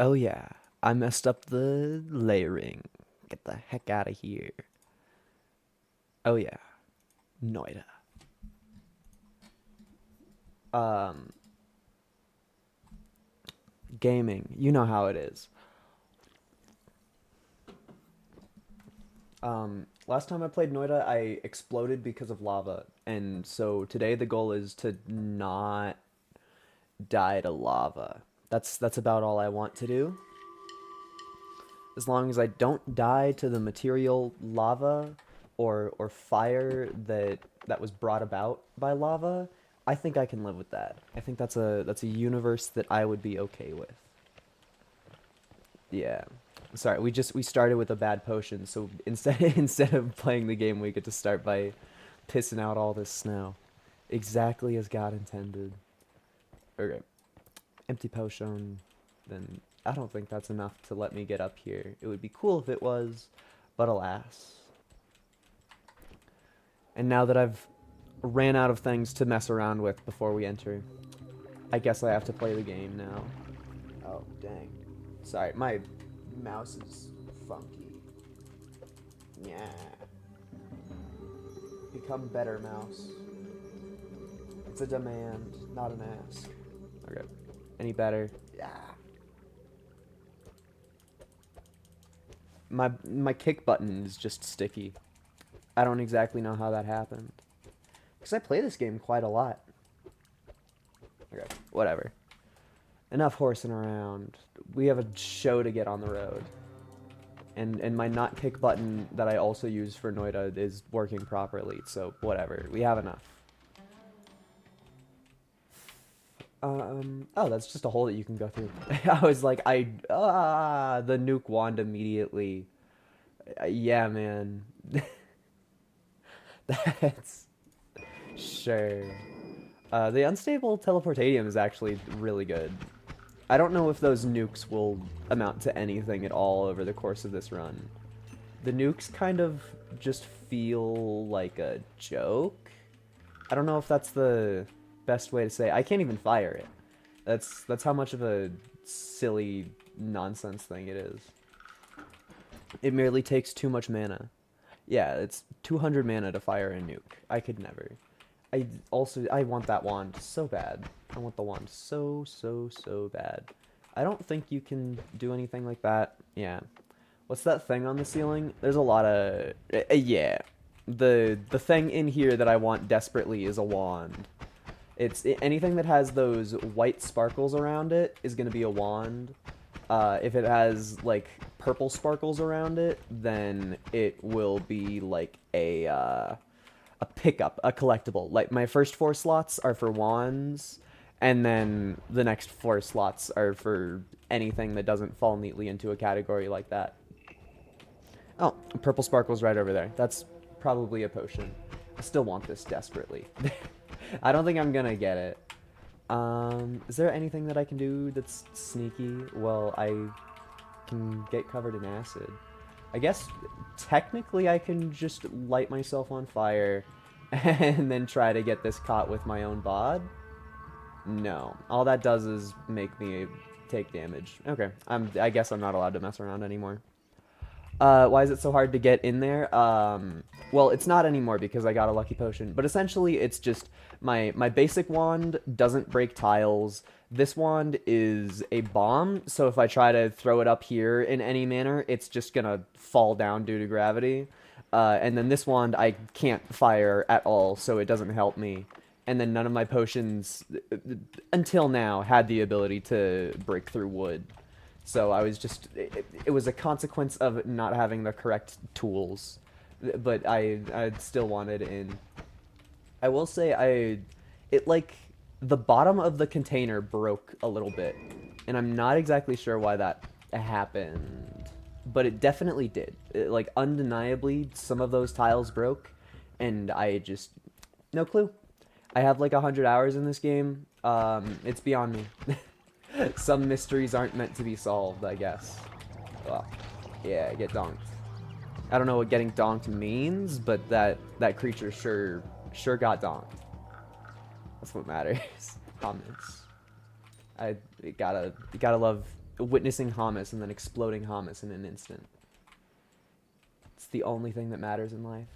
Oh yeah, I messed up the layering. Get the heck out of here. Oh yeah, Noita. Um, Gaming. You know how it is. Last time I played Noita, I exploded because of lava, and so today the goal is to not die to lava. That's about all I want to do. As long as I don't die to the material lava or fire that was brought about by lava, I think I can live with that. I think that's a universe that I would be okay with. Yeah. Sorry, we started with a bad potion, so instead instead of playing the game, we get to start by pissing out all this snow. Exactly as God intended. Okay. Empty potion, then I don't think that's enough to let me get up here. It would be cool if it was, but alas. And now that I've ran out of things to mess around with before we enter, I guess I have to play the game now. Oh, dang. Sorry, my mouse is funky. Yeah. Become better, mouse. It's a demand, not an ask. Okay. Any better? Yeah. My kick button is just sticky. I don't exactly know how that happened. Because I play this game quite a lot. Okay, whatever. Enough horsing around. We have a show to get on the road. And my not kick button that I also use for Noita is working properly, so whatever. We have enough. Oh, that's just a hole that you can go through. I was like, the nuke wand immediately. Yeah, man. That's sure. The unstable teleportadium is actually really good. I don't know if those nukes will amount to anything at all over the course of this run. The nukes kind of just feel like a joke. I don't know if that's the best way to say it. I can't even fire it. That's how much of a silly nonsense thing it is. It merely takes too much mana. Yeah, it's 200 mana to fire a nuke. I could never. I want that wand so bad. I want the wand so bad. I don't think you can do anything like that. Yeah. What's that thing on the ceiling? There's a lot of yeah. The thing in here that I want desperately is a wand. Anything that has those white sparkles around it is going to be a wand. If it has like purple sparkles around it, then it will be like a pickup, a collectible. Like my first four slots are for wands, and then the next four slots are for anything that doesn't fall neatly into a category like that. Oh, purple sparkles right over there. That's probably a potion. I still want this desperately. I don't think I'm gonna get it. Is there anything that I can do that's sneaky? Well, I can get covered in acid. I guess technically I can just light myself on fire and then try to get this caught with my own bod. No. All that does is make me take damage. Okay. I guess I'm not allowed to mess around anymore. Why is it so hard to get in there? Well, it's not anymore because I got a lucky potion. But essentially, it's just my basic wand doesn't break tiles. This wand is a bomb, so if I try to throw it up here in any manner, it's just gonna fall down due to gravity. And then this wand I can't fire at all, so it doesn't help me. And then none of my potions, until now, had the ability to break through wood. So I was just, it was a consequence of not having the correct tools. But I still wanted in. I will say it like, the bottom of the container broke a little bit. And I'm not exactly sure why that happened. But it definitely did. Like, undeniably, some of those tiles broke. And I just, no clue. I have like 100 hours in this game. It's beyond me. Some mysteries aren't meant to be solved, I guess. Well, yeah, get donked. I don't know what getting donked means, but that creature sure got donked. That's what matters. Comments. I gotta love witnessing hummus and then exploding hummus in an instant. It's the only thing that matters in life,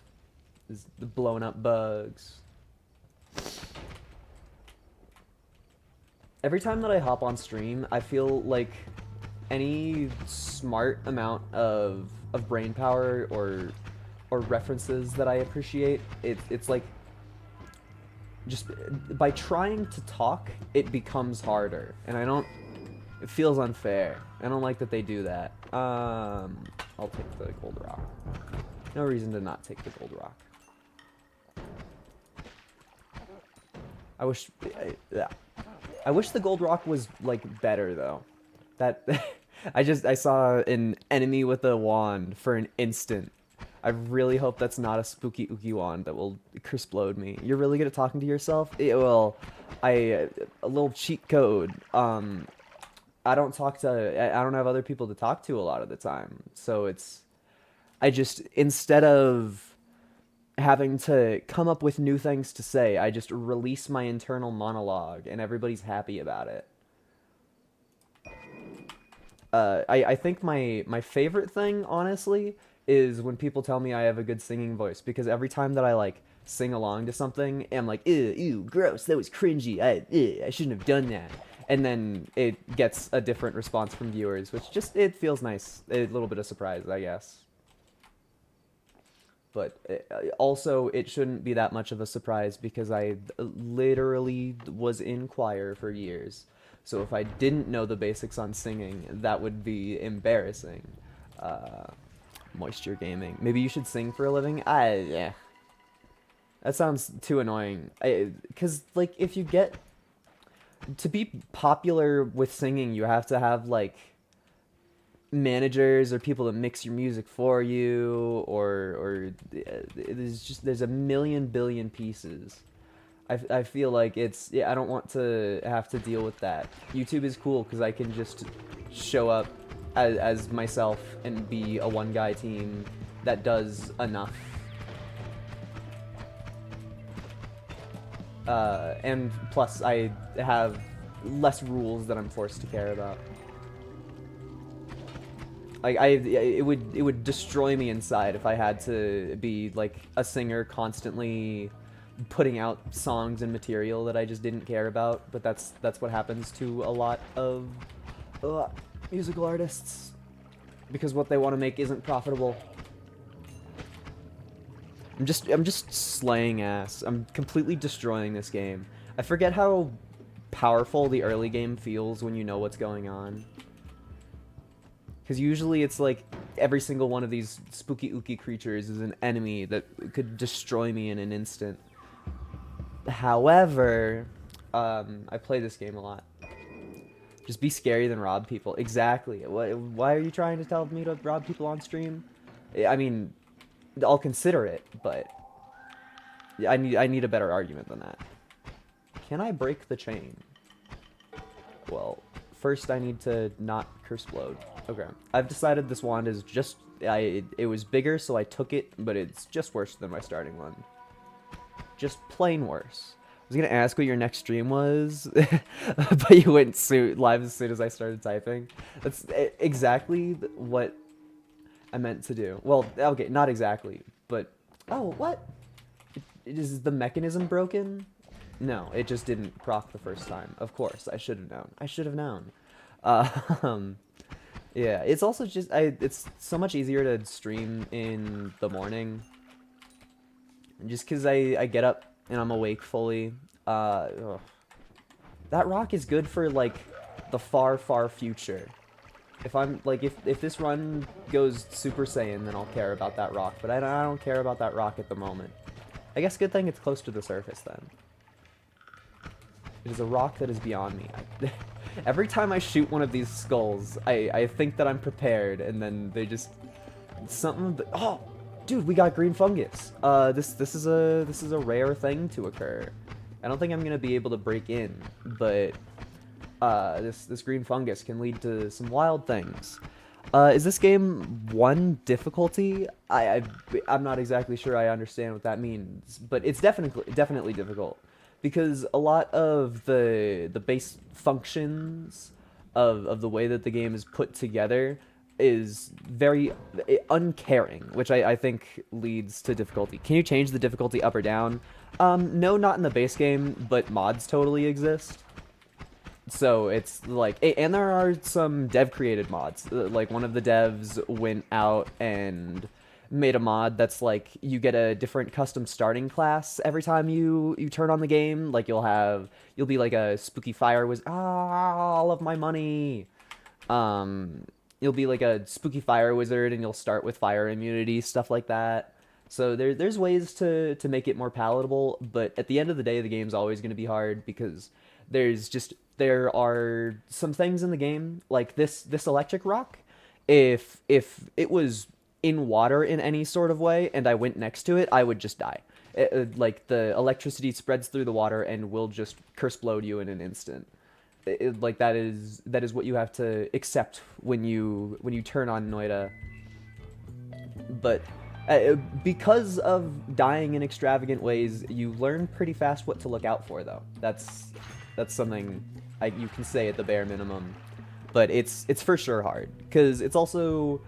is the blowing up bugs. Every time that I hop on stream, I feel like any smart amount of brain power or references that I appreciate, it's like just by trying to talk, it becomes harder, and I don't. It feels unfair. I don't like that they do that. I'll take the gold rock. No reason to not take the gold rock. I wish the gold rock was like better though. That I saw an enemy with a wand for an instant. I really hope that's not a spooky ookie wand that will explode me. You're really good at talking to yourself? Yeah, well, a little cheat code. I don't have other people to talk to a lot of the time. So I just, instead of having to come up with new things to say, I just release my internal monologue and everybody's happy about it. I think my favorite thing, honestly, is when people tell me I have a good singing voice, because every time that I like sing along to something, I'm like, ew, gross, that was cringy, I shouldn't have done that. And then it gets a different response from viewers, which just, it feels nice. A little bit of surprise, I guess. But also, it shouldn't be that much of a surprise because I literally was in choir for years. So if I didn't know the basics on singing, that would be embarrassing. Moisture gaming. Maybe you should sing for a living? Yeah. That sounds too annoying. Because, like, if you get... To be popular with singing, you have to have, like, managers or people that mix your music for you, or there's a million billion pieces. I feel like I don't want to have to deal with that. YouTube is cool because I can just show up as myself and be a one-guy team that does enough. And plus, I have less rules that I'm forced to care about. Like it would destroy me inside if I had to be like a singer constantly putting out songs and material that I just didn't care about. But that's what happens to a lot of musical artists, because what they want to make isn't profitable. I'm just slaying ass. I'm completely destroying this game. I forget how powerful the early game feels when you know what's going on. Because usually it's like every single one of these spooky ookie creatures is an enemy that could destroy me in an instant. However, I play this game a lot. Just be scary than rob people. Exactly. Why are you trying to tell me to rob people on stream? I mean, I'll consider it, but I need a better argument than that. Can I break the chain? Well, first I need to not curseblode. Okay. I've decided this wand is just... it was bigger, so I took it, but it's just worse than my starting one. Just plain worse. I was gonna ask what your next stream was, but you went live as soon as I started typing. That's exactly what I meant to do. Well, okay, not exactly, but... Oh, what? Is the mechanism broken? No, it just didn't proc the first time. Of course, I should have known. I should have known. Yeah, it's also just... it's so much easier to stream in the morning. Just because I get up and I'm awake fully. Ugh. That rock is good for, like, the far, far future. If I'm, like, if this run goes Super Saiyan, then I'll care about that rock. But I don't care about that rock at the moment. I guess good thing it's close to the surface, then. It is a rock that is beyond me. Every time I shoot one of these skulls, I think that I'm prepared, and then they just... Oh! Dude, we got green fungus. This is a rare thing to occur. I don't think I'm gonna be able to break in, but this green fungus can lead to some wild things. Is this game 1 difficulty? I'm not exactly sure I understand what that means, but it's definitely difficult, because a lot of the base functions of the way that the game is put together is very uncaring, which I think leads to difficulty. Can you change the difficulty up or down? No, not in the base game, but mods totally exist. So it's like, and there are some dev created mods. Like one of the devs went out and made a mod that's like you get a different custom starting class every time you turn on the game. Like you'll be like a spooky fire wizard. All of my money. Um, you'll be like a spooky fire wizard, and you'll start with fire immunity, stuff like that. So there's ways to make it more palatable, but at the end of the day, the game's always going to be hard because there are some things in the game like this electric rock. If it was in water in any sort of way and I went next to it, I would just die. Like the electricity spreads through the water and will just curse blow you in an instant. Like that is what you have to accept when you turn on Noita. But because of dying in extravagant ways, you learn pretty fast what to look out for, though. That's something you can say at the bare minimum. But it's for sure hard, because it's also,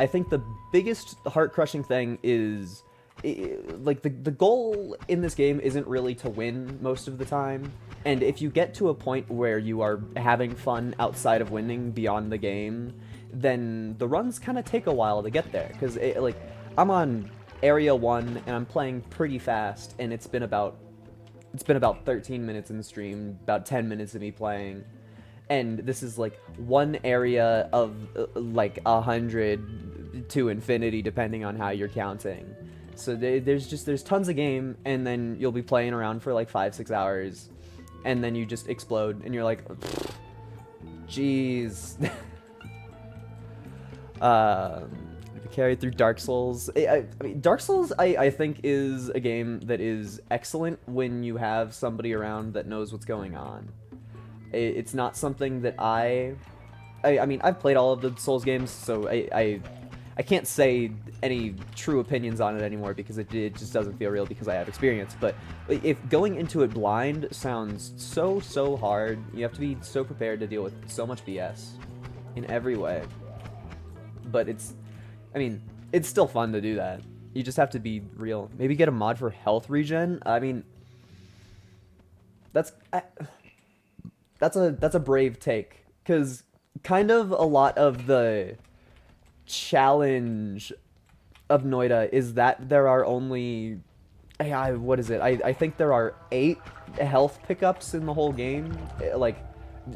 I think the biggest heart-crushing thing is, like, the goal in this game isn't really to win most of the time. And if you get to a point where you are having fun outside of winning beyond the game, then the runs kind of take a while to get there. Because, like, I'm on Area 1, and I'm playing pretty fast, and it's been about 13 minutes in the stream, about 10 minutes of me playing. And this is, like, one area of, like, 100 to infinity, depending on how you're counting. So there's tons of game, and then you'll be playing around for, like, 5-6 hours, and then you just explode, and you're like, jeez. Carried through Dark Souls. I mean, Dark Souls, I think, is a game that is excellent when you have somebody around that knows what's going on. It's not something that I mean, I've played all of the Souls games, so I can't say any true opinions on it anymore because it just doesn't feel real because I have experience. But if going into it blind sounds so hard, you have to be so prepared to deal with so much BS in every way. But I mean, it's still fun to do that. You just have to be real. Maybe get a mod for health regen. I mean, that's a brave take, because kind of a lot of the challenge of Noita is that there are only, what is it? I think there are 8 health pickups in the whole game. Like,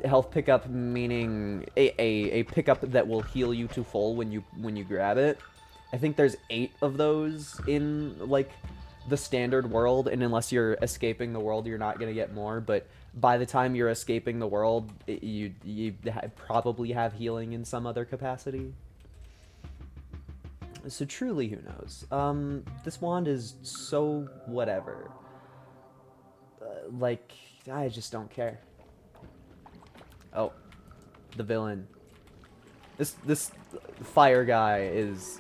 health pickup meaning a pickup that will heal you to full when you grab it. I think there's 8 of those in, like, the standard world, and unless you're escaping the world, you're not gonna get more. But by the time you're escaping the world, you probably have healing in some other capacity. So truly, who knows? This wand is so whatever. Like, I just don't care. Oh, the villain. This fire guy is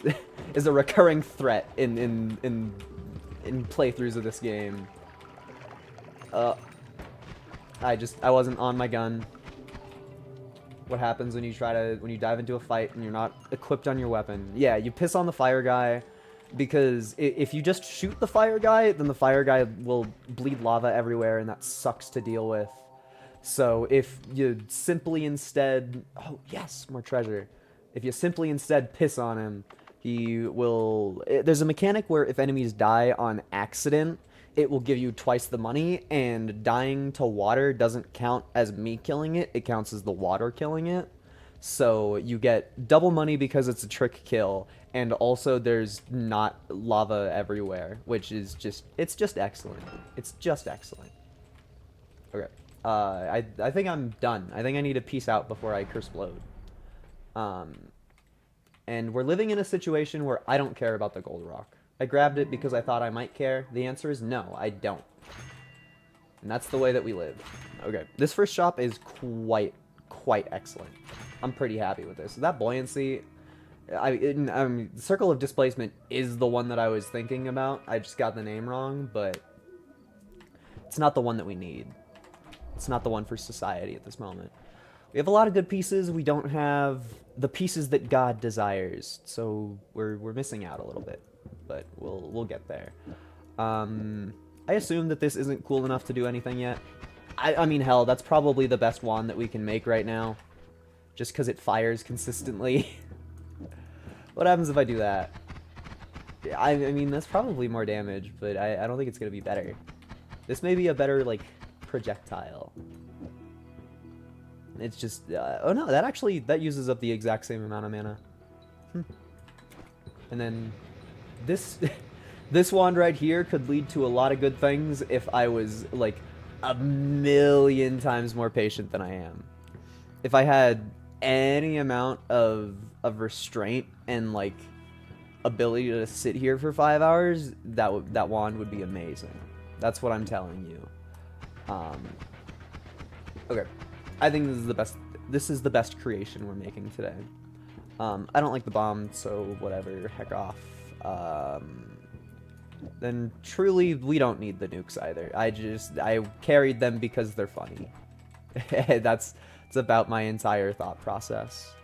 is a recurring threat in playthroughs of this game. I wasn't on my gun. What happens when you dive into a fight and you're not equipped on your weapon? Yeah, you piss on the fire guy, because if you just shoot the fire guy, then the fire guy will bleed lava everywhere, and that sucks to deal with. So if you simply instead... Oh, yes, more treasure. If you simply instead piss on him, he will... There's a mechanic where if enemies die on accident, it will give you twice the money, and dying to water doesn't count as me killing it, it counts as the water killing it. So you get double money because it's a trick kill, and also there's not lava everywhere, which is just... It's just excellent. It's just excellent. Okay. I think I'm done. I think I need to peace out before I curse-blode. And we're living in a situation where I don't care about the gold rock. I grabbed it because I thought I might care. The answer is no, I don't. And that's the way that we live. Okay, this first shop is quite excellent. I'm pretty happy with this. That buoyancy... Circle of Displacement is the one that I was thinking about. I just got the name wrong, but... It's not the one that we need. It's not the one for society at this moment. We have a lot of good pieces. We don't have the pieces that God desires, so we're missing out a little bit, but we'll get there. I assume that this isn't cool enough to do anything yet. I mean, hell, that's probably the best wand that we can make right now, just because it fires consistently. What happens if I do that? I mean, that's probably more damage, but I don't think it's gonna be better. This may be a better, like, projectile. It's just, oh no, that uses up the exact same amount of mana. And then this, this wand right here could lead to a lot of good things if I was, like, a million times more patient than I am. If I had any amount of restraint and, like, ability to sit here for 5 hours, that wand would be amazing. That's what I'm telling you. Okay. I think this is the best creation we're making today. I don't like the bomb, so whatever, heck off. Then truly, we don't need the nukes either. I carried them because they're funny. That's about my entire thought process.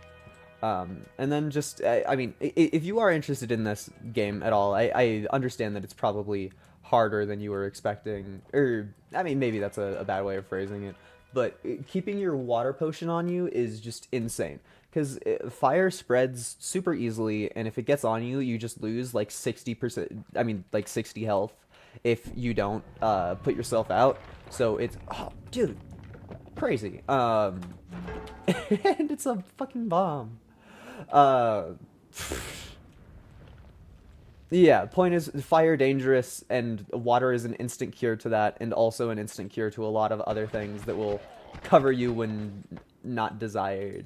And then just, I mean, if you are interested in this game at all, I understand that it's probably harder than you were expecting. Or, I mean, maybe that's a bad way of phrasing it. But keeping your water potion on you is just insane. Because fire spreads super easily, and if it gets on you, you just lose like 60%, I mean, like 60 health if you don't put yourself out. So it's, oh, dude, crazy. And it's a fucking bomb. Yeah, point is, fire dangerous, and water is an instant cure to that, and also an instant cure to a lot of other things that will cover you when not desired.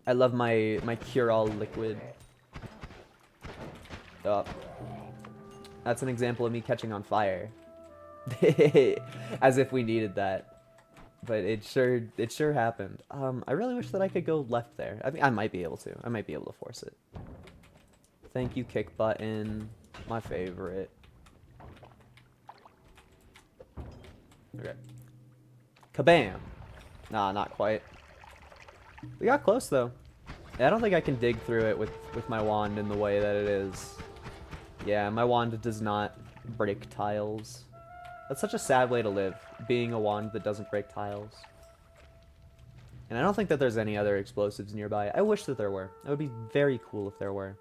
I love my cure-all liquid. Oh. That's an example of me catching on fire. As if we needed that. But it sure happened. I really wish that I could go left there. I mean, I might be able to. I might be able to force it. Thank you, kick button. My favorite. Okay. Kabam! Nah, not quite. We got close, though. I don't think I can dig through it with my wand in the way that it is. Yeah, my wand does not break tiles. That's such a sad way to live, being a wand that doesn't break tiles. And I don't think that there's any other explosives nearby. I wish that there were. It would be very cool if there were.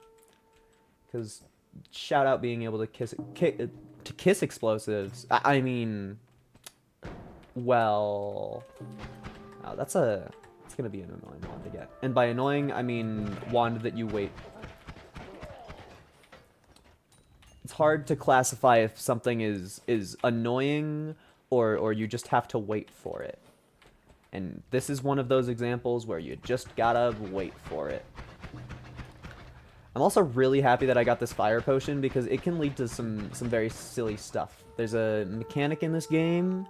Because, shout out being able to kiss explosives. I mean, well, oh, it's gonna be an annoying wand to get. And by annoying, I mean wand that you wait. It's hard to classify if something is annoying or you just have to wait for it. And this is one of those examples where you just gotta wait for it. I'm also really happy that I got this fire potion because it can lead to some very silly stuff. There's a mechanic in this game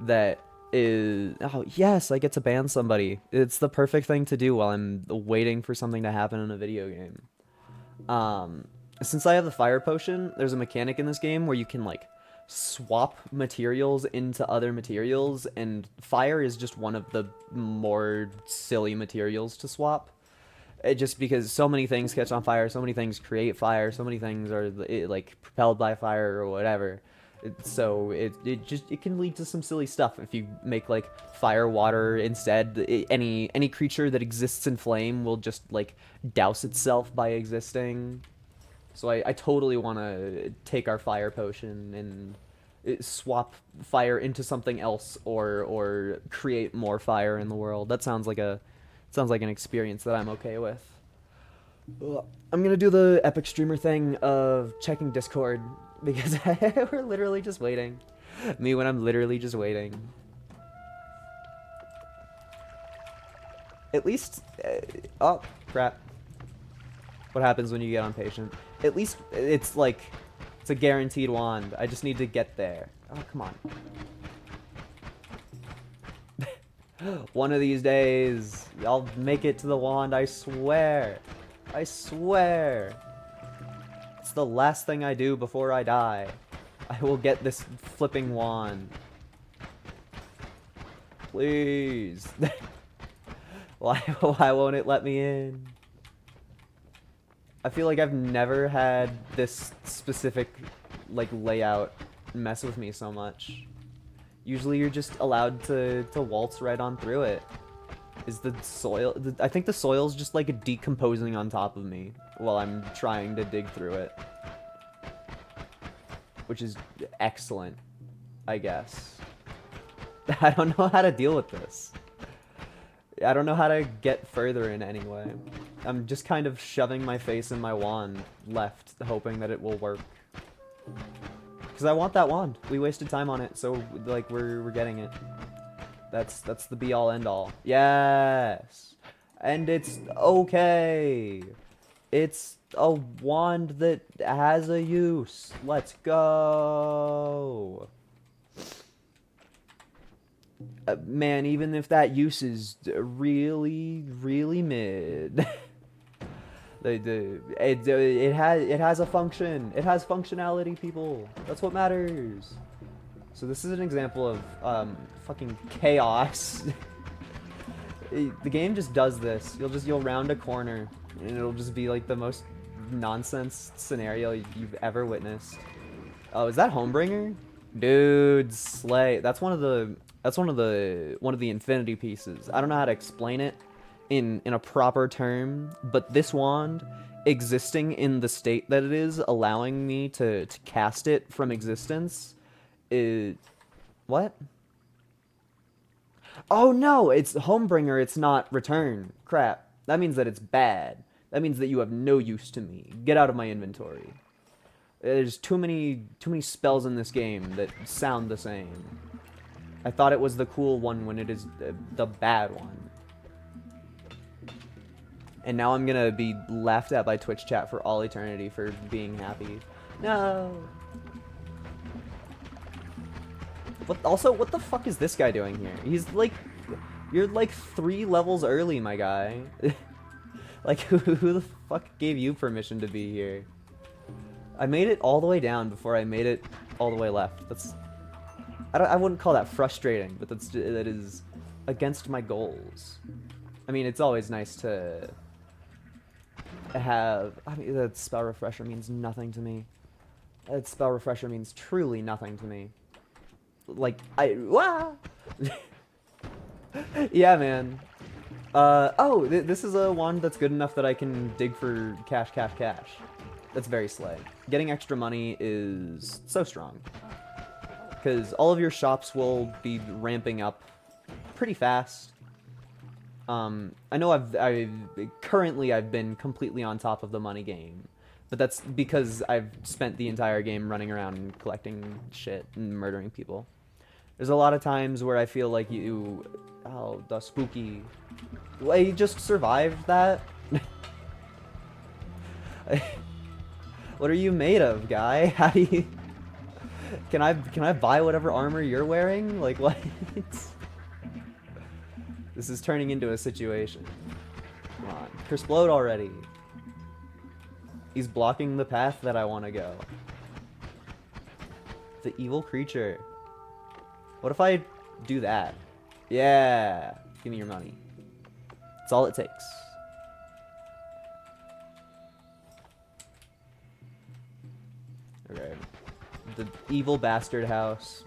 that is... Oh, yes, I get to ban somebody. It's the perfect thing to do while I'm waiting for something to happen in a video game. Since I have the fire potion, there's a mechanic in this game where you can, like, swap materials into other materials, and fire is just one of the more silly materials to swap. Just because so many things catch on fire, so many things create fire, so many things are, like, propelled by fire or whatever. So it can lead to some silly stuff if you make, like, fire water instead. Any creature that exists in flame will just, like, douse itself by existing. So I totally want to take our fire potion and swap fire into something else or create more fire in the world. That sounds like an experience that I'm okay with. I'm gonna do the epic streamer thing of checking Discord because we're literally just waiting. Me when I'm literally just waiting. At least, oh crap. What happens when you get impatient? At least it's like, it's a guaranteed wand. I just need to get there. Oh, come on. One of these days, I'll make it to the wand, I swear. I swear. It's the last thing I do before I die. I will get this flipping wand. Please. Why won't it let me in? I feel like I've never had this specific, like, layout mess with me so much. Usually you're just allowed to waltz right on through it. Is the soil... I think the soil's just, like, decomposing on top of me while I'm trying to dig through it. Which is excellent, I guess. I don't know how to deal with this. I don't know how to get further in any way. I'm just kind of shoving my face in my wand left, hoping that it will work. Because I want that wand. We wasted time on it, so, like, we're getting it. That's the be-all, end-all. Yes! And it's okay! It's a wand that has a use. Let's go! Man, even if that use is really, really mid. It has a function. It has functionality, people. That's what matters. So this is an example of fucking chaos. The game just does this. You'll round a corner and it'll just be like the most nonsense scenario you've ever witnessed. Oh, is that Homebringer? Dude, slay. That's one of the infinity pieces. I don't know how to explain it in a proper term, but this wand existing in the state that it is, allowing me to cast it from existence, is... What? Oh no, it's Homebringer, it's not Return. Crap. That means that it's bad. That means that you have no use to me. Get out of my inventory. There's too many spells in this game that sound the same. I thought it was the cool one when it is the bad one. And now I'm gonna be laughed at by Twitch chat for all eternity for being happy. No! What the fuck is this guy doing here? He's like... You're like 3 levels early, my guy. Like, who the fuck gave you permission to be here? I made it all the way down before I made it all the way left. That's... I wouldn't call that frustrating, but that is against my goals. I mean, it's always nice to have... I mean, that spell refresher means nothing to me. That spell refresher means truly nothing to me. Like, Wah! Yeah, man. Oh, this is a wand that's good enough that I can dig for cash. That's very slay. Getting extra money is so strong. Because all of your shops will be ramping up pretty fast. I know currently I've been completely on top of the money game, but that's because I've spent the entire game running around and collecting shit and murdering people. There's a lot of times where I feel like oh, the spooky. Well, you just survived that? What are you made of, guy? How do you... Can I buy whatever armor you're wearing? Like, what? This is turning into a situation. Come on. Explode already. He's blocking the path that I want to go. The evil creature. What if I do that? Yeah. Give me your money. That's all it takes. Okay. The evil bastard house.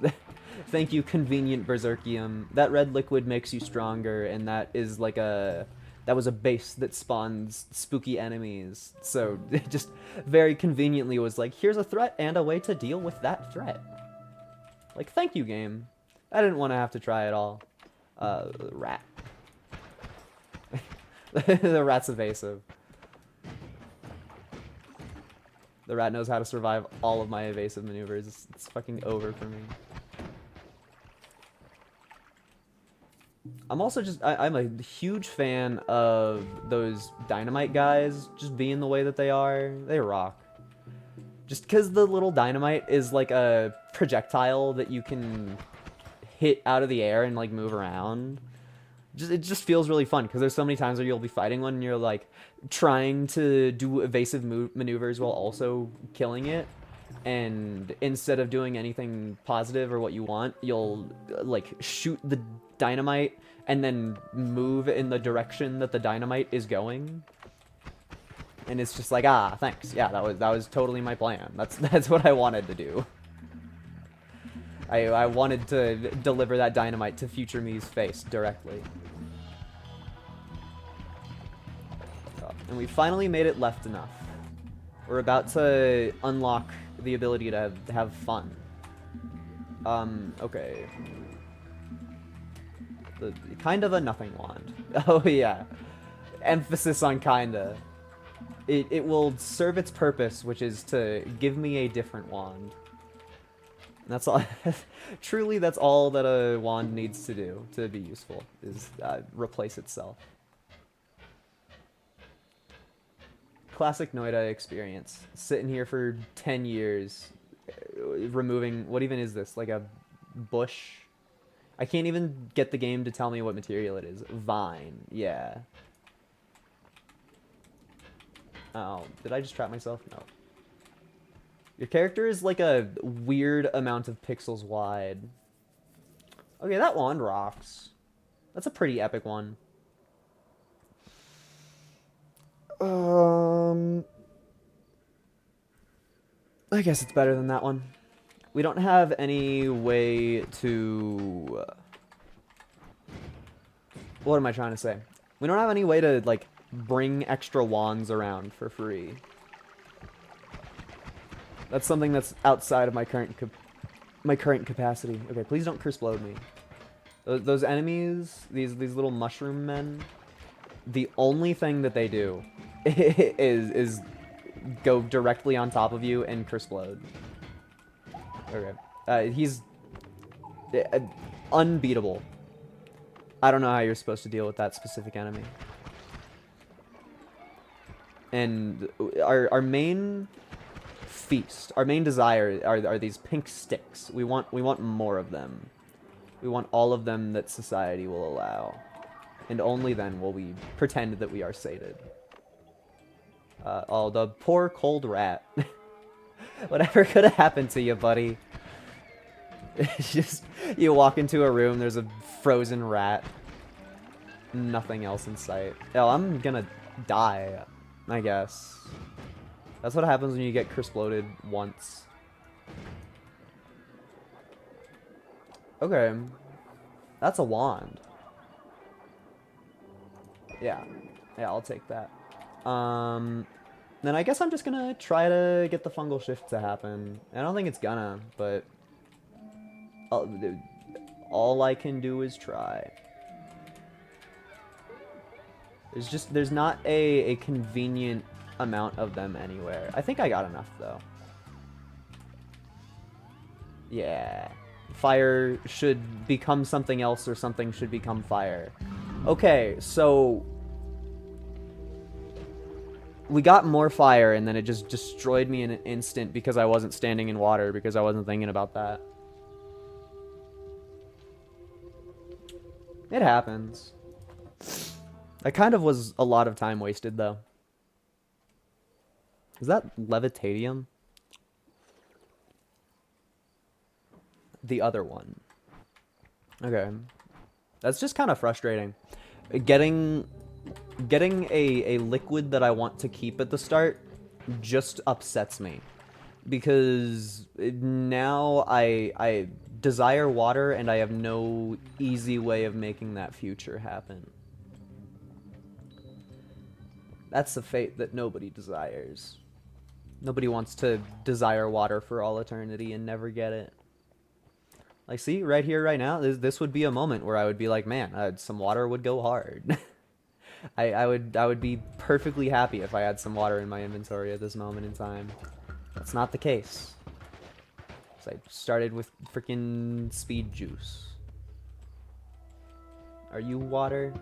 Thank you, convenient Berserkium. That red liquid makes you stronger, and that is like that was a base that spawns spooky enemies. So it just very conveniently was like, here's a threat and a way to deal with that threat. Like, thank you, game. I didn't want to have to try it all. Rat. The rat's evasive. The rat knows how to survive all of my evasive maneuvers. It's fucking over for me. I'm also just... I'm a huge fan of those dynamite guys just being the way that they are. They rock. Just because the little dynamite is like a projectile that you can hit out of the air and like move around. It just feels really fun because there's so many times where you'll be fighting one and you're like trying to do evasive maneuvers while also killing it. and instead of doing anything positive or what you want, you'll like shoot the dynamite and then move in the direction that the dynamite is going. And it's just like, ah, thanks. Yeah, that was totally my plan. That's what I wanted to do. I wanted to deliver that dynamite to future me's face directly. And we finally made it left enough. We're about to unlock the ability to have fun. Okay. Kind of a nothing wand. Oh yeah. Emphasis on kinda. It will serve its purpose, which is to give me a different wand. And that's all. Truly, that's all that a wand needs to do to be useful, is replace itself. Classic Noita experience. Sitting here for 10 years, removing, what even is this? Like a bush? I can't even get the game to tell me what material it is. Vine, yeah. Oh, did I just trap myself? No. Your character is like a weird amount of pixels wide. Okay, that wand rocks. That's a pretty epic one. I guess it's better than that one. We don't have any way to... What am I trying to say? We don't have any way to, like, bring extra wands around for free. That's something that's outside of my current capacity. Okay, please don't curse-blode me. Those enemies, these little mushroom men, the only thing that they do is go directly on top of you and curse-blode. Okay. He's unbeatable. I don't know how you're supposed to deal with that specific enemy. And our main feast, our main desire are these pink sticks. We want more of them. We want all of them that society will allow. And only then will we pretend that we are sated. Oh, the poor cold rat. Whatever could have happened to you, buddy? It's just, you walk into a room, there's a frozen rat. Nothing else in sight. Oh, I'm gonna die, I guess. That's what happens when you get curse-bloated once. Okay. That's a wand. Yeah. Yeah, I'll take that. Then I guess I'm just gonna try to get the fungal shift to happen. I don't think it's gonna, but... all I can do is try. There's not a convenient amount of them anywhere. I think I got enough, though. Yeah. Fire should become something else, or something should become fire. Okay, so... we got more fire, and then it just destroyed me in an instant because I wasn't standing in water, because I wasn't thinking about that. It happens. That kind of was a lot of time wasted, though. Is that levitadium? The other one. Okay. That's just kind of frustrating. Getting a liquid that I want to keep at the start just upsets me. Because now I desire water, and I have no easy way of making that future happen. That's the fate that nobody desires. Nobody wants to desire water for all eternity and never get it. Like, see, right here, right now, this would be a moment where I would be like, man, some water would go hard. I would be perfectly happy if I had some water in my inventory at this moment in time. That's not the case. So I started with freaking speed juice. Are you water?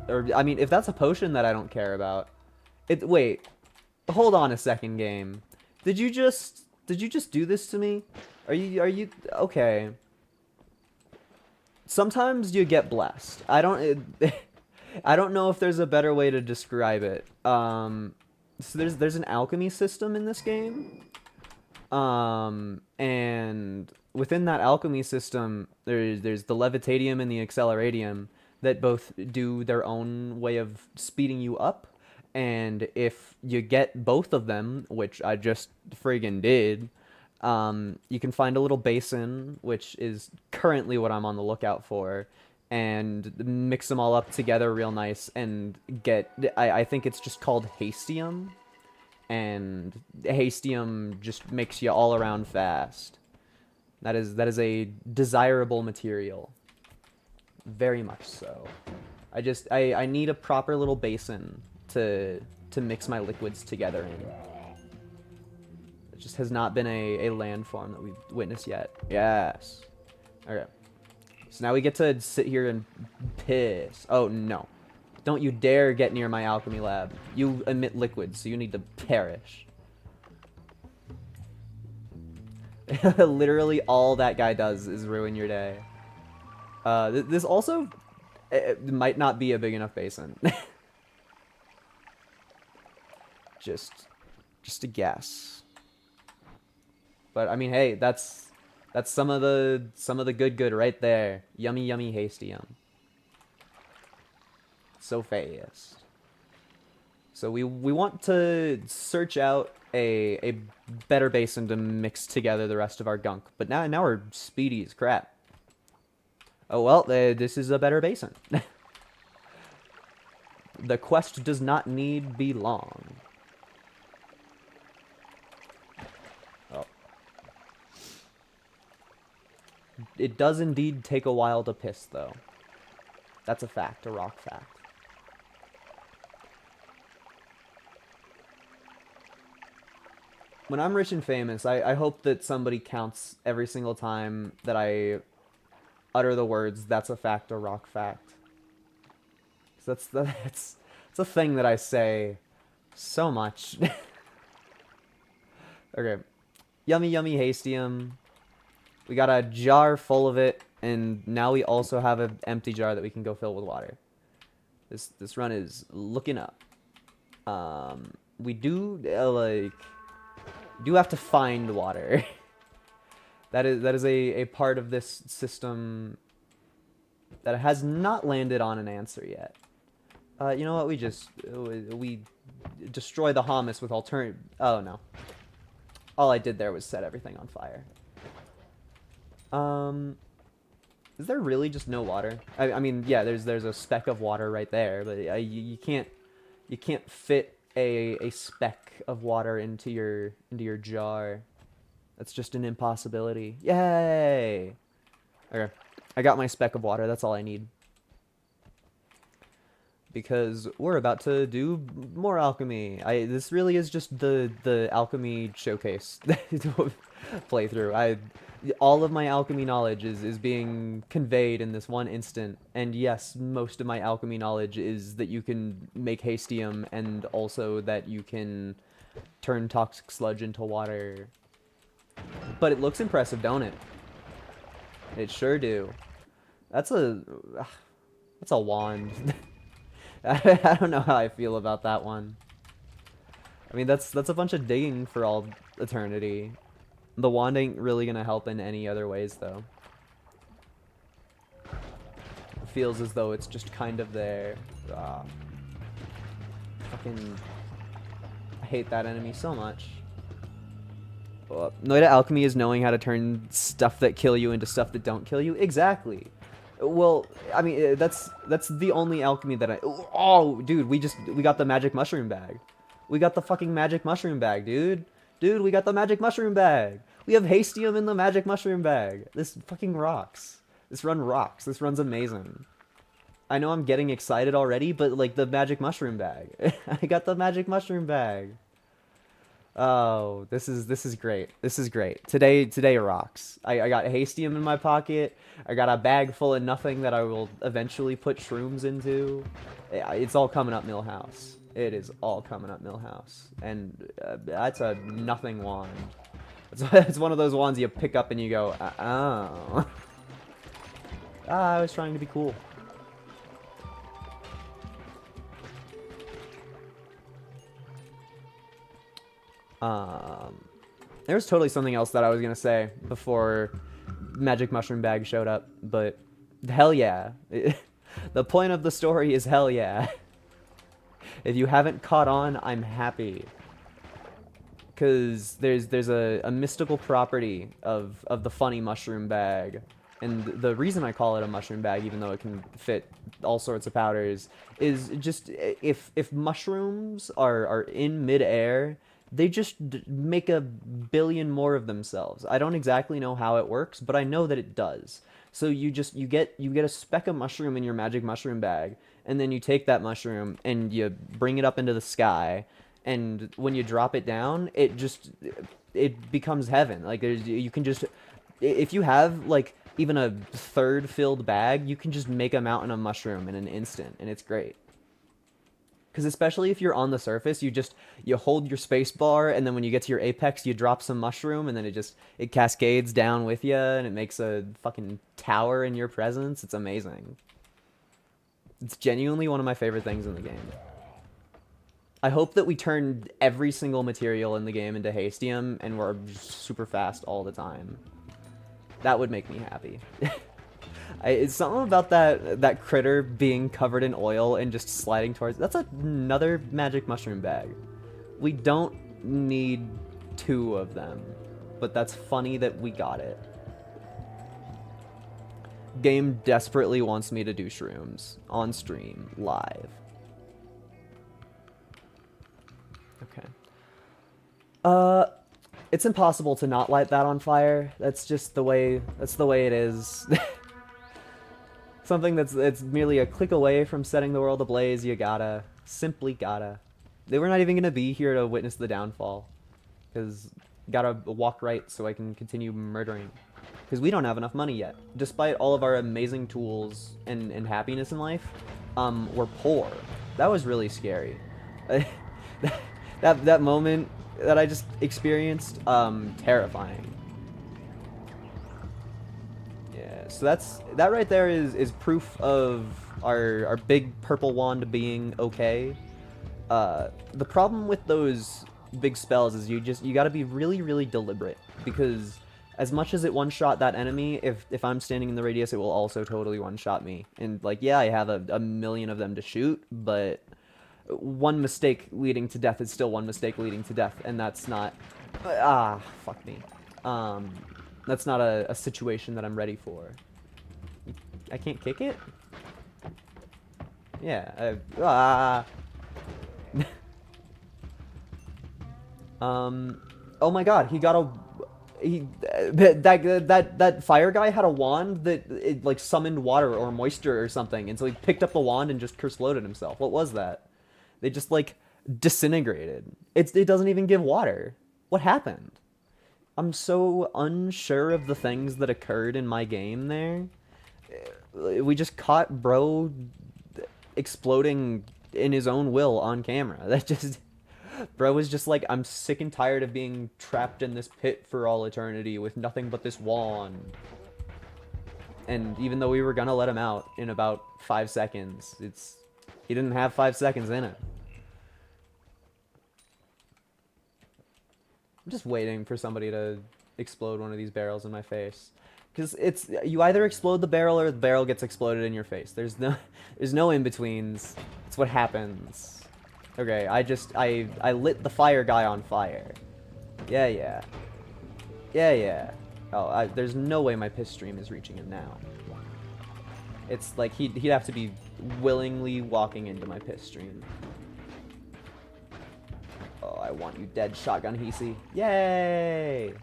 Or, I mean, if that's a potion that I don't care about. Wait. Hold on a second, game. Did you just do this to me? Are you okay. Sometimes you get blessed. I don't know if there's a better way to describe it. So there's an alchemy system in this game. And within that alchemy system, there's the levitatium and the acceleratium that both do their own way of speeding you up. And if you get both of them, which I just friggin' did, you can find a little basin, which is currently what I'm on the lookout for, and mix them all up together real nice and get. I think it's just called hastium, and hastium just makes you all around fast. That is a desirable material, very much so. I need a proper little basin to mix my liquids together in. It just has not been a landform that we've witnessed yet. Yes. Okay. So now we get to sit here and piss. Oh no. Don't you dare get near my alchemy lab. You emit liquids, so you need to perish. Literally all that guy does is ruin your day. This also it might not be a big enough basin. just a guess. But I mean, hey, that's some of the good right there. Yummy hastium. So fast. So we want to search out a better basin to mix together the rest of our gunk. But now we're speedy as crap. Oh well, this is a better basin. The quest does not need be long. Oh. It does indeed take a while to piss, though. That's a fact, a rock fact. When I'm rich and famous, I hope that somebody counts every single time that I utter the words, that's a fact, a rock fact. So that's a thing that I say so much. Okay. Yummy hastium. We got a jar full of it, and now we also have an empty jar that we can go fill with water. This run is looking up. We do do have to find water. that is a part of this system that has not landed on an answer yet. You know what? We destroy the hummus with alternative. Oh no! All I did there was set everything on fire. Is there really just no water? I mean, yeah, there's a speck of water right there, but you can't fit a speck of water into your jar. That's just an impossibility. Yay! Okay, I got my speck of water. That's all I need. Because we're about to do more alchemy. This really is just the alchemy showcase playthrough. All of my alchemy knowledge is being conveyed in this one instant. And yes, most of my alchemy knowledge is that you can make hastium and also that you can turn toxic sludge into water. But it looks impressive, don't it? It sure do. That's a wand. I don't know how I feel about that one. I mean, that's a bunch of digging for all eternity. The wand ain't really gonna help in any other ways, though. It feels as though it's just kind of there. Fucking... I hate that enemy so much. Noita alchemy is knowing how to turn stuff that kill you into stuff that don't kill you? Exactly. Well, I mean, that's the only alchemy that Oh, dude, we got the magic mushroom bag. We got the fucking magic mushroom bag, dude. Dude, we got the magic mushroom bag. We have hastium in the magic mushroom bag. This fucking rocks. This run rocks. This run's amazing. I know I'm getting excited already, but like the magic mushroom bag. I got the magic mushroom bag. Oh, this is great. This is great. Today rocks. I got hastium in my pocket. I got a bag full of nothing that I will eventually put shrooms into. It's all coming up Millhouse. It is all coming up Millhouse. And that's a nothing wand. It's one of those wands you pick up and you go, oh. I was trying to be cool. There was totally something else that I was gonna say before Magic Mushroom Bag showed up, but hell yeah. The point of the story is hell yeah. If you haven't caught on, I'm happy. Because there's a mystical property of the funny mushroom bag. And the reason I call it a mushroom bag, even though it can fit all sorts of powders, is just if mushrooms are in midair, they just make a billion more of themselves. I don't exactly know how it works, but I know that it does. So you get a speck of mushroom in your magic mushroom bag, and then you take that mushroom and you bring it up into the sky, and when you drop it down, it becomes heaven. Like you can just, if you have like even a third filled bag, you can just make a mountain of mushroom in an instant, and it's great. Because especially if you're on the surface, you hold your space bar, and then when you get to your apex, you drop some mushroom, and then it cascades down with you, and it makes a fucking tower in your presence. It's amazing. It's genuinely one of my favorite things in the game. I hope that we turn every single material in the game into Hastium, and we're super fast all the time. That would make me happy. It's something about that critter being covered in oil and just sliding towards. That's another magic mushroom bag. We don't need 2 of them, but that's funny that we got it. Game desperately wants me to do shrooms on stream live. Okay. It's impossible to not light that on fire. That's just the way. That's the way it is. Something that's merely a click away from setting the world ablaze. You simply gotta. They were not even gonna be here to witness the downfall, because gotta walk right so I can continue murdering. Because we don't have enough money yet, despite all of our amazing tools and happiness in life. We're poor. That was really scary. that moment that I just experienced, terrifying. Yeah, so that right there is proof of our big purple wand being okay. The problem with those big spells is you gotta be really, really deliberate, because as much as it one-shot that enemy, if I'm standing in the radius, it will also totally one-shot me. And like, yeah, I have a million of them to shoot, but one mistake leading to death is still one mistake leading to death, and that's not... fuck me. That's not a situation that I'm ready for. I can't kick it? Yeah, oh my god, he got a... That fire guy had a wand that it like summoned water or moisture or something, and so he picked up the wand and just exploded himself. What was that? They just like disintegrated. It doesn't even give water. What happened? I'm so unsure of the things that occurred in my game there. We just caught bro exploding in his own will on camera. That just... Bro was just like, I'm sick and tired of being trapped in this pit for all eternity with nothing but this wand. And even though we were gonna let him out in about 5 seconds, he didn't have 5 seconds in it. I'm just waiting for somebody to explode one of these barrels in my face. Because you either explode the barrel or the barrel gets exploded in your face. There's no in-betweens. It's what happens. Okay, I lit the fire guy on fire. Yeah. Oh, there's no way my piss stream is reaching him now. It's like he'd have to be willingly walking into my piss stream. Oh, I want you dead, Shotgun Hisi. Yay!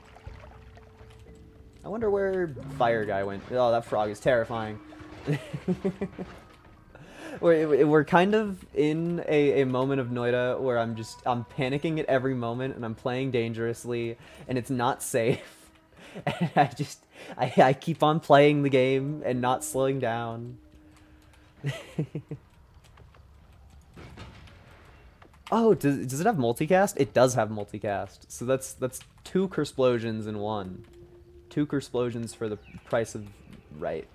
I wonder where fire guy went. Oh, that frog is terrifying. We're kind of in a moment of Noita where I'm panicking at every moment, and I'm playing dangerously, and it's not safe. And I keep on playing the game and not slowing down. Oh, does it have multicast? It does have multicast. So that's 2 Kersplosions in one. 2 Kersplosions for the price of right.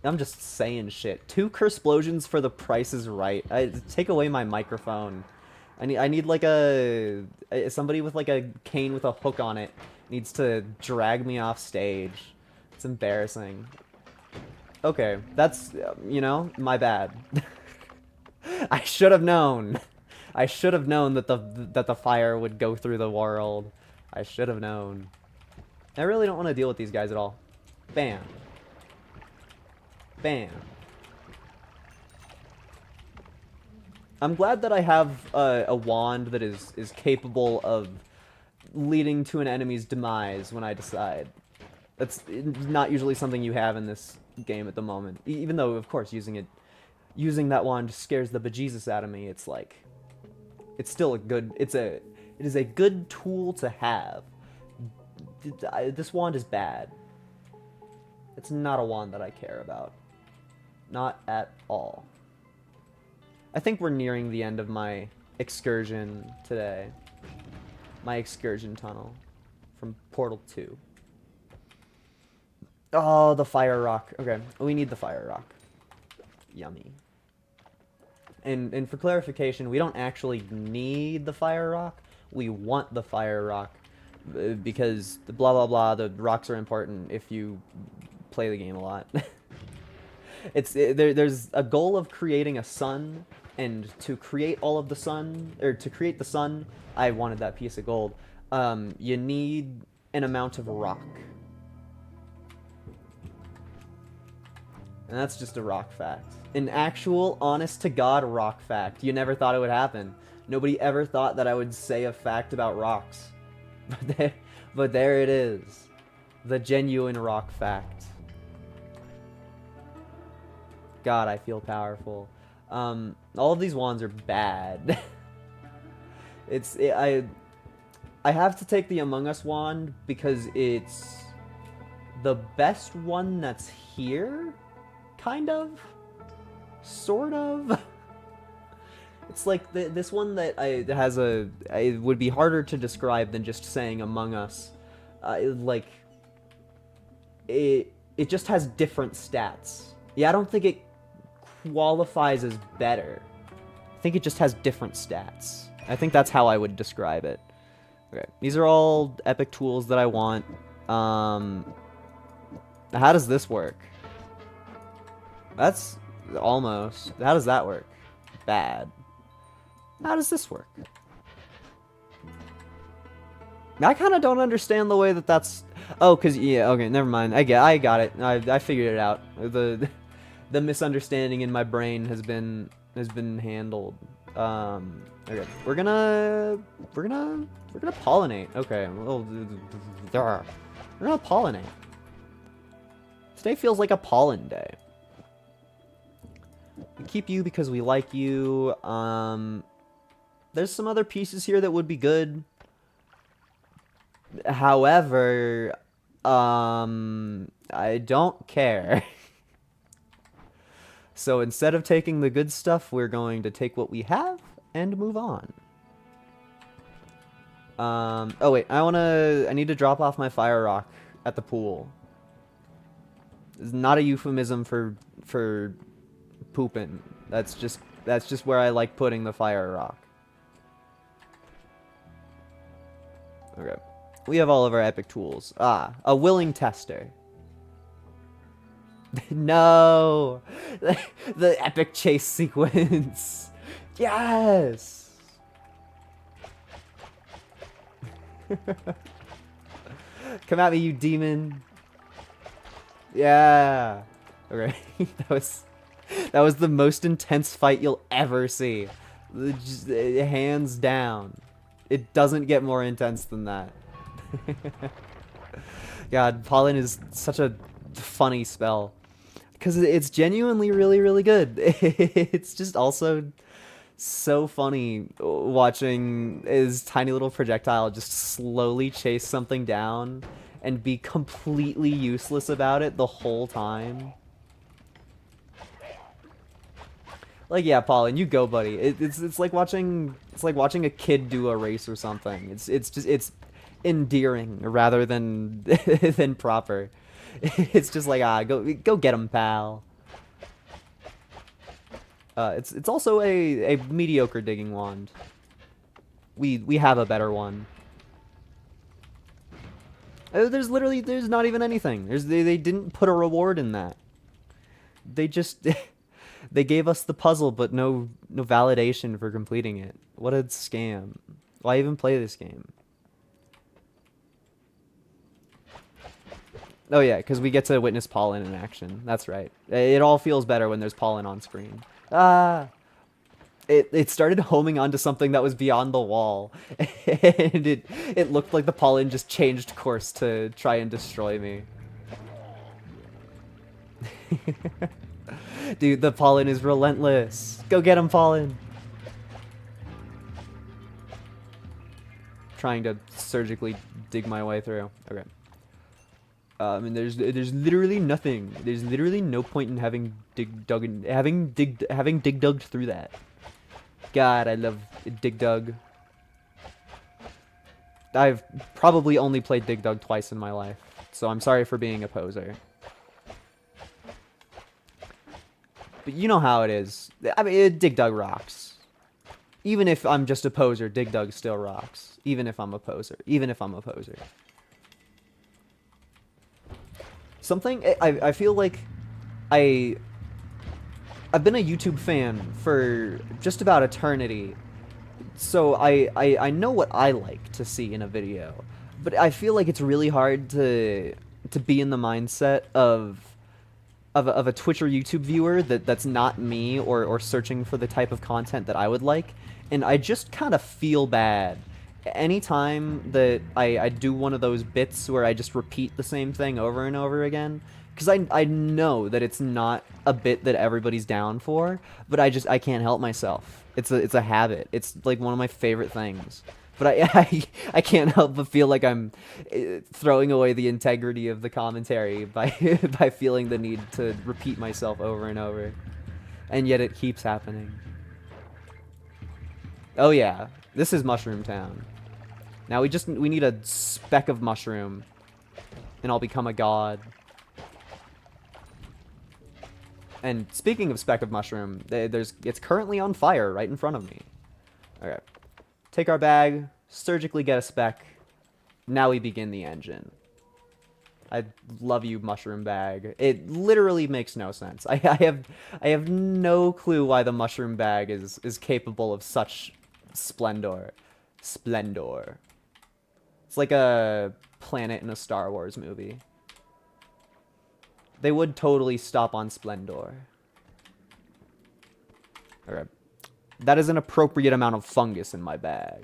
I'm just saying shit. 2 Kersplosions for the price is right. Take away my microphone. I need like somebody with like a cane with a hook on it needs to drag me off stage. It's embarrassing. Okay, that's you know, my bad. I should have known. I should have known that the fire would go through the world. I should have known. I really don't want to deal with these guys at all. Bam. Bam. I'm glad that I have a wand that is capable of leading to an enemy's demise when I decide. That's not usually something you have in this game at the moment. Even though, of course, using that wand scares the bejesus out of me. It's like, it's still a good, it is a good tool to have. This wand is bad. It's not a wand that I care about. Not at all. I think we're nearing the end of my excursion today. My excursion tunnel from Portal 2. Oh, the fire rock. Okay, we need the fire rock. Yummy. And for clarification, we don't actually need the fire rock. We want the fire rock because the blah blah blah, the rocks are important if you play the game a lot. There's a goal of creating a sun, and to create all of the sun, or to create the sun, I wanted that piece of gold. You need an amount of rock. And that's just a rock fact. An actual, honest-to-God rock fact. You never thought it would happen. Nobody ever thought that I would say a fact about rocks. But there it is. The genuine rock fact. God, I feel powerful. All of these wands are bad. I have to take the Among Us wand because it's the best one that's here? Kind of? Sort of? It's like this one that has it would be harder to describe than just saying Among Us. Like, it just has different stats. Yeah, I don't think it qualifies as better. I think it just has different stats. I think that's how I would describe it. Okay, these are all epic tools that I want. How does this work? That's almost. How does that work? Bad. How does this work? I kind of don't understand the way that that's... Oh, because, yeah, okay, never mind. I got it. I figured it out. The misunderstanding in my brain has been handled. Okay, we're gonna pollinate. Okay, we're gonna pollinate. Today feels like a pollen day. We keep you because we like you. There's some other pieces here that would be good. However, I don't care. So instead of taking the good stuff, we're going to take what we have and move on. Oh wait, I need to drop off my fire rock at the pool. It's not a euphemism for pooping. That's just where I like putting the fire rock. Okay. We have all of our epic tools. Ah, a willing tester. No! The epic chase sequence. Yes! Come at me, you demon. Yeah. Okay. that was the most intense fight you'll ever see. Just, hands down. It doesn't get more intense than that. God, Pollen is such a funny spell. Because it's genuinely really, really good. It's just also so funny watching his tiny little projectile just slowly chase something down and be completely useless about it the whole time. Like, yeah, Pollen, you go, buddy. It's like watching a kid do a race or something. It's endearing rather than than proper. It's just like, go get him, pal. It's also a mediocre digging wand. We have a better one. There's not even anything. They didn't put a reward in that. They just they gave us the puzzle, but no validation for completing it. What a scam. Why even play this game? Oh yeah, because we get to witness pollen in action. That's right. It all feels better when there's pollen on screen. Ah! It started homing onto something that was beyond the wall. And it looked like the pollen just changed course to try and destroy me. Dude, the pollen is relentless. Go get him, pollen! Trying to surgically dig my way through. Okay. I mean, there's literally nothing. There's literally no point in having dig dugged through that. God, I love Dig Dug. I've probably only played Dig Dug twice in my life, so I'm sorry for being a poser. But you know how it is. I mean, Dig Dug rocks. Even if I'm just a poser, Dig Dug still rocks. Even if I'm a poser. Even if I'm a poser. Something I feel like I've been a YouTube fan for just about eternity, so I know what I like to see in a video, but I feel like it's really hard to be in the mindset of a Twitch or YouTube viewer that's not me or searching for the type of content that I would like, and I just kind of feel bad anytime that I do one of those bits where I just repeat the same thing over and over again, because I know that it's not a bit that everybody's down for, but I can't help myself. It's a habit. It's like one of my favorite things. But I can't help but feel like I'm throwing away the integrity of the commentary by by feeling the need to repeat myself over and over. And yet it keeps happening. Oh yeah, this is Mushroom Town. Now we need a speck of mushroom, and I'll become a god. And speaking of speck of mushroom, it's currently on fire right in front of me. Okay, take our bag, surgically get a speck. Now we begin the engine. I love you, mushroom bag. It literally makes no sense. I have no clue why the mushroom bag is capable of such splendor. Splendor. It's like a planet in a Star Wars movie. They would totally stop on Splendor. Okay. That is an appropriate amount of fungus in my bag.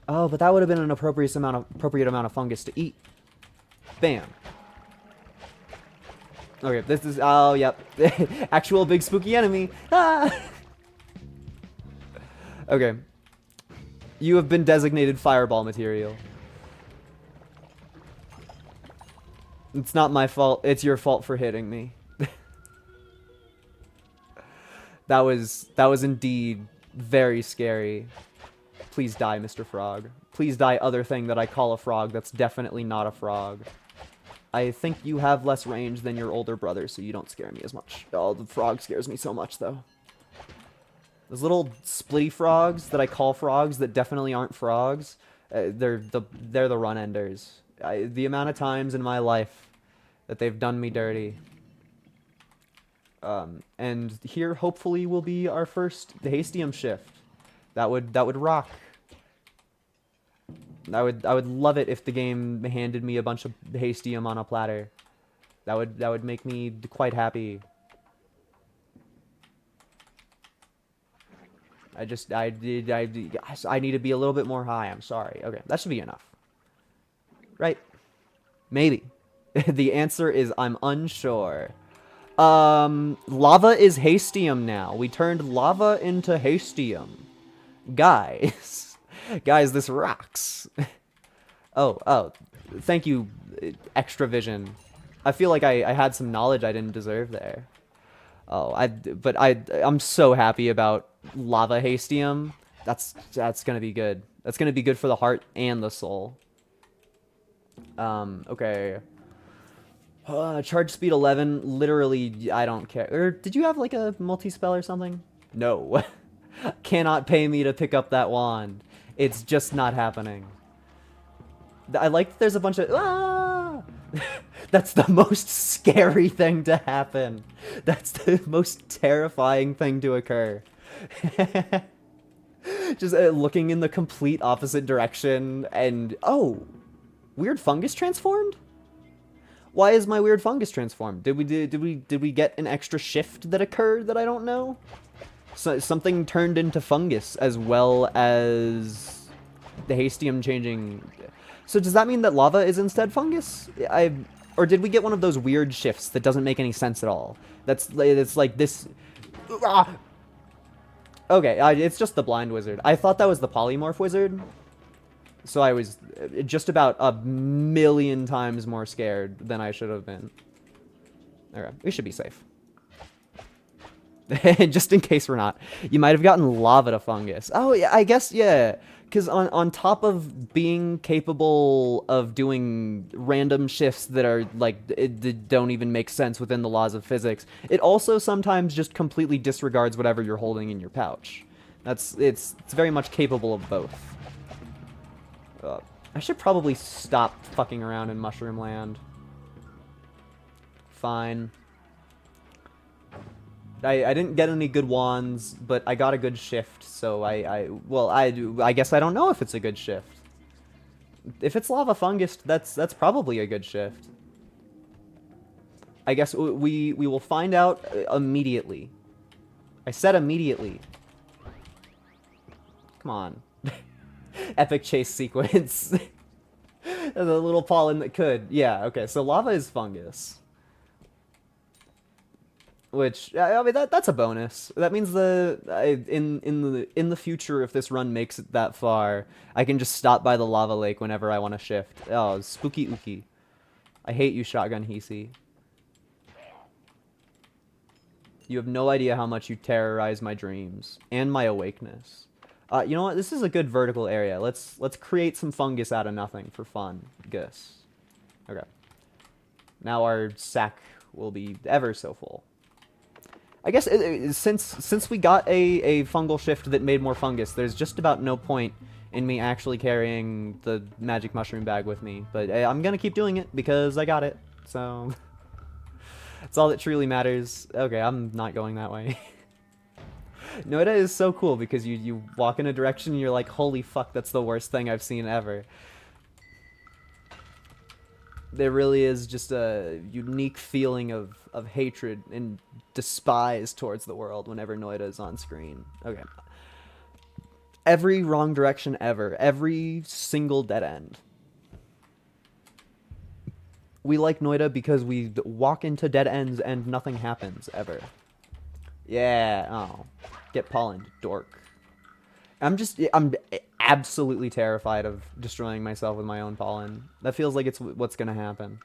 Oh, but that would have been an appropriate amount of fungus to eat. Bam. Okay, this is... Oh, yep. Actual big spooky enemy. Ah! Okay. You have been designated fireball material. It's not my fault. It's your fault for hitting me. That was indeed very scary. Please die, Mr. Frog. Please die, other thing that I call a frog that's definitely not a frog. I think you have less range than your older brother, so you don't scare me as much. Oh, the frog scares me so much, though. Those little splitty frogs that I call frogs that definitely aren't frogs, they're the run enders. The amount of times in my life that they've done me dirty. And here hopefully will be our first Hastium shift. That would rock. I would love it if the game handed me a bunch of Hastium on a platter. That would make me quite happy. I need to be a little bit more high. I'm sorry. Okay, that should be enough. Right? Maybe. The answer is I'm unsure. Lava is Hastium now. We turned lava into Hastium. Guys. Guys, this rocks. Oh. Thank you, Extra Vision. I feel like I had some knowledge I didn't deserve there. Oh, I'm so happy about lava Hastium. That's gonna be good. That's gonna be good for the heart and the soul. Okay. Charge speed 11, literally, I don't care. Or, did you have, like, a multi-spell or something? No. Cannot pay me to pick up that wand. It's just not happening. I like that there's a bunch of... Ah! That's the most scary thing to happen. That's the most terrifying thing to occur. Just looking in the complete opposite direction and... Oh! Weird fungus transformed? Why is my weird fungus transformed? Did we get an extra shift that occurred that I don't know? So something turned into fungus as well as the Hastium changing. So does that mean that lava is instead fungus? Or did we get one of those weird shifts that doesn't make any sense at all? That's like this. Ah! Okay, it's just the blind wizard. I thought that was the polymorph wizard. So I was just about a million times more scared than I should have been. Okay, we should be safe. Just in case we're not. You might have gotten lava to fungus. Oh, yeah, I guess, yeah. Because on top of being capable of doing random shifts that are, like, that don't even make sense within the laws of physics, it also sometimes just completely disregards whatever you're holding in your pouch. It's very much capable of both. I should probably stop fucking around in Mushroom Land. Fine. I didn't get any good wands, but I got a good shift, so I guess I don't know if it's a good shift. If it's lava fungus, that's probably a good shift. I guess we will find out immediately. I said immediately. Come on. Epic chase sequence. The little pollen that could. Yeah, okay, so lava is fungus. Which, I mean, that's a bonus. That means in the future, if this run makes it that far, I can just stop by the lava lake whenever I want to shift. Oh, spooky ooky. I hate you, Shotgun Hisi. You have no idea how much you terrorize my dreams and my awakeness. You know what? This is a good vertical area. Let's create some fungus out of nothing for fun. Gus. Okay. Now our sack will be ever so full. I guess since we got a fungal shift that made more fungus, there's just about no point in me actually carrying the magic mushroom bag with me. But I'm gonna keep doing it because I got it. So that's all that truly matters. Okay, I'm not going that way. Noita is so cool because you walk in a direction and you're like, holy fuck, that's the worst thing I've seen ever. There really is just a unique feeling of hatred and despise towards the world whenever Noita is on screen. Okay. Every wrong direction ever. Every single dead end. We like Noita because we walk into dead ends and nothing happens, ever. Yeah, oh. Get pollen, dork. I'm absolutely terrified of destroying myself with my own pollen. That feels like it's what's gonna happen.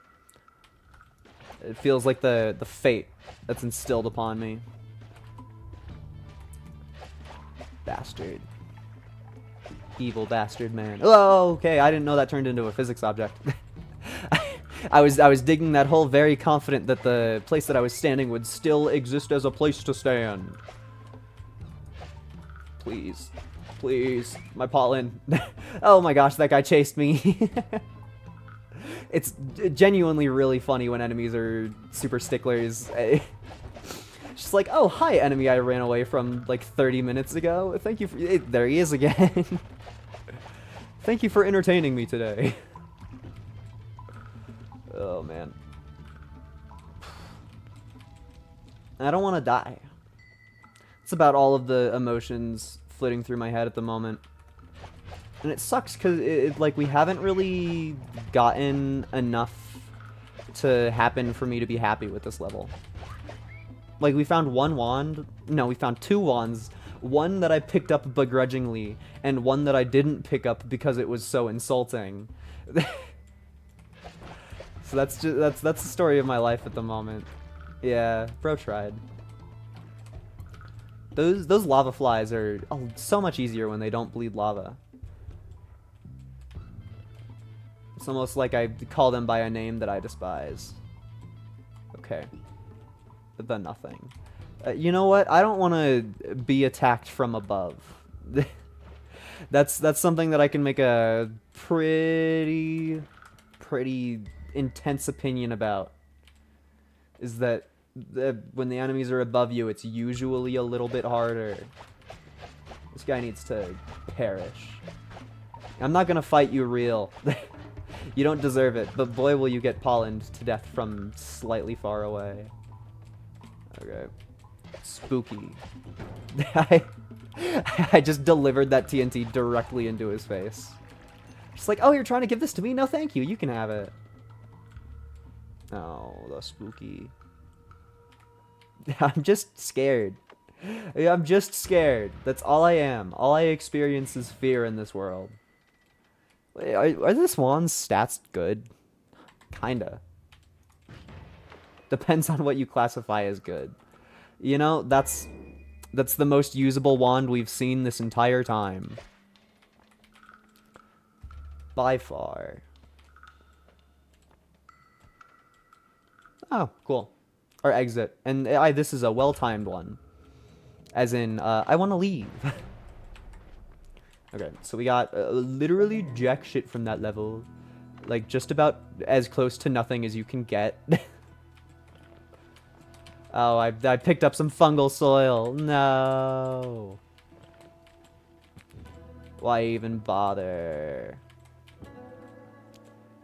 It feels like the fate that's instilled upon me. Bastard. Evil bastard man. Oh, okay, I didn't know that turned into a physics object. I was digging that hole very confident that the place that I was standing would still exist as a place to stand. Please. Please. My pollen. Oh my gosh, that guy chased me. It's genuinely really funny when enemies are super sticklers. Just like, oh, hi, enemy I ran away from like 30 minutes ago. Thank you for... there he is again. Thank you for entertaining me today. Oh, man. I don't want to die. It's about all of the emotions flitting through my head at the moment. And it sucks because like we haven't really gotten enough to happen for me to be happy with this level. Like we found one wand. No, we found two wands. One that I picked up begrudgingly and one that I didn't pick up because it was so insulting. So that's the story of my life at the moment. Yeah, bro tried. Those lava flies are so much easier when they don't bleed lava. It's almost like I call them by a name that I despise. Okay. The nothing. You know what? I don't want to be attacked from above. That's something that I can make a pretty intense opinion about. Is that when the enemies are above you, it's usually a little bit harder. This guy needs to perish. I'm not gonna fight you real. You don't deserve it, but boy will you get pollened to death from slightly far away. Okay. Spooky. I just delivered that TNT directly into his face. Just like, oh, you're trying to give this to me? No, thank you. You can have it. Oh, the spooky. I'm just scared. I'm just scared. That's all I am. All I experience is fear in this world. Are the Swan's stats good? Kinda. Depends on what you classify as good. You know, that's the most usable wand we've seen this entire time. By far. Oh, cool. Or exit. And this is a well-timed one. As in, I want to leave. Okay, so we got literally jack shit from that level. Like, just about as close to nothing as you can get. Oh, I picked up some fungal soil. No. Why even bother?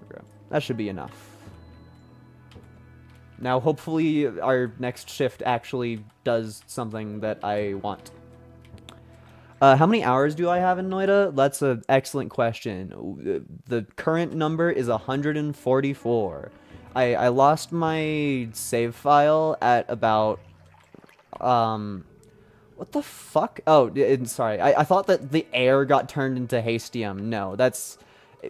Okay, that should be enough. Now, hopefully, our next shift actually does something that I want. How many hours do I have in Noita? That's an excellent question. The current number is 144. I lost my save file at about... What the fuck? Oh, sorry. I thought that the air got turned into hastium. No, that's...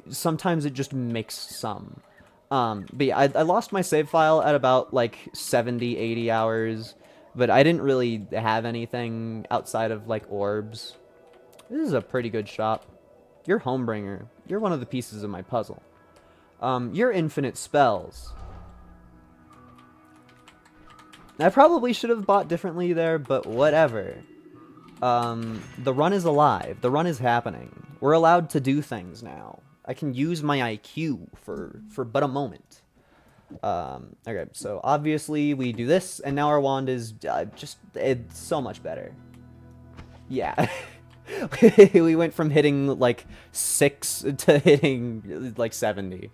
Sometimes it just makes some. But yeah, I lost my save file at about, like, 70, 80 hours. But I didn't really have anything outside of, like, orbs. This is a pretty good shop. You're Homebringer. You're one of the pieces of my puzzle. You're infinite spells. I probably should have bought differently there, but whatever. The run is alive. The run is happening. We're allowed to do things now. I can use my IQ for but a moment. Okay, so obviously we do this, and now our wand is it's so much better. Yeah. We went from hitting, like, 6 to hitting, like, 70.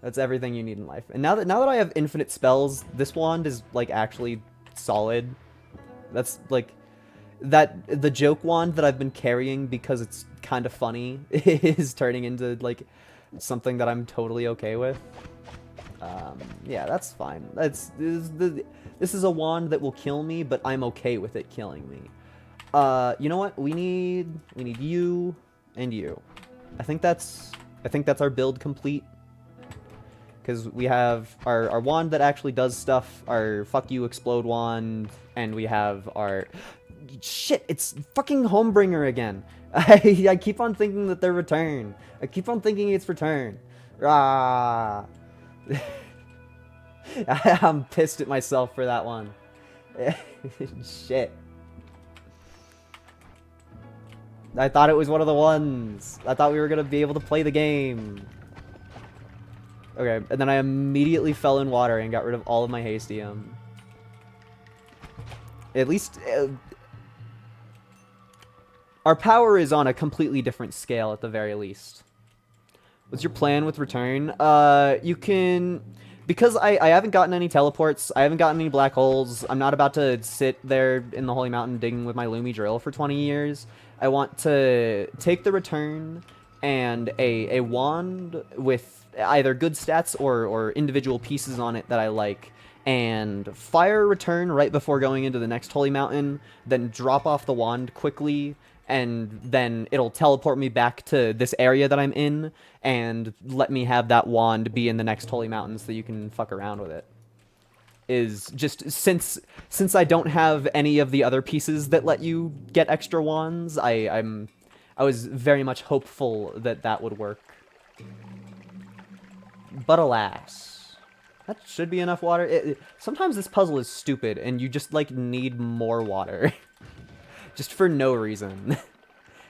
That's everything you need in life. And now that I have infinite spells, this wand is, like, actually solid. That's, like, the joke wand that I've been carrying because it's kind of funny is turning into, like, something that I'm totally okay with. Yeah, that's fine. This is a wand that will kill me, but I'm okay with it killing me. You know what? We need you and you. I think that's our build complete. Because we have our wand that actually does stuff, our fuck you explode wand, and we have our... Shit, it's fucking Homebringer again. I keep on thinking that they're return. I keep on thinking it's return. Ah. I'm pissed at myself for that one. Shit. I thought it was one of the ones. I thought we were going to be able to play the game. Okay, and then I immediately fell in water and got rid of all of my hastium. At least... our power is on a completely different scale at the very least. What's your plan with return? You can... Because I haven't gotten any teleports, I haven't gotten any black holes, I'm not about to sit there in the Holy Mountain digging with my Lumi drill for 20 years. I want to take the return and a wand with either good stats or individual pieces on it that I like, and fire return right before going into the next Holy Mountain, then drop off the wand quickly, and then it'll teleport me back to this area that I'm in, and let me have that wand be in the next Holy Mountain so you can fuck around with it. Is just, since I don't have any of the other pieces that let you get extra wands, I was very much hopeful that that would work. But alas. That should be enough water. Sometimes this puzzle is stupid, and you just, like, need more water. Just for no reason.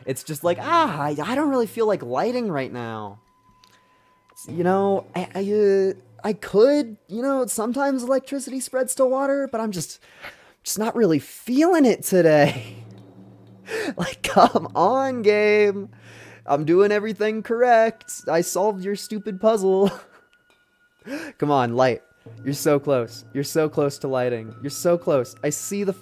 It's just like, I don't really feel like lighting right now. You know, I could, you know, sometimes electricity spreads to water, but I'm just not really feeling it today. Like, come on, game. I'm doing everything correct. I solved your stupid puzzle. Come on, light. You're so close. You're so close to lighting. You're so close. I see the...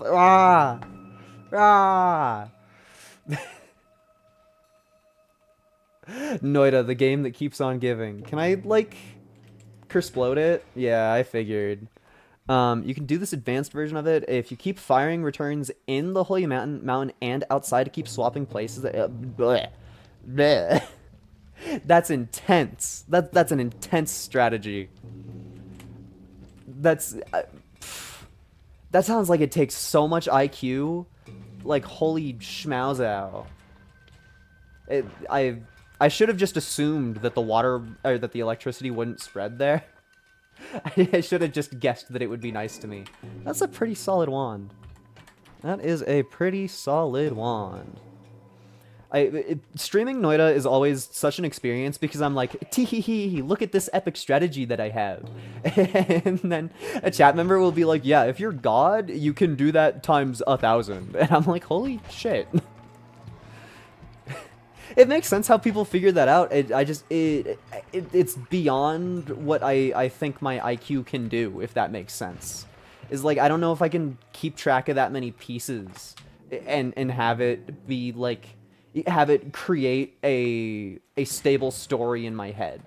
Noita, the game that keeps on giving. Can I, like, Kersplode it? Yeah, I figured. You can do this advanced version of it. If you keep firing returns in the Holy Mountain and outside to keep swapping places. Bleh. Bleh. That's intense. That's an intense strategy. That sounds like it takes so much IQ. Like, holy schmauzow. I should have just assumed that the water, or that the electricity wouldn't spread there. I should have just guessed that it would be nice to me. That's a pretty solid wand. That is a pretty solid wand. Streaming Noita is always such an experience because I'm like, tee-hee-hee, look at this epic strategy that I have. And then a chat member will be like, yeah, if you're God, you can do that times 1,000. And I'm like, holy shit. It makes sense how people figure that out. It's beyond what I think my IQ can do, if that makes sense. Is like, I don't know if I can keep track of that many pieces and have it be like, have it create a stable story in my head.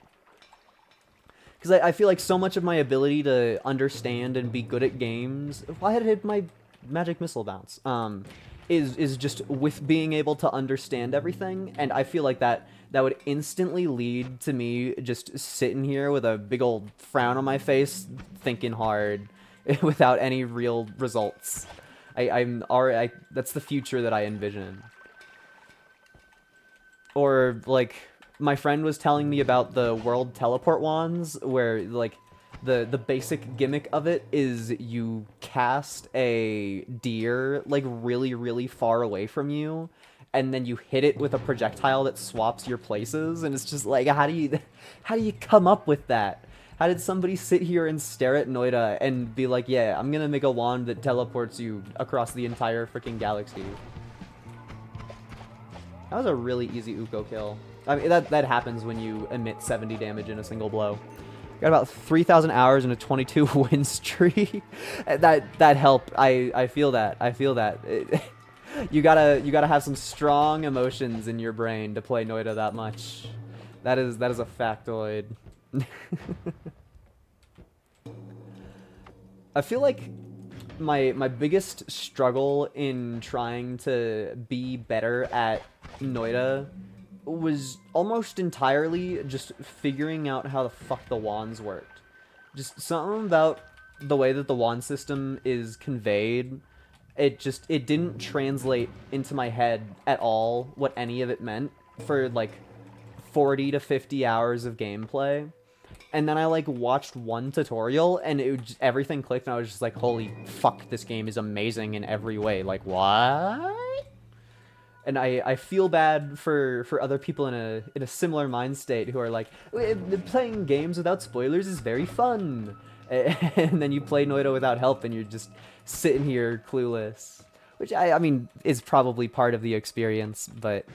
Because I feel like so much of my ability to understand and be good at games, why did my magic missile bounce? Is just with being able to understand everything, and I feel like that would instantly lead to me just sitting here with a big old frown on my face, thinking hard, without any real results. That's the future that I envision. Or, like, my friend was telling me about the world teleport wands, where, like, the basic gimmick of it is you cast a deer, like, really, really far away from you, and then you hit it with a projectile that swaps your places, and it's just like, how do you come up with that? How did somebody sit here and stare at Noita and be like, yeah, I'm gonna make a wand that teleports you across the entire freaking galaxy? That was a really easy Uko kill. I mean, that happens when you emit 70 damage in a single blow. Got about 3,000 hours and a 22 win streak. that helped. I feel that. I feel that. You gotta have some strong emotions in your brain to play Noita that much. That is a factoid. I feel like my biggest struggle in trying to be better at Noita was almost entirely just figuring out how the fuck the wands worked. Just something about the way that the wand system is conveyed, it didn't translate into my head at all what any of it meant for like 40 to 50 hours of gameplay. And then I like watched one tutorial and everything clicked and I was just like, holy fuck, this game is amazing in every way. Like, what? And I feel bad for other people in a similar mind state who are like, playing games without spoilers is very fun. And then you play Noita without help and you're just sitting here clueless. Which, I mean, is probably part of the experience, but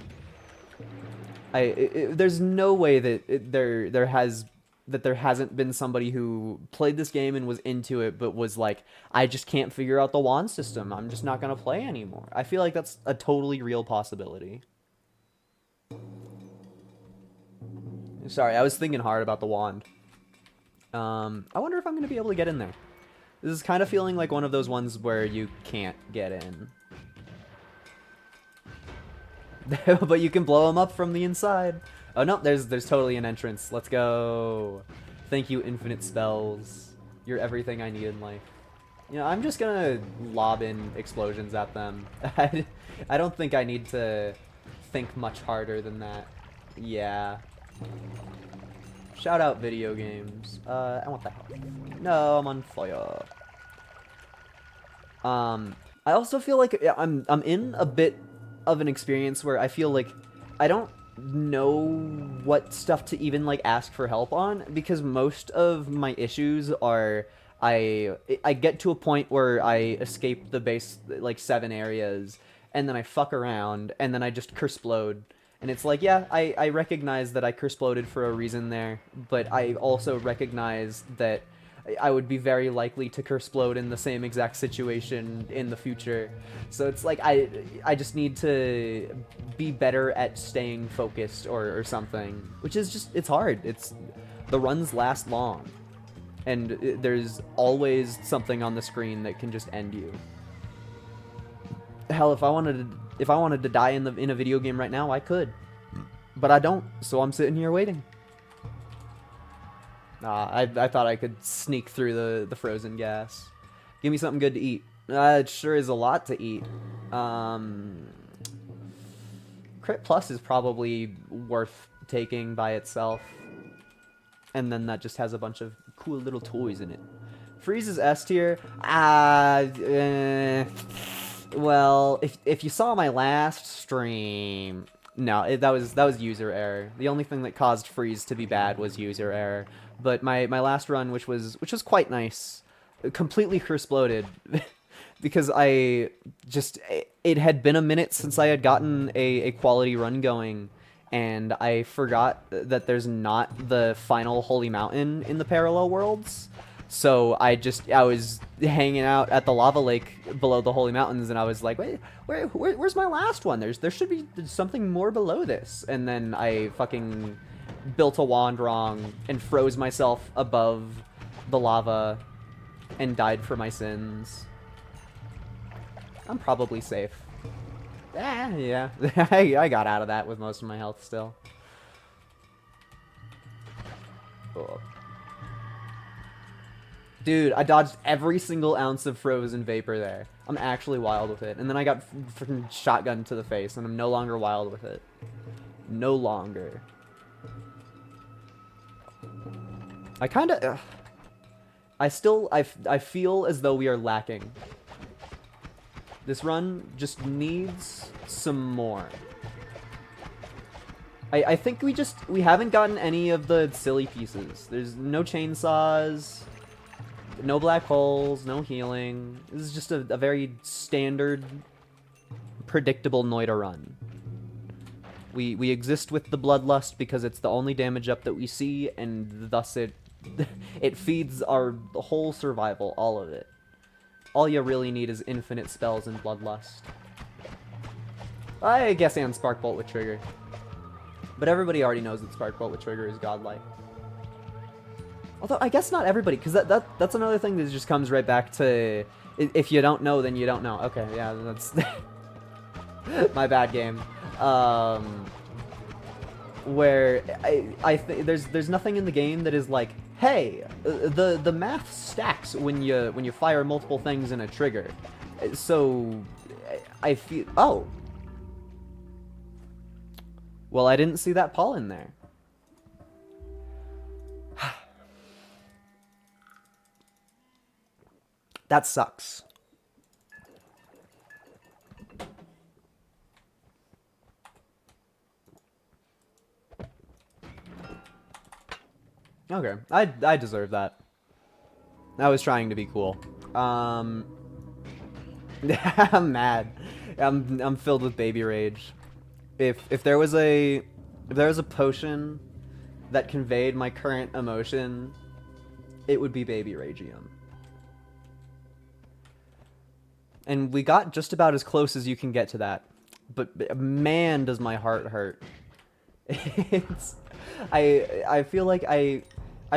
there's no way that there hasn't been somebody who played this game and was into it, but was like, I just can't figure out the wand system. I'm just not going to play anymore. I feel like that's a totally real possibility. Sorry, I was thinking hard about the wand. I wonder if I'm going to be able to get in there. This is kind of feeling like one of those ones where you can't get in. But you can blow them up from the inside. Oh no, there's totally an entrance. Let's go. Thank you, infinite spells. You're everything I need in life. You know, I'm just gonna lob in explosions at them. I don't think I need to think much harder than that. Yeah. Shout out video games. I want the health. No, I'm on fire. I also feel like I'm in a bit of an experience where I feel like I don't know what stuff to even like ask for help on, because most of my issues are I get to a point where I escape the base like 7 areas and then I fuck around and then I just curseplode. And it's like, yeah, I recognize that I curseploded for a reason there, but I also recognize that I would be very likely to curseplode in the same exact situation in the future. So it's like I just need to be better at staying focused or something, which is just, it's hard. The runs last long, and there's always something on the screen that can just end you. Hell, if I wanted to die in a video game right now, I could, but I don't. So I'm sitting here waiting. I thought I could sneak through the frozen gas. Give me something good to eat. It sure is a lot to eat. Crit Plus is probably worth taking by itself. And then that just has a bunch of cool little toys in it. Freeze is S tier. Well, if you saw my last stream, no, that was user error. The only thing that caused Freeze to be bad was user error. But my last run, which was quite nice, completely curseploded. Because it had been a minute since I had gotten a quality run going, and I forgot that there's not the final Holy Mountain in the parallel worlds. So I was hanging out at the lava lake below the Holy Mountains, and I was like, wait, where's my last one? There should be something more below this. And then I fucking built a wand wrong and froze myself above the lava and died for my sins. I'm probably safe. Yeah. I got out of that with most of my health still. Oh. Dude, I dodged every single ounce of frozen vapor there. I'm actually wild with it. And then I got freaking shotgun to the face, and I'm no longer wild with it. No longer. I kinda... I feel as though we are lacking. This run just needs some more. I think we haven't gotten any of the silly pieces. There's no chainsaws, no black holes, no healing. This is just a very standard, predictable Noita run. We exist with the bloodlust because it's the only damage up that we see, and thus it feeds our whole survival, all of it. All you really need is infinite spells and bloodlust. I guess and Spark Bolt with Trigger. But everybody already knows that Spark Bolt with Trigger is godlike. Although, I guess not everybody, because that's another thing that just comes right back to, if you don't know, then you don't know. Okay, yeah, that's my bad game. Where I think there's nothing in the game that is like, hey, the math stacks when you fire multiple things in a trigger. So I feel, oh, well, I didn't see that Paul in there. That sucks. Okay, I deserve that. I was trying to be cool. I'm mad. I'm filled with baby rage. If there was a potion that conveyed my current emotion, it would be baby ragium. And we got just about as close as you can get to that. But man, does my heart hurt. I feel like I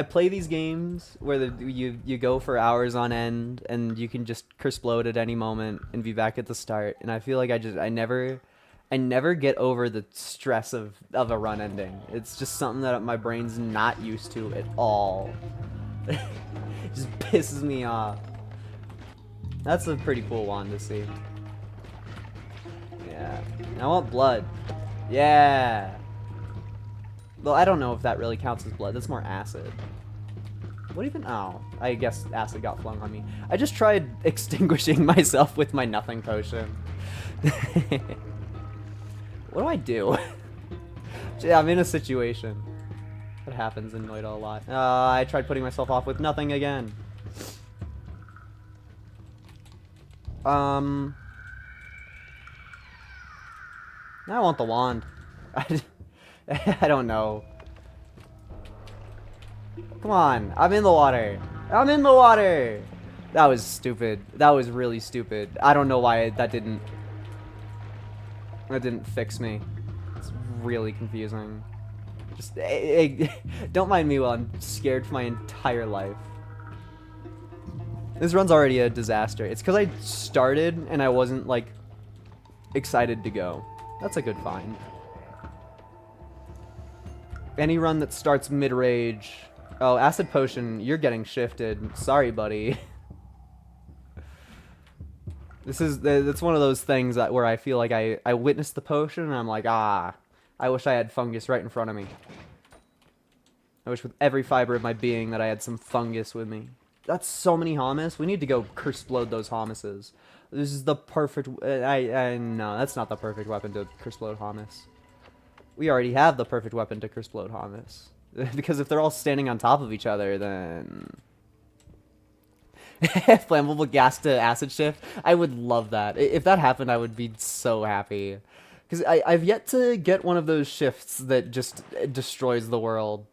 play these games where you go for hours on end and you can just curseplode at any moment and be back at the start, and I feel like I never get over the stress of a run ending. It's just something that my brain's not used to at all. It just pisses me off. That's a pretty cool wand to see. Yeah. I want blood. Yeah. Well, I don't know if that really counts as blood. That's more acid. What even? Oh, I guess acid got flung on me. I just tried extinguishing myself with my nothing potion. What do I do? Yeah, I'm in a situation. That happens in Noita a lot. I tried putting myself off with nothing again. I want the wand. I don't know. Come on, I'm in the water. I'm in the water. That was stupid. That was really stupid. I don't know why that didn't fix me. It's really confusing. Just don't mind me while I'm scared for my entire life. This run's already a disaster. It's because I started and I wasn't like excited to go. That's a good find. Any run that starts mid-rage. Oh, acid potion, you're getting shifted. Sorry, buddy. That's one of those things that where I feel like I witnessed the potion and I'm like, ah, I wish I had fungus right in front of me. I wish with every fiber of my being that I had some fungus with me. That's so many hummus. We need to go curse-explode those hummuses. This is the perfect... no, that's not the perfect weapon to curse-explode hummus. We already have the perfect weapon to curse-explode hummus. Because if they're all standing on top of each other, then... Flammable gas to acid shift. I would love that. If that happened, I would be so happy. Because I've yet to get one of those shifts that just destroys the world.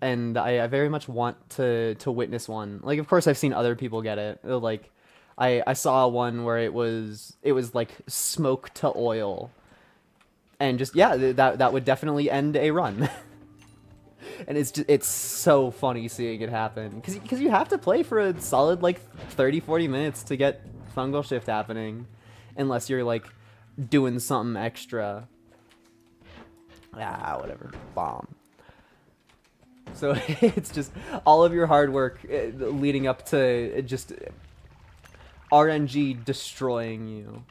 And I very much want to witness one. Like, of course, I've seen other people get it. Like, I saw one where it was like smoke to oil. And just, yeah, that would definitely end a run. And it's so funny seeing it happen. Because you have to play for a solid, like, 30-40 minutes to get fungal shift happening. Unless you're, like, doing something extra. Ah, whatever. Bomb. So it's just all of your hard work leading up to just RNG destroying you.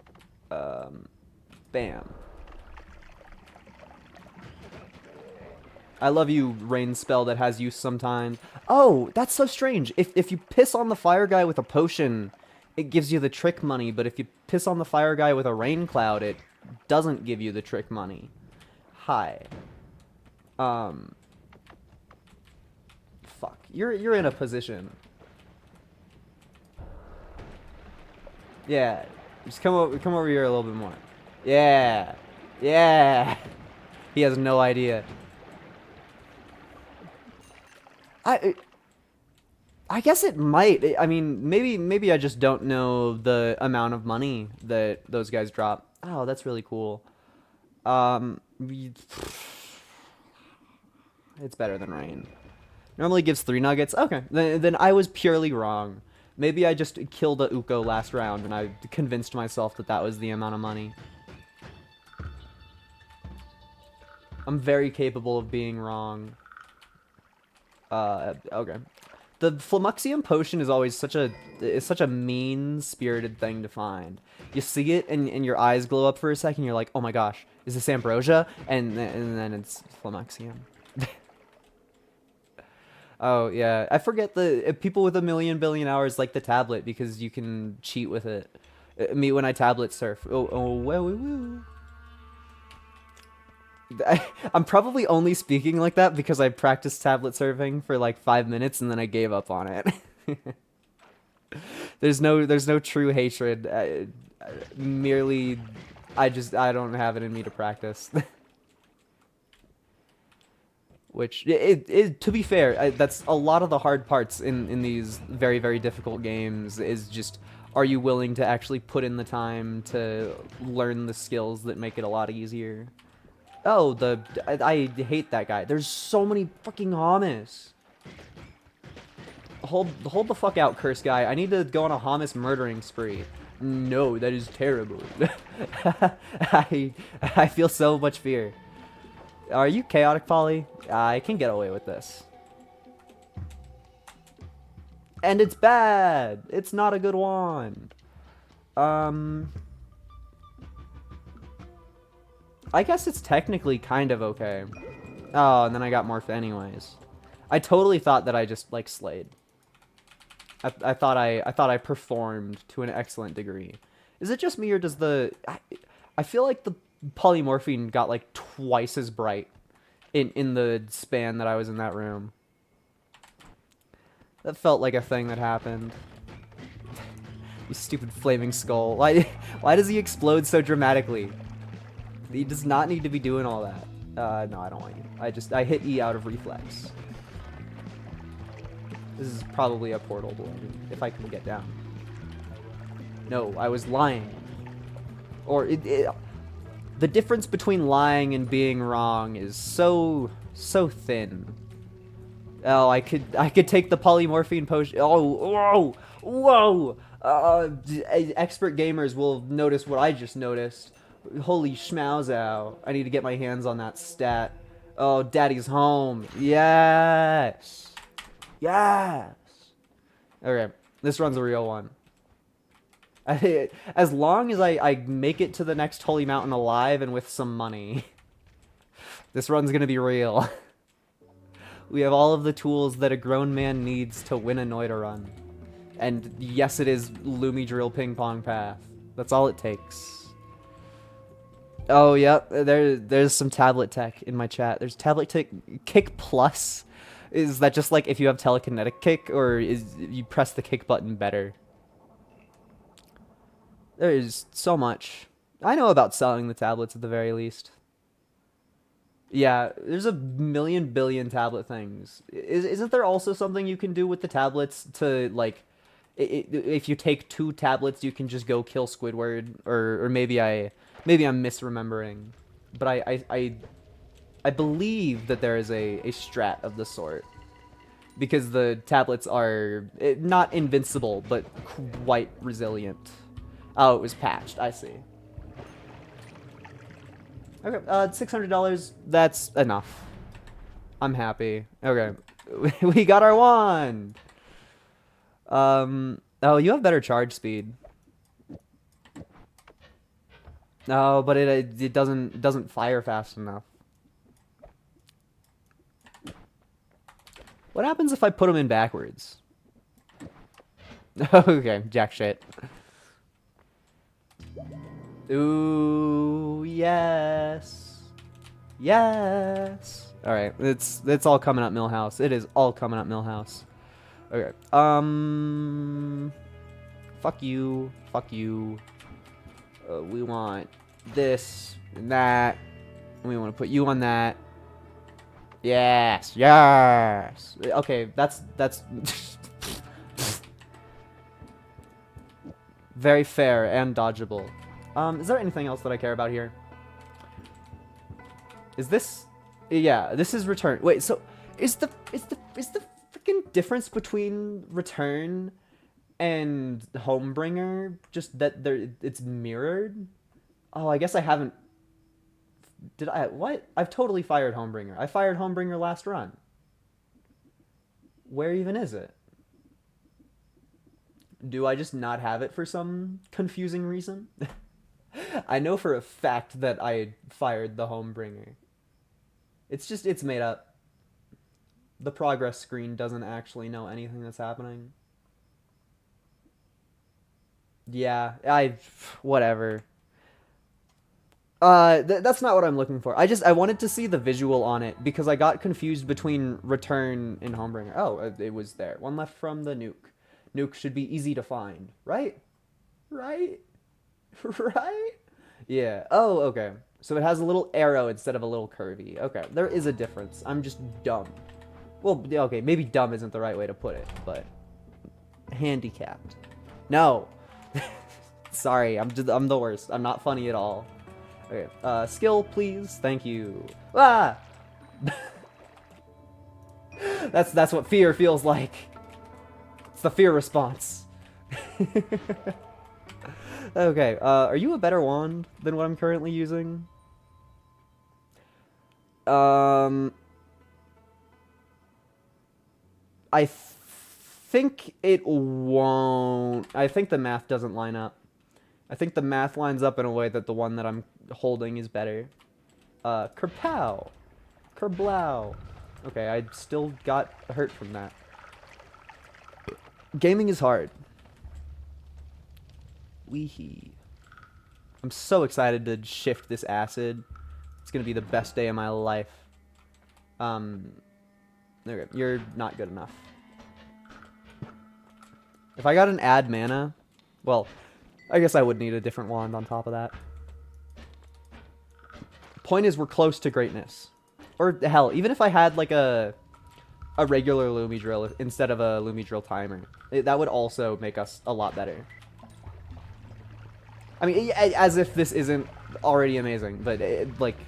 Bam. I love you, rain spell that has use sometimes. Oh, that's so strange. If you piss on the fire guy with a potion, it gives you the trick money, but if you piss on the fire guy with a rain cloud, it doesn't give you the trick money. Hi. Fuck. You're in a position. Yeah. Just come over here a little bit more. Yeah. Yeah. He has no idea. I guess it might. I mean, maybe I just don't know the amount of money that those guys drop. Oh, that's really cool. It's better than rain. Normally gives 3 nuggets. Okay, then I was purely wrong. Maybe I just killed a Uko last round and I convinced myself that that was the amount of money. I'm very capable of being wrong. Okay. The Flamuxium potion is always such a mean-spirited thing to find. You see it and your eyes glow up for a second, you're like, oh my gosh, is this ambrosia? And then it's Flamuxium. Oh, yeah. I forget people with 1,000,000 billion hours like the tablet because you can cheat with it. Me when I tablet surf. Oh. I'm probably only speaking like that because I practiced tablet surfing for like 5 minutes and then I gave up on it. There's no true hatred. Merely, I don't have it in me to practice. Which, to be fair, that's a lot of the hard parts in these very, very difficult games is just, are you willing to actually put in the time to learn the skills that make it a lot easier? Oh, I hate that guy. There's so many fucking hummus. Hold the fuck out, curse guy. I need to go on a hummus murdering spree. No, that is terrible. I feel so much fear. Are you chaotic Polly? I can get away with this. And it's bad. It's not a good one. I guess it's technically kind of okay. Oh, and then I got morph anyways. I totally thought that I just, like, slayed. I thought I performed to an excellent degree. Is it just me, or does I feel like the polymorphine got, like, twice as bright in the span that I was in that room. That felt like a thing that happened. You stupid flaming skull. Why does he explode so dramatically? He does not need to be doing all that. No, I don't want you. I hit E out of reflex. This is probably a portal balloon, if I can get down. No, I was lying. Or, the difference between lying and being wrong is so thin. Oh, I could take the polymorphine potion. Oh, whoa! Expert gamers will notice what I just noticed. Holy schmauzow. I need to get my hands on that stat. Oh, daddy's home. Yes! Yes! Okay, this run's a real one. As long as I make it to the next holy mountain alive and with some money, this run's gonna be real. We have all of the tools that a grown man needs to win a Noita run. And yes, it is Lumi Drill Ping Pong Path. That's all it takes. Oh, yep. There's some tablet tech in my chat. There's tablet tech kick plus. Is that just like if you have telekinetic kick, or is you press the kick button better? There is so much. I know about selling the tablets at the very least. Yeah, there's a million billion tablet things. Isn't there also something you can do with the tablets to, like, if you take 2 tablets, you can just go kill Squidward? Or maybe I'm misremembering. But I believe that there is a strat of the sort. Because the tablets are not invincible, but quite resilient. Oh, it was patched. I see. Okay, $600. That's enough. I'm happy. Okay, we got our wand. Oh, you have better charge speed. No, but it doesn't fire fast enough. What happens if I put them in backwards? Okay, jack shit. Ooh, yes. Yes. Alright, it's all coming up Millhouse. It is all coming up Millhouse. Okay. Fuck you. Fuck you. We want this and that. And we want to put you on that. Yes. Yes. Okay, that's very fair and dodgeable. Is there anything else that I care about here? Is this? Yeah, this is return. Wait, so is the freaking difference between return and Homebringer just that it's mirrored? Oh, I guess I haven't. Did I? What? I've totally fired Homebringer. I fired Homebringer last run. Where even is it? Do I just not have it for some confusing reason? I know for a fact that I fired the Homebringer. It's made up. The progress screen doesn't actually know anything that's happening. Yeah, whatever. That's not what I'm looking for. I wanted to see the visual on it because I got confused between Return and Homebringer. Oh, it was there. One left from the nuke. Nuke should be easy to find, right? Right? Right? Yeah. Oh, okay. So it has a little arrow instead of a little curvy. Okay, there is a difference. I'm just dumb. Well, okay, maybe dumb isn't the right way to put it, but handicapped. No. Sorry, I'm the worst. I'm not funny at all. Okay, skill, please. Thank you. Ah! That's what fear feels like. It's the fear response. Okay, are you a better wand than what I'm currently using? I think it won't. I think the math doesn't line up. I think the math lines up in a way that the one that I'm holding is better. Kerpow! Kerblow. Okay, I still got hurt from that. Gaming is hard. Weehee. I'm so excited to shift this acid. It's gonna be the best day of my life. Okay, you're not good enough. If I got an add mana, well, I guess I would need a different wand on top of that. Point is, we're close to greatness. Or hell, even if I had like a regular Lumi drill instead of a Lumi drill timer, that would also make us a lot better. I mean, as if this isn't already amazing, but like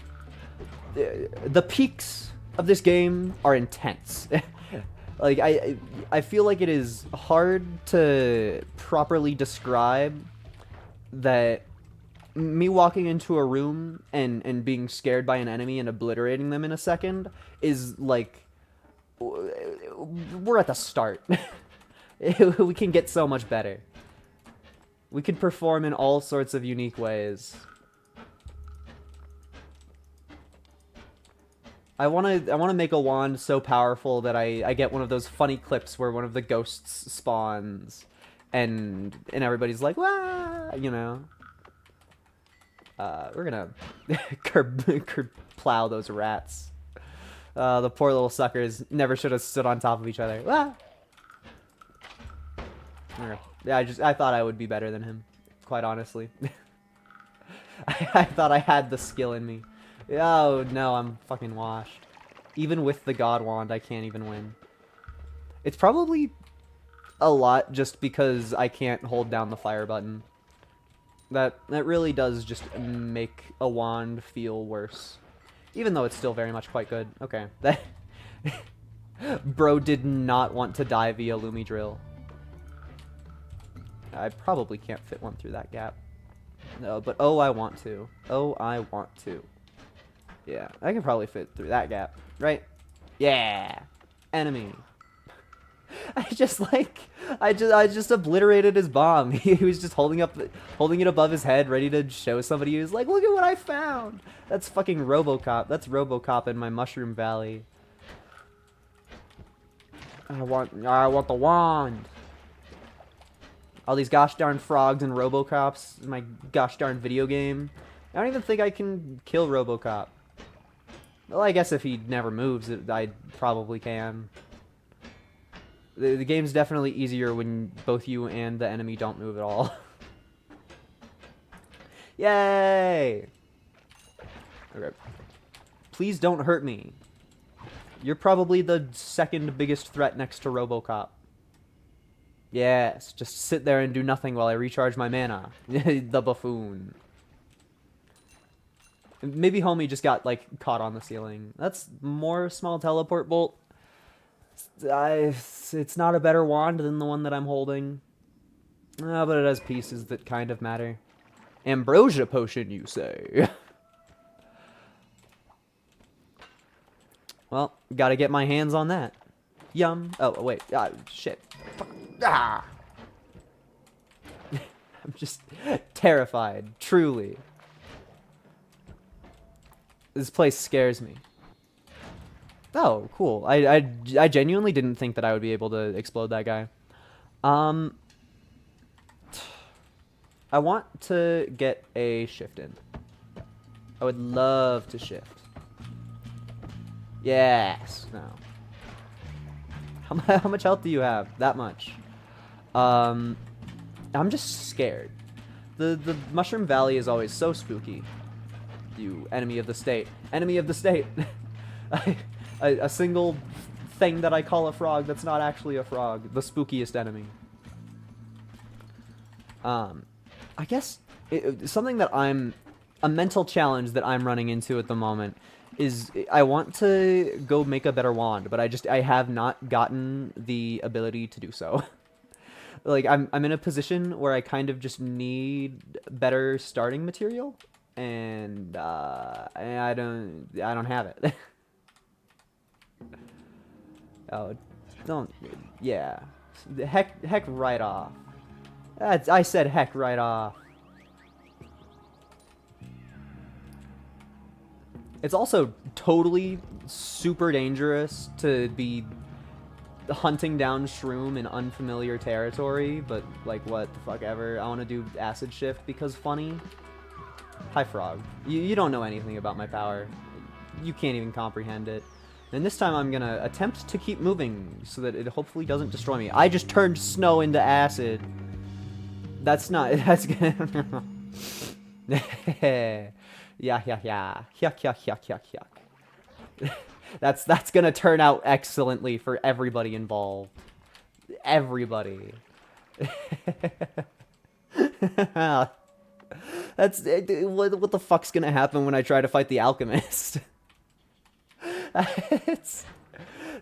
the peaks of this game are intense. Like I feel like it is hard to properly describe that me walking into a room and being scared by an enemy and obliterating them in a second is like we're at the start. We can get so much better. We could perform in all sorts of unique ways. I wanna make a wand so powerful that I get one of those funny clips where one of the ghosts spawns, and everybody's like, "Wah!" You know. We're gonna curb plow those rats. The poor little suckers never should have stood on top of each other. Wah! Okay. Yeah, I thought I would be better than him, quite honestly. I thought I had the skill in me. Oh no, I'm fucking washed. Even with the God Wand, I can't even win. It's probably a lot just because I can't hold down the fire button. That really does just make a wand feel worse. Even though it's still very much quite good. Okay. That Bro did not want to die via Lumi Drill. I probably can't fit one through that gap. No, but oh, I want to. Oh, I want to. Yeah, I can probably fit through that gap, right? Yeah, enemy. I just obliterated his bomb. He was just holding it above his head, ready to show somebody. He was like, "Look at what I found." That's fucking RoboCop. That's RoboCop in my Mushroom Valley. I want the wand. All these gosh darn frogs and RoboCops in my gosh darn video game. I don't even think I can kill RoboCop. Well, I guess if he never moves, I probably can. The game's definitely easier when both you and the enemy don't move at all. Yay! Okay. Please don't hurt me. You're probably the second biggest threat next to RoboCop. Yes, just sit there and do nothing while I recharge my mana. The buffoon. Maybe homie just got, like, caught on the ceiling. That's more small teleport bolt. It's not a better wand than the one that I'm holding. But it has pieces that kind of matter. Ambrosia potion, you say? Well, gotta get my hands on that. Yum. Oh, wait. Shit. Ah! I'm just terrified, truly. This place scares me. Oh, cool. I genuinely didn't think that I would be able to explode that guy. I want to get a shift in. I would love to shift. Yes. No. How much health do you have? That much. I'm just scared. The Mushroom Valley is always so spooky. You enemy of the state. Enemy of the state. A single thing that I call a frog that's not actually a frog. The spookiest enemy. I guess something that a mental challenge that I'm running into at the moment is I want to go make a better wand, but I have not gotten the ability to do so. Like I'm in a position where I kind of just need better starting material, and I don't have it. Oh, don't. Yeah, heck right off. I said heck right off. It's also totally super dangerous to be hunting down Shroom in unfamiliar territory, but like what the fuck ever. I want to do Acid Shift because funny. Hi Frog. You don't know anything about my power. You can't even comprehend it. And this time I'm gonna attempt to keep moving so that it hopefully doesn't destroy me. I just turned snow into acid. That's not, that's gonna... yeah. Yuck, yuck, yuck. That's gonna turn out excellently for everybody involved. Everybody. That's what the fuck's gonna happen when I try to fight the alchemist?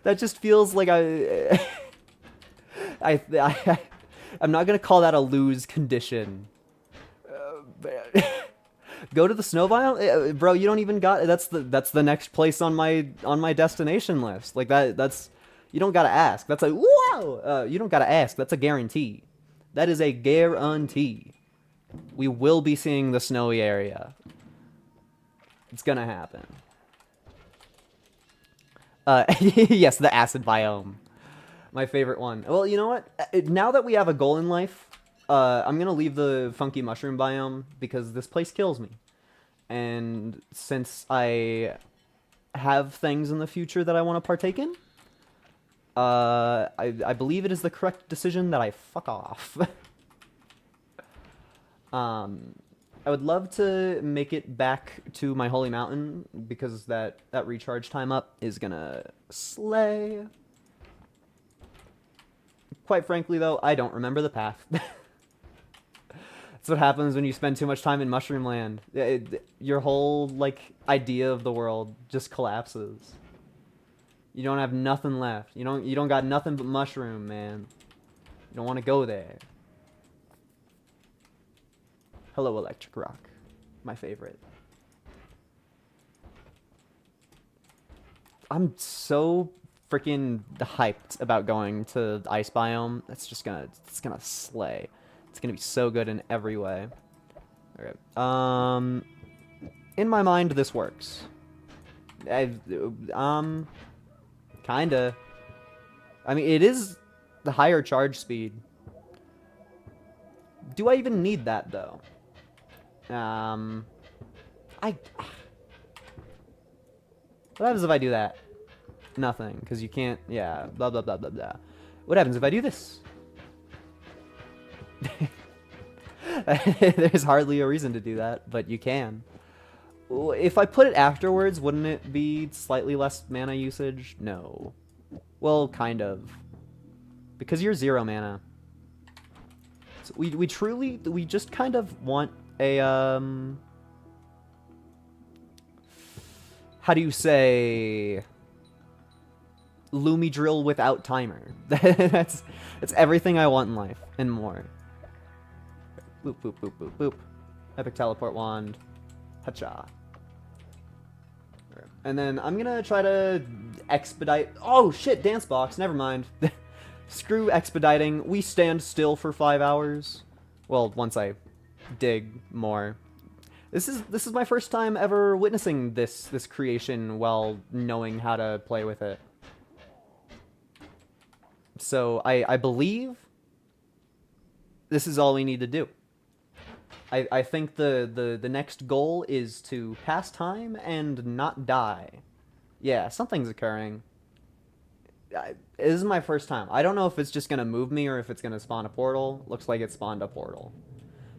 That just feels like I'm not gonna call that a lose condition. Go to the snow biome, bro. You don't even got that's the next place on my destination list. Like that's you don't gotta ask. That's a whoa. You don't gotta ask. That's a guarantee. That is a guarantee. We will be seeing the snowy area. It's gonna happen. Yes, the acid biome. My favorite one. Well, you know what? Now that we have a goal in life, I'm gonna leave the funky mushroom biome because this place kills me. And since I have things in the future that I want to partake in, I believe it is the correct decision that I fuck off. I would love to make it back to my holy mountain because that recharge time up is gonna slay. Quite frankly, though, I don't remember the path. That's what happens when you spend too much time in Mushroom Land. Your whole, like, idea of the world just collapses. You don't have nothing left. You don't got nothing but mushroom, man. You don't want to go there. Hello, Electric Rock. My favorite. I'm so freaking hyped about going to the ice biome. It's gonna slay. It's gonna be so good in every way. Okay. In my mind, this works. Kinda. I mean, it is the higher charge speed. Do I even need that, though? What happens if I do that? Nothing, because you can't, yeah, blah, blah, blah, blah, blah. What happens if I do this? There's hardly a reason to do that, but you can. If I put it afterwards, wouldn't it be slightly less mana usage? No. Well, kind of. Because you're 0 mana. So we just kind of want a, how do you say, Lumi drill without timer. That's everything I want in life, and more. Boop, boop, boop, boop, boop. Epic teleport wand. Hacha. And then I'm gonna try to expedite. Oh shit, dance box. Never mind. Screw expediting. We stand still for 5 hours. Well, once I dig more. This is my first time ever witnessing this creation while knowing how to play with it. So I believe this is all we need to do. I think the next goal is to pass time and not die. Yeah, something's occurring. This is my first time. I don't know if it's just gonna move me or if it's gonna spawn a portal. Looks like it spawned a portal.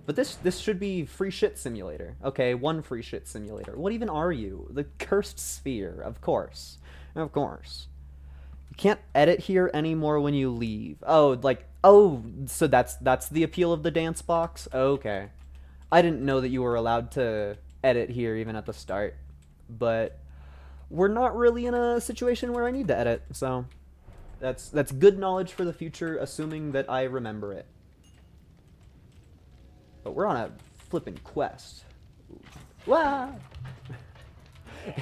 But this should be free shit simulator. Okay, one free shit simulator. What even are you? The cursed sphere, of course. Of course. You can't edit here anymore when you leave. Oh, like, oh, so that's the appeal of the dance box? Okay. I didn't know that you were allowed to edit here even at the start. But we're not really in a situation where I need to edit, so that's good knowledge for the future, assuming that I remember it. But we're on a flippin' quest. Wow!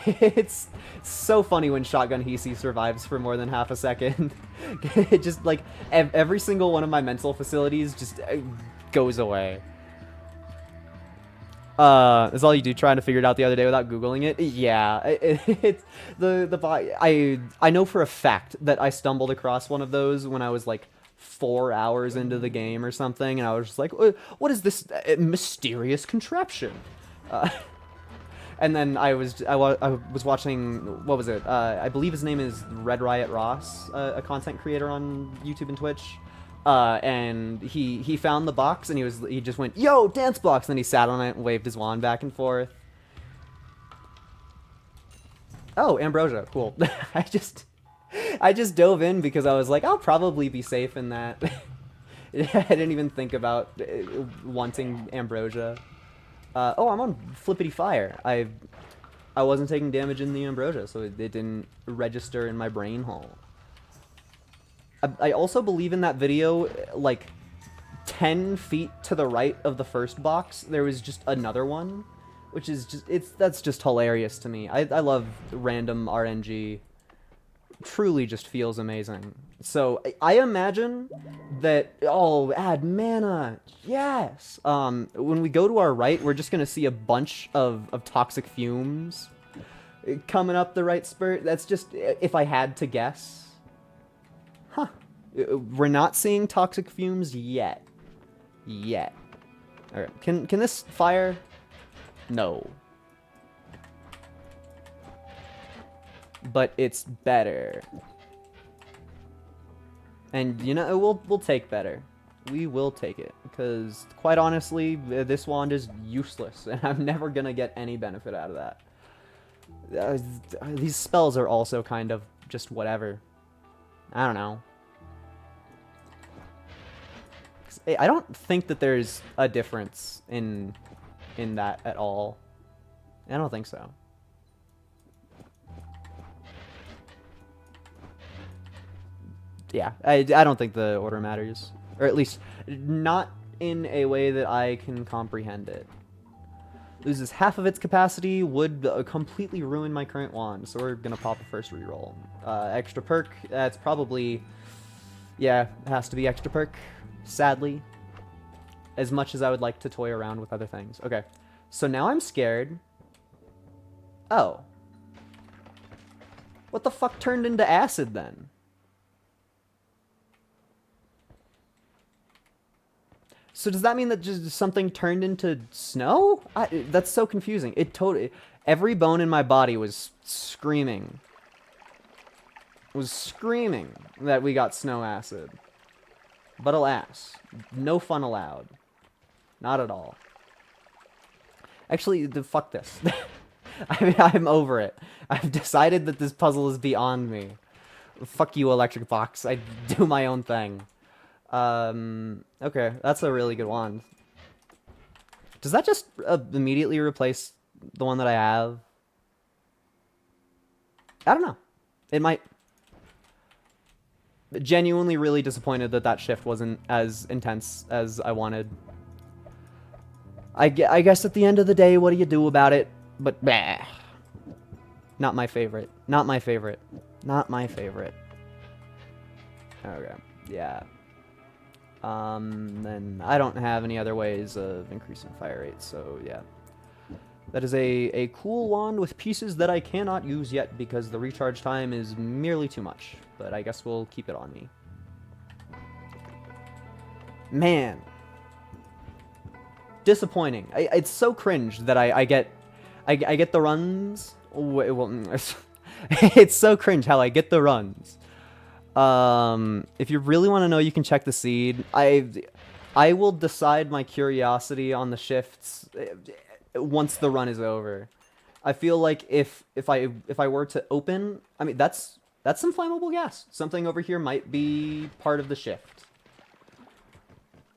It's so funny when Shotgun Hisi survives for more than half a second. It just, like, every single one of my mental facilities just goes away. Is all you do trying to figure it out the other day without Googling it? Yeah, it's I know for a fact that I stumbled across one of those when I was like 4 hours into the game or something, and I was just like, what is this mysterious contraption? Uh, and then I was watching, what was it? I believe his name is Red Riot Ross, a content creator on YouTube and Twitch. And he found the box and he just went, yo, dance blocks, and then he sat on it and waved his wand back and forth. Oh, Ambrosia, cool. I just dove in because I was like, I'll probably be safe in that. I didn't even think about wanting Ambrosia. Oh, I'm on Flippity Fire. I wasn't taking damage in the Ambrosia, so it didn't register in my brain hole. I also believe in that video, like 10 feet to the right of the first box, there was just another one, which is that's just hilarious to me. I love random RNG. Truly just feels amazing. So I imagine that, oh, add mana, yes. When we go to our right, we're just gonna see a bunch of toxic fumes coming up the right spurt. That's just, if I had to guess. Huh. We're not seeing toxic fumes yet. Yet. Alright, can this fire? No. But it's better. And you know, we'll take better. We will take it, because quite honestly, this wand is useless, and I'm never gonna get any benefit out of that. These spells are also kind of just whatever. I don't know. I don't think that there's a difference in that at all. I don't think so. Yeah, I don't think the order matters. Or at least, not in a way that I can comprehend it. Loses half of its capacity, would completely ruin my current wand, so we're gonna pop a first reroll. Extra perk, that's probably... Yeah, it has to be extra perk, sadly. As much as I would like to toy around with other things. Okay, so now I'm scared. Oh. What the fuck turned into acid then? So does that mean that just something turned into snow? That's so confusing. It totally... Every bone in my body was screaming. Was screaming that we got snow acid. But alas, no fun allowed. Not at all. Actually, fuck this. I'm over it. I've decided that this puzzle is beyond me. Fuck you, electric box. I do my own thing. Okay, that's a really good wand. Does that just immediately replace the one that I have? I don't know. It might. Genuinely really disappointed that that shift wasn't as intense as I wanted. I guess at the end of the day, what do you do about it? But, bah. Not my favorite. Not my favorite. Not my favorite. Okay, yeah. Then I don't have any other ways of increasing fire rate, so yeah. That is a cool wand with pieces that I cannot use yet because the recharge time is merely too much. But I guess we'll keep it on me. Man. Disappointing. It's so cringe that I get the runs. Well, it's so cringe how I get the runs. If you really want to know, you can check the seed. I will decide my curiosity on the shifts once the run is over. I feel like if I were to open, I mean that's some flammable gas. Something over here might be part of the shift.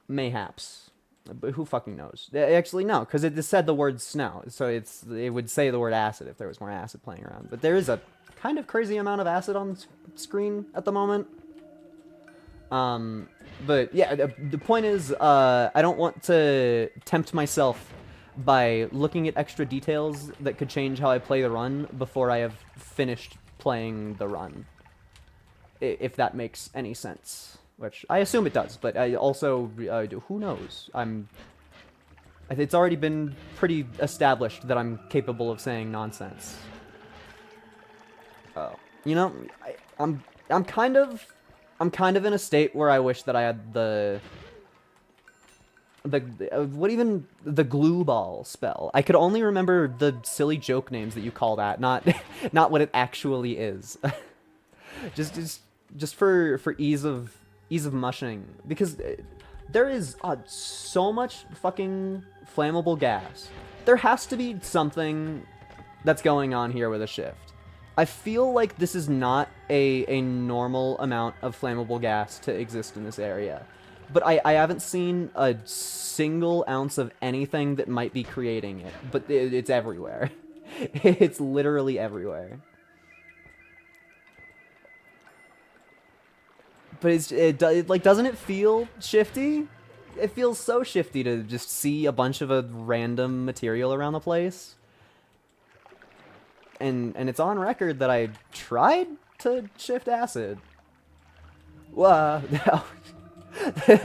Mayhaps. But who fucking knows? Actually, no, because it said the word snow, so it would say the word acid if there was more acid playing around. But there is a kind of crazy amount of acid on the screen at the moment. But yeah, the point is, I don't want to tempt myself by looking at extra details that could change how I play the run before I have finished playing the run. If that makes any sense. Which, I assume it does, but I also, who knows? It's already been pretty established that I'm capable of saying nonsense. Oh, you know, I'm kind of in a state where I wish that I had the what even the glue ball spell. I could only remember the silly joke names that you call that, not not what it actually is. just for ease of mushing, because there is so much fucking flammable gas. There has to be something that's going on here with a shift. I feel like this is not a normal amount of flammable gas to exist in this area. But I haven't seen a single ounce of anything that might be creating it. But it's everywhere. It's literally everywhere. But it like, doesn't it feel shifty? It feels so shifty to just see a bunch of a random material around the place. And it's on record that I tried to shift acid. Whoa.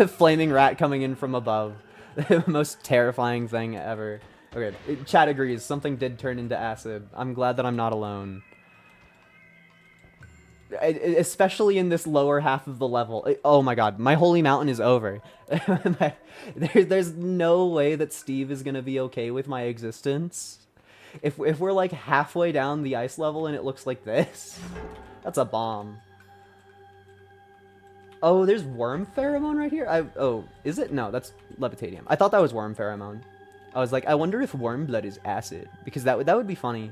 Flaming rat coming in from above. The most terrifying thing ever. Okay, chat agrees. Something did turn into acid. I'm glad that I'm not alone. Especially in this lower half of the level. Oh my god, my holy mountain is over. There's no way that Steve is gonna be okay with my existence. If we're like halfway down the ice level and it looks like this, that's a bomb. Oh, there's worm pheromone right here? Oh, is it? No, that's levitadium. I thought that was worm pheromone. I was like, I wonder if worm blood is acid, because that would be funny.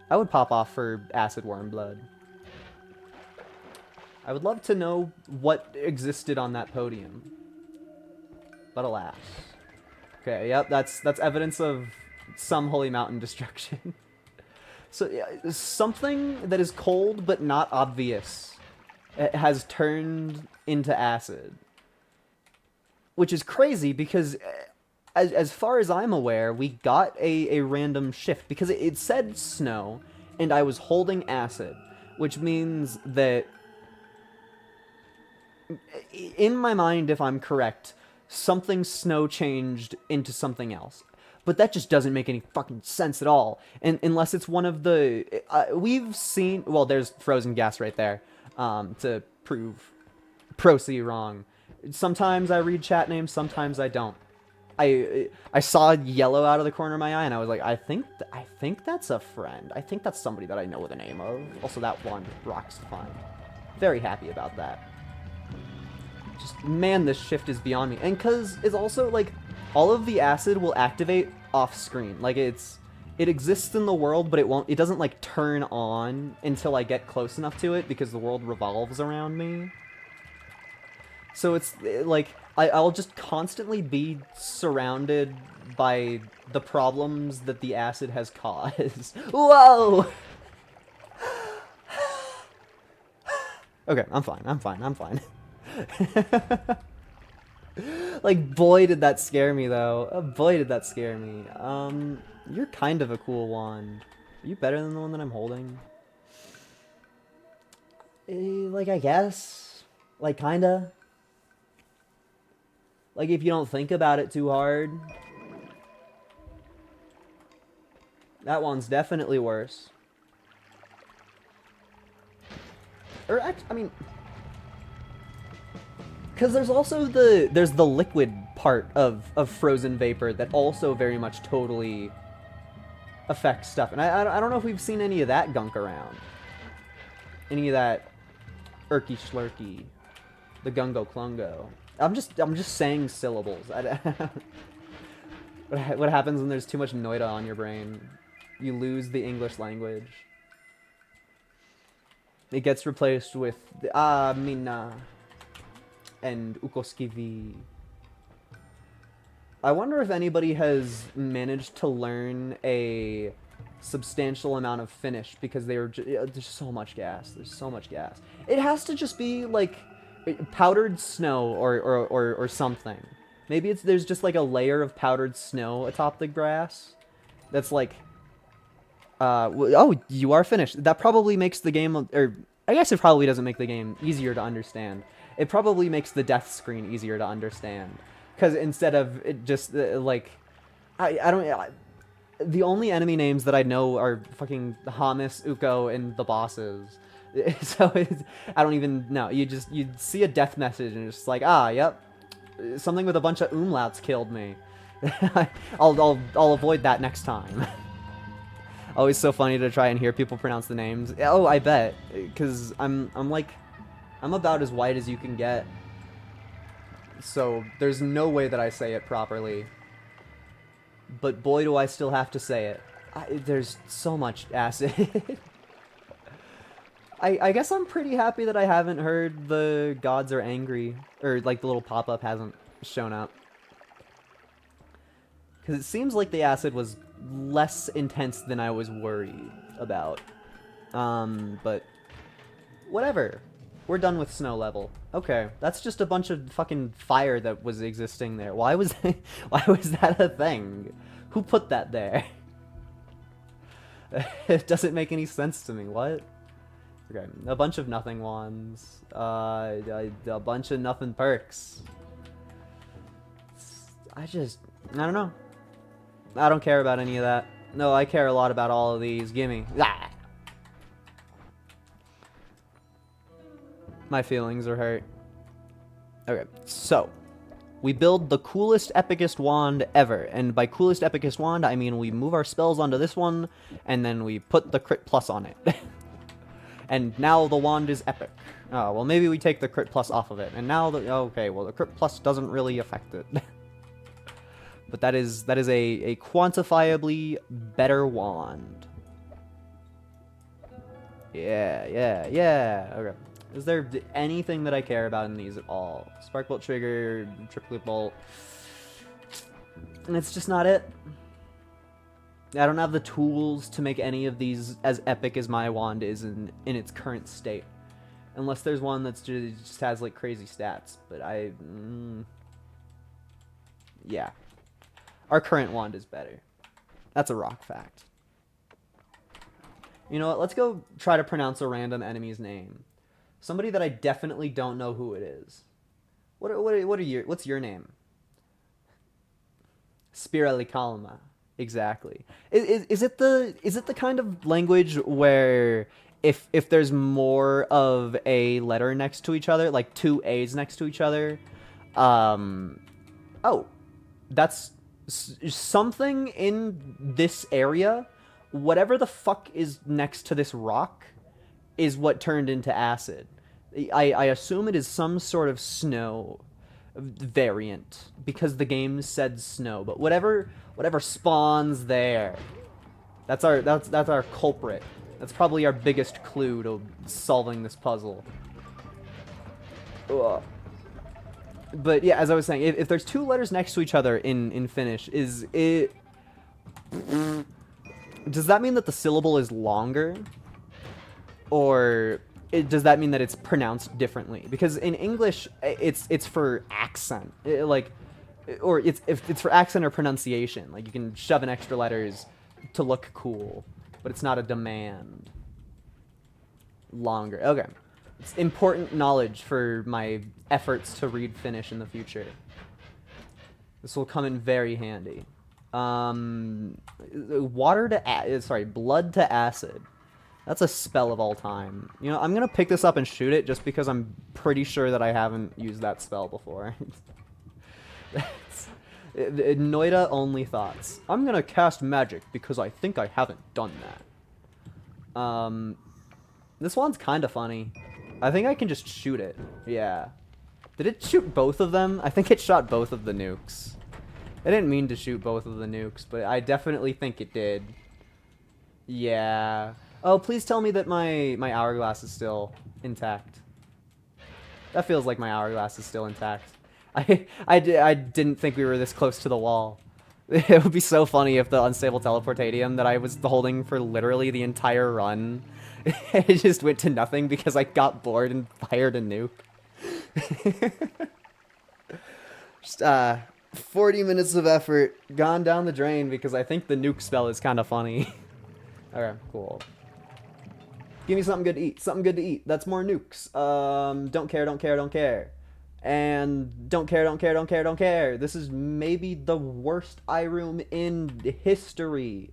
I would pop off for acid worm blood. I would love to know what existed on that podium. But alas. Okay, yep, that's evidence of some holy mountain destruction. So yeah, something that is cold but not obvious has turned into acid. Which is crazy because as far as I'm aware, we got a random shift because it said snow and I was holding acid, which means that in my mind, if I'm correct, something snow changed into something else. But that just doesn't make any fucking sense at all. And unless it's one of the... we've seen... Well, there's frozen gas right there. To prove Procy wrong. Sometimes I read chat names, sometimes I don't. I saw yellow out of the corner of my eye, and I was like, I think that's a friend. I think that's somebody that I know the name of. Also, that one rocks fun. Very happy about that. Just, man, this shift is beyond me. And because it's also, like, all of the acid will activate off-screen. Like, it exists in the world, but it doesn't, like, turn on until I get close enough to it, because the world revolves around me. So it's, like, I'll just constantly be surrounded by the problems that the acid has caused. Whoa! Okay, I'm fine. Like, boy, did that scare me, though. Oh, boy, did that scare me. You're kind of a cool wand. Are you better than the one that I'm holding? Like, I guess. Like, kinda. Like, if you don't think about it too hard. That one's definitely worse. Or, I mean... Because there's also the liquid part of frozen vapor that also very much totally affects stuff. And I don't know if we've seen any of that gunk around. Any of that irky slurky. The gungo clungo. I'm just saying syllables. What happens when there's too much Noita on your brain? You lose the English language. It gets replaced with mina and ukoskivi. I wonder if anybody has managed to learn a substantial amount of Finnish because there's so much gas. There's so much gas. It has to just be like powdered snow or something. Maybe there's just like a layer of powdered snow atop the grass. That's like, oh, you are finished. That probably makes the game, or I guess it probably doesn't make the game easier to understand. It probably makes the death screen easier to understand. Because instead of it just, like, I don't. The only enemy names that I know are fucking Hamas, Uko, and the bosses. So I don't even know. You'd see a death message and it's just like, ah, yep, something with a bunch of umlauts killed me. I'll avoid that next time. Always so funny to try and hear people pronounce the names. Oh, I bet, because I'm about as white as you can get. So there's no way that I say it properly. But boy, do I still have to say it. There's so much acid. I guess I'm pretty happy that I haven't heard the gods are angry, or like the little pop-up hasn't shown up. Because it seems like the acid was less intense than I was worried about. But whatever. We're done with snow level. Okay, that's just a bunch of fucking fire that was existing there. Why was that a thing? Who put that there? It doesn't make any sense to me. What? Okay, a bunch of nothing wands. A bunch of nothing perks. I don't know. I don't care about any of that. No, I care a lot about all of these. Gimme. Ah! My feelings are hurt. Okay, so we build the coolest, epicest wand ever. And by coolest, epicest wand, I mean we move our spells onto this one, and then we put the crit plus on it. And now the wand is epic. Oh, well, maybe we take the crit plus off of it. And now okay, well, the crit plus doesn't really affect it. But that is a quantifiably better wand. Yeah. Okay. Is there anything that I care about in these at all? Spark Bolt trigger, Triplet Bolt. And it's just not it. I don't have the tools to make any of these as epic as my wand is in its current state. Unless there's one that's just has like crazy stats. But yeah. Our current wand is better. That's a rock fact. You know what? Let's go try to pronounce a random enemy's name. Somebody that I definitely don't know who it is. What's your name? Spiralicalma. Exactly. Is it the kind of language where if there's more of a letter next to each other, like two A's next to each other, oh, that's something in this area. Whatever the fuck is next to this rock is what turned into acid. I assume it is some sort of snow variant because the game said snow, but whatever spawns there, that's our culprit. That's probably our biggest clue to solving this puzzle. Ugh. But yeah, as I was saying, if there's two letters next to each other in Finnish, does that mean that the syllable is longer? Or does that mean that it's pronounced differently? Because in English, it's for accent, or it's for accent or pronunciation. Like you can shove in extra letters to look cool, but it's not a demand. Longer. Okay, it's important knowledge for my efforts to read Finnish in the future. This will come in very handy. Blood to acid. That's a spell of all time. You know, I'm gonna pick this up and shoot it just because I'm pretty sure that I haven't used that spell before. Noita only thoughts. I'm gonna cast magic because I think I haven't done that. This one's kind of funny. I think I can just shoot it. Yeah. Did it shoot both of them? I think it shot both of the nukes. I didn't mean to shoot both of the nukes, but I definitely think it did. Yeah. Oh, please tell me that my hourglass is still intact. That feels like my hourglass is still intact. I didn't think we were this close to the wall. It would be so funny if the unstable teleportadium that I was holding for literally the entire run, it just went to nothing because I got bored and fired a nuke. Just 40 minutes of effort gone down the drain because I think the nuke spell is kind of funny. Okay, cool. Give me something good to eat. Something good to eat. That's more nukes. Don't care. And don't care, don't care, don't care, don't care. This is maybe the worst room in history.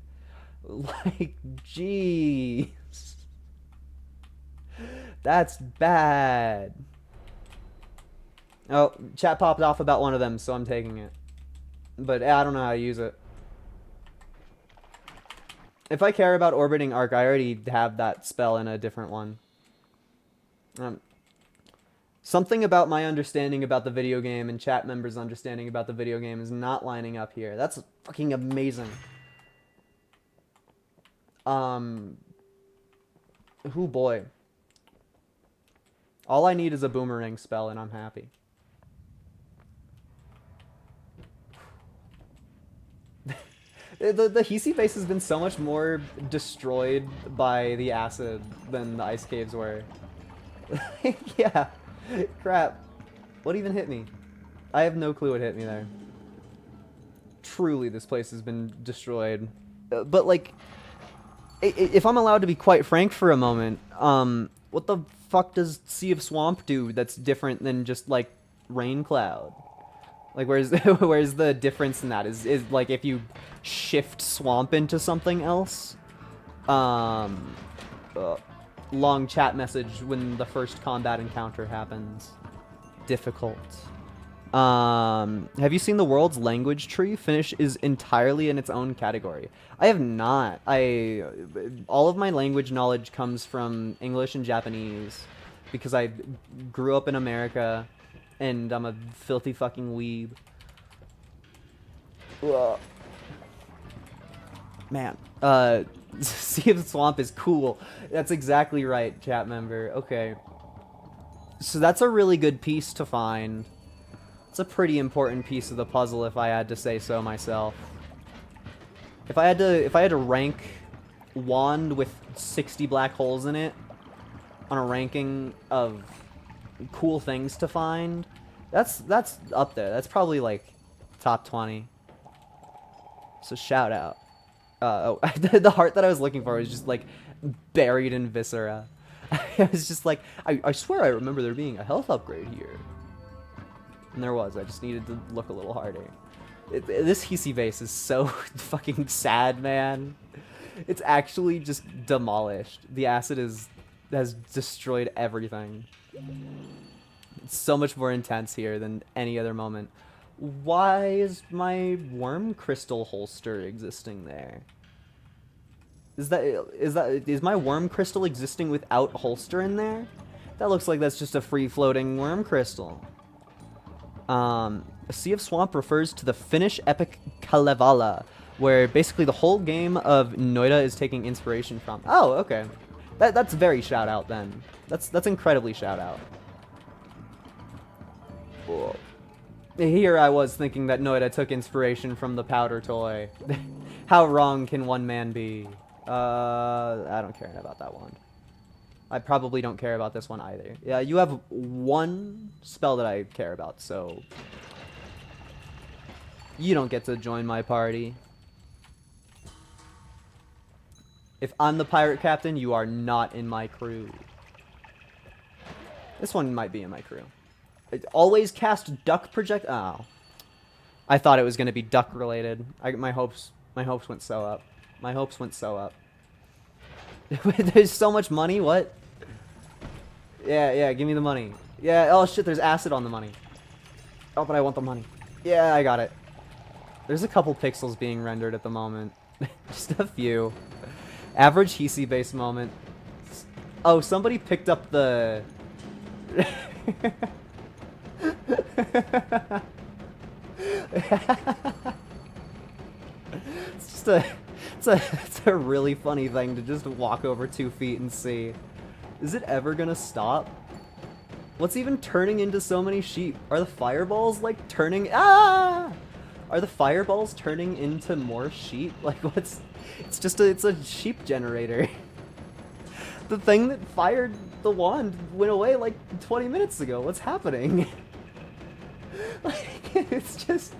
Like, jeez. That's bad. Oh, chat popped off about one of them, so I'm taking it. But I don't know how to use it. If I care about Orbiting Arc, I already have that spell in a different one. Something about my understanding about the video game and chat members' understanding about the video game is not lining up here. That's fucking amazing. Oh boy. All I need is a boomerang spell and I'm happy. The Hisi base has been so much more destroyed by the acid than the ice caves were. Yeah. Crap. What even hit me? I have no clue what hit me there. Truly, this place has been destroyed. But, like, if I'm allowed to be quite frank for a moment, what the fuck does Sea of Swamp do that's different than just, like, Rain Cloud? Like, where's the difference in that? Is like, if you shift Swamp into something else? Long chat message when the first combat encounter happens. Difficult. Have you seen the world's language tree? Finnish is entirely in its own category. I have not. All of my language knowledge comes from English and Japanese because I grew up in America and I'm a filthy fucking weeb. Ugh. Man, Sea of Swamp is cool. That's exactly right, chat member. Okay. So that's a really good piece to find. It's a pretty important piece of the puzzle if I had to say so myself. If I had to rank wand with 60 black holes in it on a ranking of cool things to find, that's up there. That's probably like top 20. So shout out. The heart that I was looking for was just like buried in viscera. I was just like, I swear I remember there being a health upgrade here. And there was. I just needed to look a little harder. This Hisi base is so fucking sad, man. It's actually just demolished. The acid has destroyed everything. It's so much more intense here than any other moment. Why is my worm crystal holster existing there? Is my worm crystal existing without holster in there? That looks like that's just a free-floating worm crystal. Sea of Swamp refers to the Finnish epic Kalevala, where basically the whole game of Noita is taking inspiration from. Oh, okay. That's very shout out then. That's incredibly shout out. Cool. Here I was thinking that Noita took inspiration from the powder toy. How wrong can one man be? I don't care about that one. I probably don't care about this one either. Yeah, you have one spell that I care about, so you don't get to join my party. If I'm the pirate captain, you are not in my crew. This one might be in my crew. Always cast duck project. Oh, I thought it was gonna be duck related. My hopes went so up. My hopes went so up. There's so much money. What? Yeah, give me the money. Yeah. Oh shit, there's acid on the money. Oh, but I want the money. Yeah, I got it. There's a couple pixels being rendered at the moment. Just a few. Average Hisi base moment. Oh, somebody picked up the. It's a really funny thing to just walk over 2 feet and see. Is it ever gonna stop? What's even turning into so many sheep? Are the fireballs like turning? Ah! Are the fireballs turning into more sheep? Like what's? It's a sheep generator. The thing that fired the wand went away like 20 minutes ago. What's happening? Like, it's just...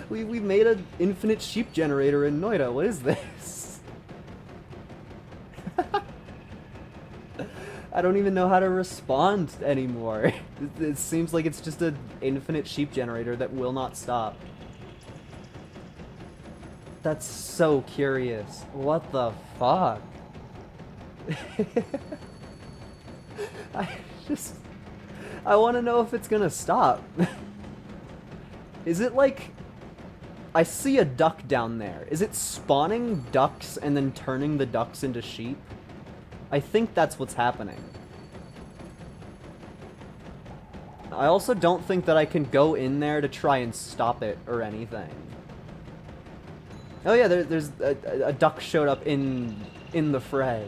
We made an infinite sheep generator in Noita. What is this? I don't even know how to respond anymore. It seems like it's just an infinite sheep generator that will not stop. That's so curious. What the fuck? I just... I want to know if it's gonna stop. Is it like... I see a duck down there. Is it spawning ducks and then turning the ducks into sheep? I think that's what's happening. I also don't think that I can go in there to try and stop it or anything. Oh yeah, there's a duck showed up in the fray.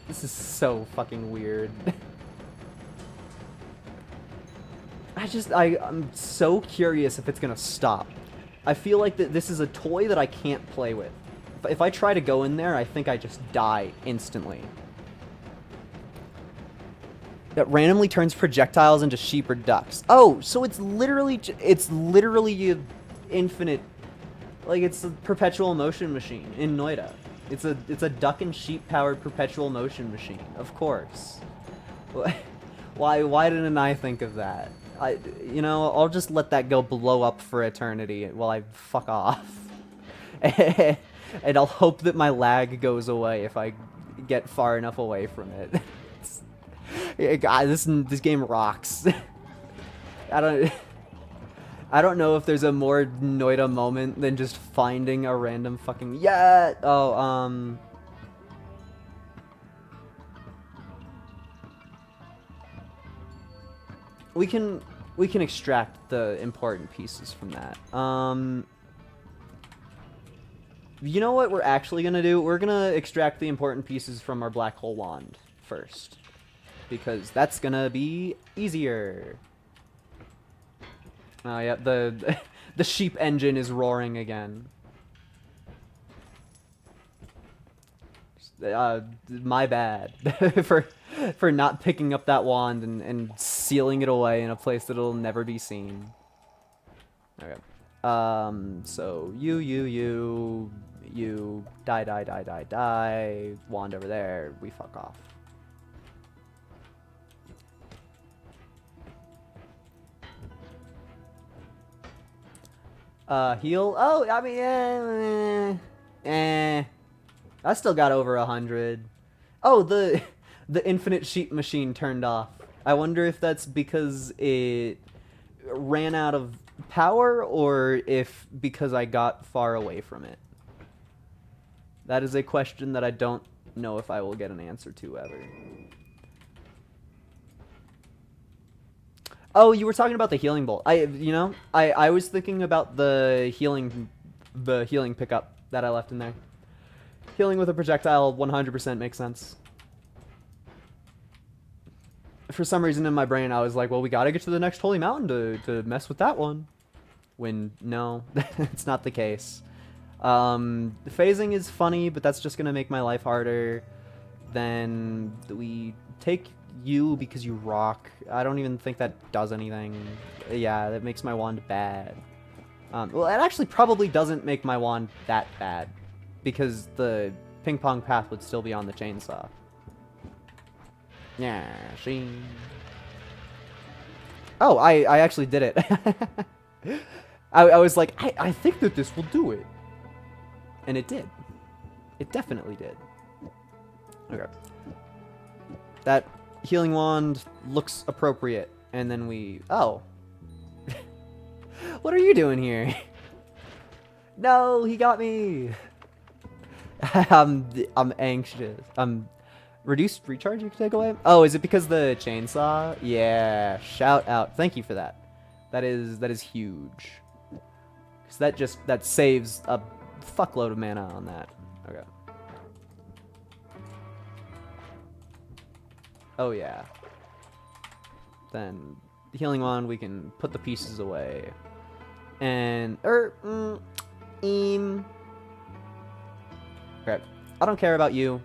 This is so fucking weird. I'm so curious if it's gonna stop. I feel like that this is a toy that I can't play with. If I try to go in there, I think I just die instantly. That randomly turns projectiles into sheep or ducks. Oh, so it's literally infinite, like it's a perpetual motion machine in Noita. It's a duck and sheep powered perpetual motion machine. Of course. Why didn't I think of that? You know, I'll just let that go blow up for eternity while I fuck off. And I'll hope that my lag goes away if I get far enough away from it. God, this game rocks. I don't know if there's a more Noita moment than just finding a random fucking we can extract the important pieces from that. You know what we're actually gonna do? We're gonna extract the important pieces from our black hole wand first, because that's gonna be easier. Oh yeah, the sheep engine is roaring again. My bad for not picking up that wand and sealing it away in a place that it'll never be seen. Okay. So you die. Wand over there. We fuck off. Heal. Oh, I mean, I still got over 100. Oh, the infinite sheep machine turned off. I wonder if that's because it ran out of power, or if because I got far away from it. That is a question that I don't know if I will get an answer to ever. Oh, you were talking about the healing bolt. I was thinking about the healing pickup that I left in there. Healing with a projectile 100% makes sense. For some reason in my brain, I was like, well, we gotta get to the next holy mountain to mess with that one. When, no, it's not the case. The phasing is funny, but that's just gonna make my life harder. Then we take you because you rock. I don't even think that does anything. Yeah, that makes my wand bad. Well, it actually probably doesn't make my wand that bad, because the ping pong path would still be on the chainsaw. Yeah, she. Oh, I actually did it. I was like, I think that this will do it. And it did. It definitely did. Okay. That healing wand looks appropriate. And then we... Oh. What are you doing here? No, he got me. I'm anxious. Reduced recharge you can take away? Oh, is it because the chainsaw? Yeah, shout out. Thank you for that. That is huge. Because that saves a fuckload of mana on that. Okay. Oh yeah. Then the healing wand, we can put the pieces away. And okay. I don't care about you.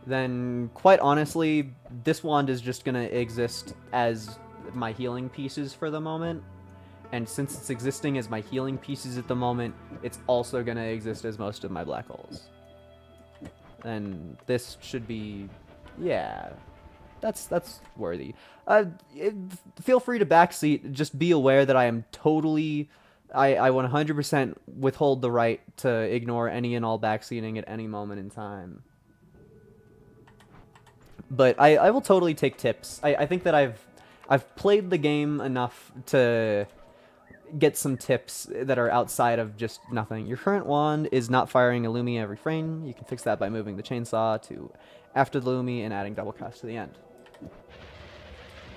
Then, quite honestly, this wand is just gonna exist as my healing pieces for the moment. And since it's existing as my healing pieces at the moment, it's also gonna exist as most of my black holes. And this should be... yeah. that's worthy. Feel free to backseat. Just be aware that I am totally, I 100% withhold the right to ignore any and all backseating at any moment in time. But I will totally take tips. I think that I've played the game enough to get some tips that are outside of just nothing. Your current wand is not firing a Lumi every frame. You can fix that by moving the chainsaw to after the Lumi and adding double cast to the end.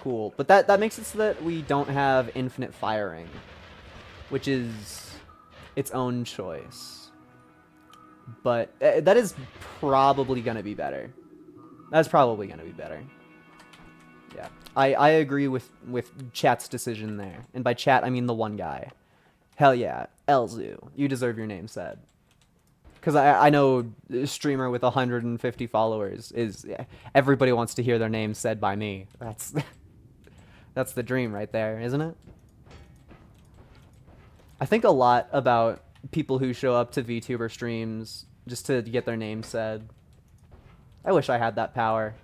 Cool. But that makes it so that we don't have infinite firing, which is its own choice. But that is probably going to be better. That's probably going to be better. Yeah. I agree with chat's decision there. And by chat, I mean the one guy. Hell yeah. Elzu. You deserve your name said. Because I know a streamer with 150 followers is... Everybody wants to hear their name said by me. That's the dream right there, isn't it? I think a lot about people who show up to VTuber streams just to get their name said. I wish I had that power.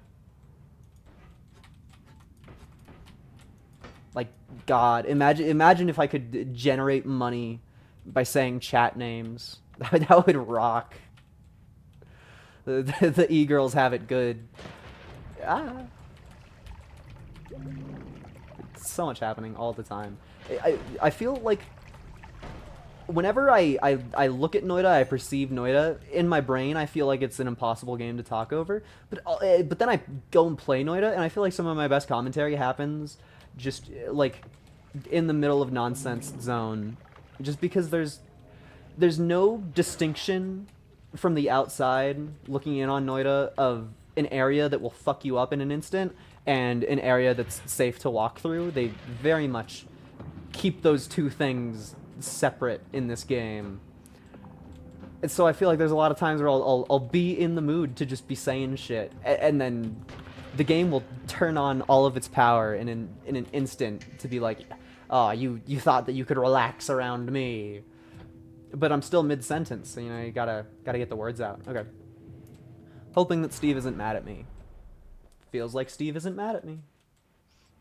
Like, God, imagine if I could generate money by saying chat names. That would rock. The e-girls have it good. Ah. So much happening all the time. I feel like whenever I look at Noita, I perceive Noita, in my brain I feel like it's an impossible game to talk over. But then I go and play Noita, and I feel like some of my best commentary happens just like in the middle of nonsense zone, just because there's no distinction from the outside looking in on Noita of an area that will fuck you up in an instant and an area that's safe to walk through. They very much keep those two things separate in this game. And so I feel like there's a lot of times where I'll be in the mood to just be saying shit, and then the game will turn on all of its power in an instant to be like, oh, you thought that you could relax around me. But I'm still mid-sentence, so, you know, you gotta get the words out. Okay. Hoping that Steve isn't mad at me. Feels like Steve isn't mad at me.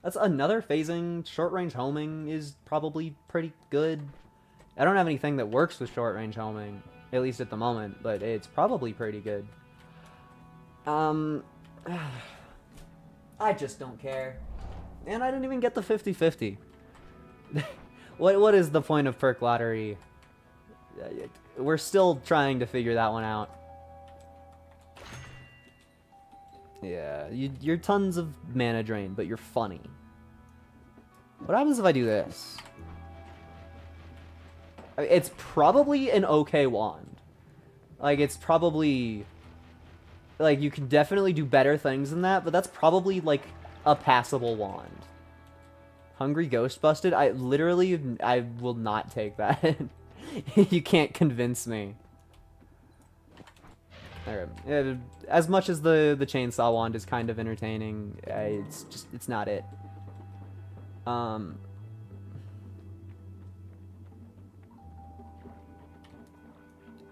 That's another phasing. Short-range homing is probably pretty good. I don't have anything that works with short-range homing, at least at the moment, but it's probably pretty good. I just don't care. And I didn't even get the 50-50. What is the point of perk lottery? We're still trying to figure that one out. Yeah, you're tons of mana drain, but you're funny. What happens if I do this? I mean, it's probably an okay wand. Like, it's probably... Like, you can definitely do better things than that, but that's probably, like, a passable wand. Hungry Ghost Busted? I will not take that. You can't convince me. Alright. As much as the chainsaw wand is kind of entertaining, it's not it.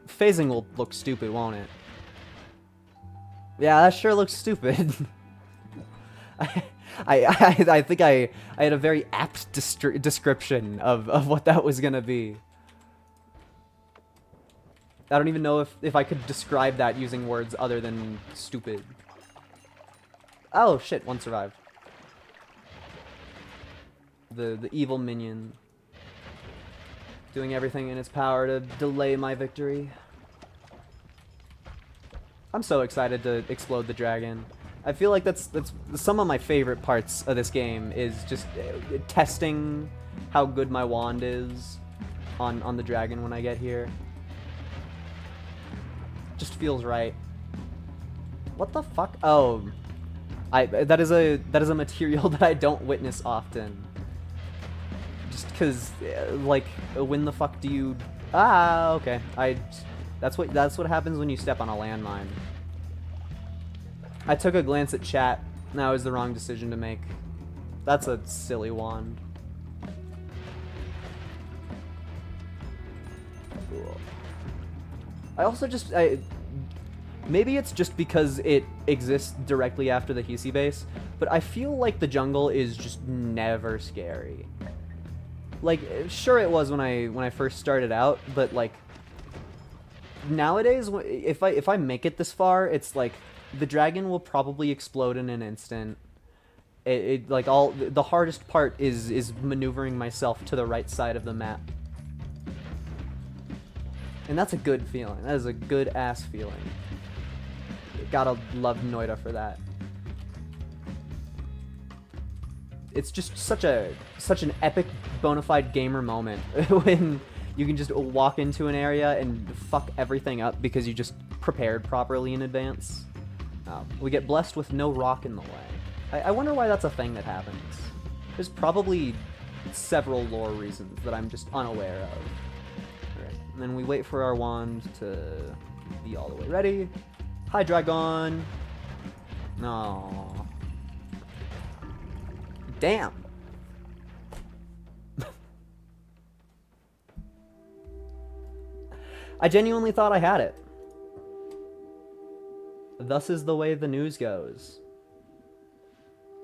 Phasing will look stupid, won't it? Yeah, that sure looks stupid. I think I had a very apt description of what that was gonna be. I don't even know if I could describe that using words other than stupid. Oh shit, one survived. The evil minion. Doing everything in its power to delay my victory. I'm so excited to explode the dragon. I feel like that's some of my favorite parts of this game is just testing how good my wand is on the dragon when I get here. Just feels right. What the fuck? Oh, that is a material that I don't witness often. Just because, like, when the fuck do you? Ah, okay. That's what happens when you step on a landmine. I took a glance at chat. That was the wrong decision to make. That's a silly wand. Cool. I also just Maybe it's just because it exists directly after the Hisi base, but I feel like the jungle is just never scary. Like, sure it was when I first started out, but like nowadays, if I make it this far, it's like the dragon will probably explode in an instant. It like all the hardest part is maneuvering myself to the right side of the map. And that's a good feeling. That is a good ass feeling. Gotta love Noita for that. It's just such an epic bona fide gamer moment when you can just walk into an area and fuck everything up because you just prepared properly in advance. We get blessed with no rock in the way. I wonder why that's a thing that happens. There's probably several lore reasons that I'm just unaware of. Alright, and then we wait for our wand to be all the way ready. Hi, Dragon! No. Damn! I genuinely thought I had it. Thus is the way the news goes.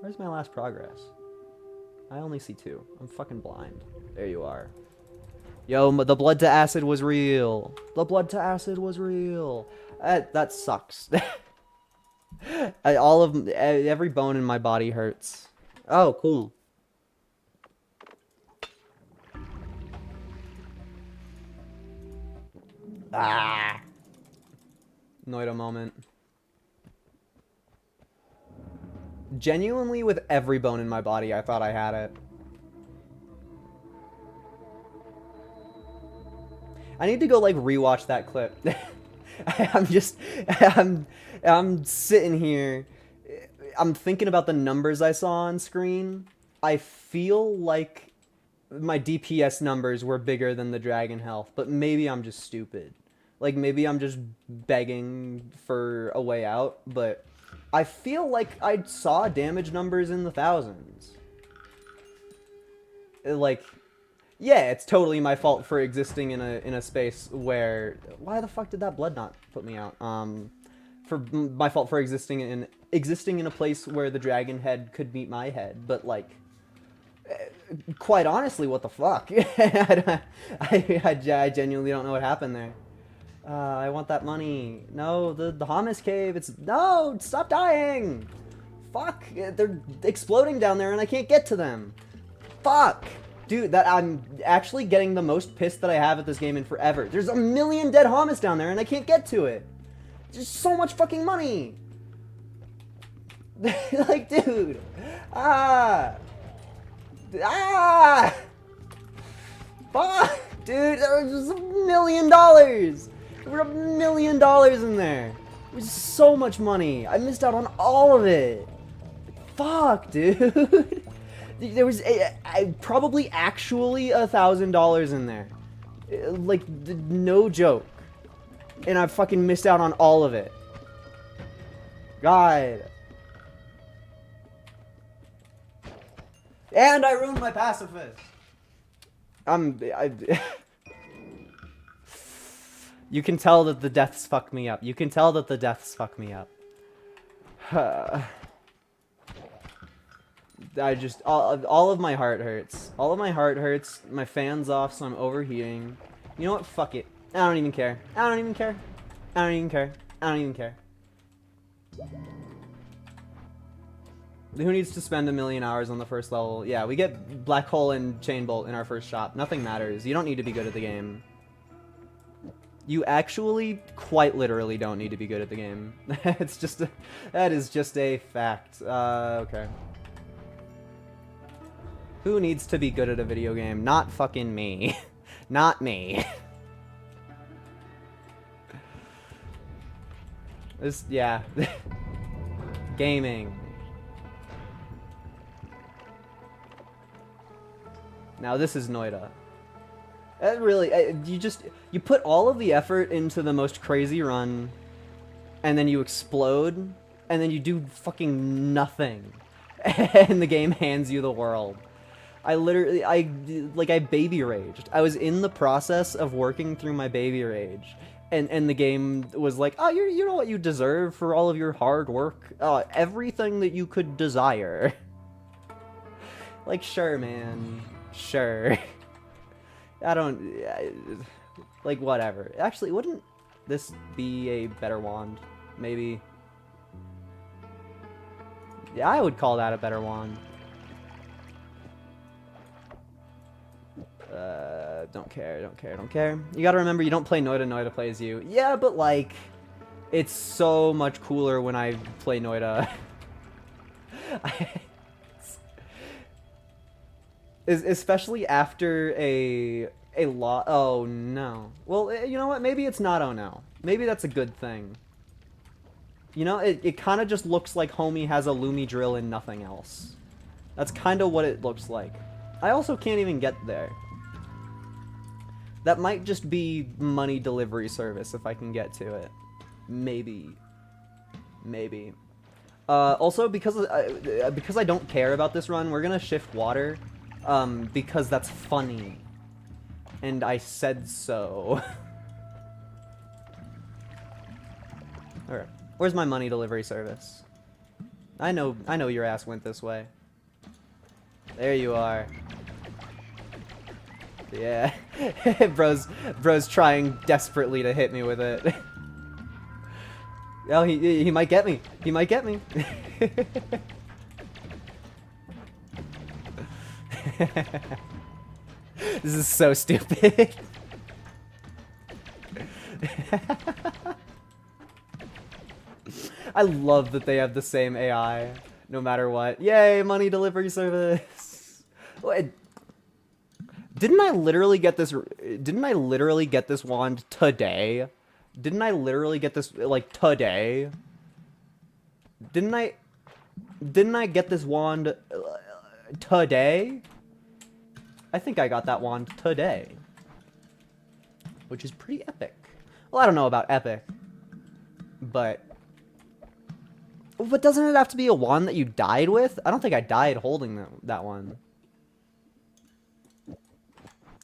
Where's my last progress? I only see 2. I'm fucking blind. There you are. Yo, the blood to acid was real. The blood to acid was real. That sucks. Every bone in my body hurts. Oh, cool. Ah. Noita moment. Genuinely, with every bone in my body, I thought I had it. I need to go, like, rewatch that clip. I'm sitting here. I'm thinking about the numbers I saw on screen. I feel like my DPS numbers were bigger than the dragon health, but maybe I'm just stupid. Like, maybe I'm just begging for a way out, but I feel like I saw damage numbers in the thousands. Like, yeah, it's totally my fault for existing in a space where... Why the fuck did that blood not put me out? My fault for existing in a place where the dragon head could meet my head, but like... Quite honestly, what the fuck? I genuinely don't know what happened there. I want that money. No, the Hamas cave. No, stop dying. Fuck, they're exploding down there and I can't get to them. Fuck. Dude, I'm actually getting the most pissed that I have at this game in forever. There's a million dead Hamas down there and I can't get to it. There's so much fucking money. Like, dude. Fuck, dude, there was just $1 million. There were $1 million in there. It was so much money. I missed out on all of it. Fuck, dude. There was probably actually $1,000 in there. Like, no joke. And I fucking missed out on all of it. God. And I ruined my pacifist. You can tell that the deaths fuck me up. You can tell that the deaths fuck me up. All of my heart hurts. All of my heart hurts. My fan's off, so I'm overheating. You know what? Fuck it. I don't even care. I don't even care. I don't even care. I don't even care. Who needs to spend 1 million hours on the first level? Yeah, we get Black Hole and Chain Bolt in our first shop. Nothing matters. You don't need to be good at the game. You actually, quite literally, don't need to be good at the game. It's just that is just a fact. Okay. Who needs to be good at a video game? Not fucking me. Not me. Yeah. Gaming. Now this is Noita. Really, you put all of the effort into the most crazy run, and then you explode, and then you do fucking nothing, and the game hands you the world. I baby raged. I was in the process of working through my baby rage, and the game was like, oh, you know what you deserve for all of your hard work? Everything that you could desire. Like, sure, man. Sure. I don't... like, whatever. Actually, wouldn't this be a better wand? Maybe. Yeah, I would call that a better wand. Don't care, don't care, don't care. You gotta remember, you don't play Noita, Noita plays you. Yeah, but like, it's so much cooler when I play Noita. Especially after a lot. Oh no. Well, you know what? Maybe it's not oh no. Maybe that's a good thing. You know, it kind of just looks like Homie has a Lumi drill and nothing else. That's kind of what it looks like. I also can't even get there. That might just be money delivery service if I can get to it. Maybe. Maybe. Also, because I don't care about this run, we're gonna shift water. Because that's funny. And I said so. Alright. Where's my money delivery service? I know your ass went this way. There you are. Yeah. bro's trying desperately to hit me with it. Oh, he might get me. He might get me. This is so stupid. I love that they have the same AI, no matter what. Yay, money delivery service. Didn't I literally get this wand today? Didn't I literally get this, like, today? Didn't I get this wand today? I think I got that wand today. Which is pretty epic. Well, I don't know about epic. But doesn't it have to be a wand that you died with? I don't think I died holding that one.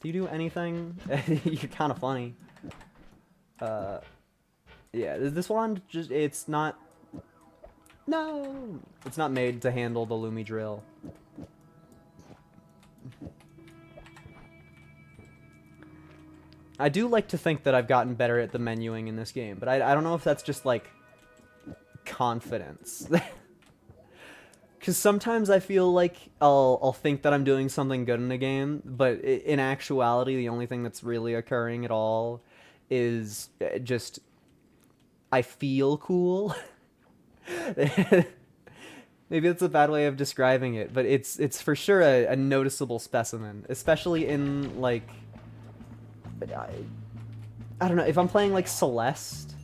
Do you do anything? You're kind of funny. Yeah, this wand just, it's not... No! It's not made to handle the Lumi drill. I do like to think that I've gotten better at the menuing in this game, but I don't know if that's just, like, confidence. Because sometimes I feel like I'll think that I'm doing something good in a game, but in actuality, the only thing that's really occurring at all is just I feel cool. Maybe that's a bad way of describing it, but it's for sure a noticeable specimen, especially in like I don't know, if I'm playing like Celeste,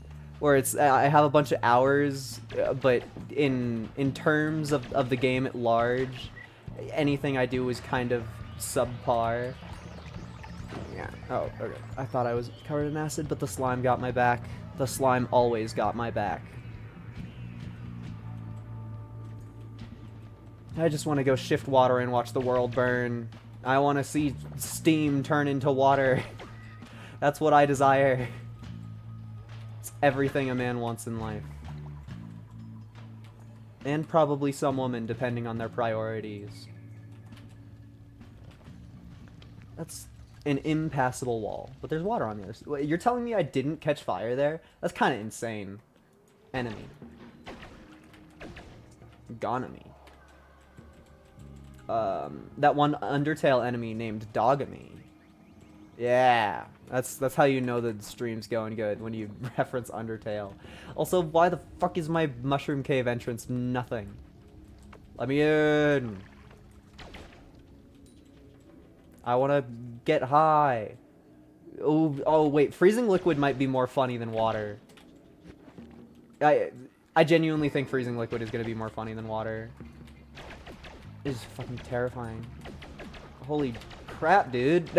where it's I have a bunch of hours, but in terms of the game at large, anything I do is kind of subpar. Yeah. Oh, okay. I thought I was covered in acid, but the slime got my back. The slime always got my back. I just want to go shift water and watch the world burn. I want to see steam turn into water. That's what I desire. It's everything a man wants in life. And probably some woman, depending on their priorities. That's an impassable wall. But there's water on the other side. You're telling me I didn't catch fire there? That's kind of insane. Enemy. Gonomy. That one Undertale enemy named Dogamy. Yeah, that's how you know the stream's going good, when you reference Undertale. Also, why the fuck is my mushroom cave entrance nothing? Let me in. I want to get high. Oh wait, freezing liquid might be more funny than water. I genuinely think freezing liquid is going to be more funny than water. It's fucking terrifying. Holy crap, dude.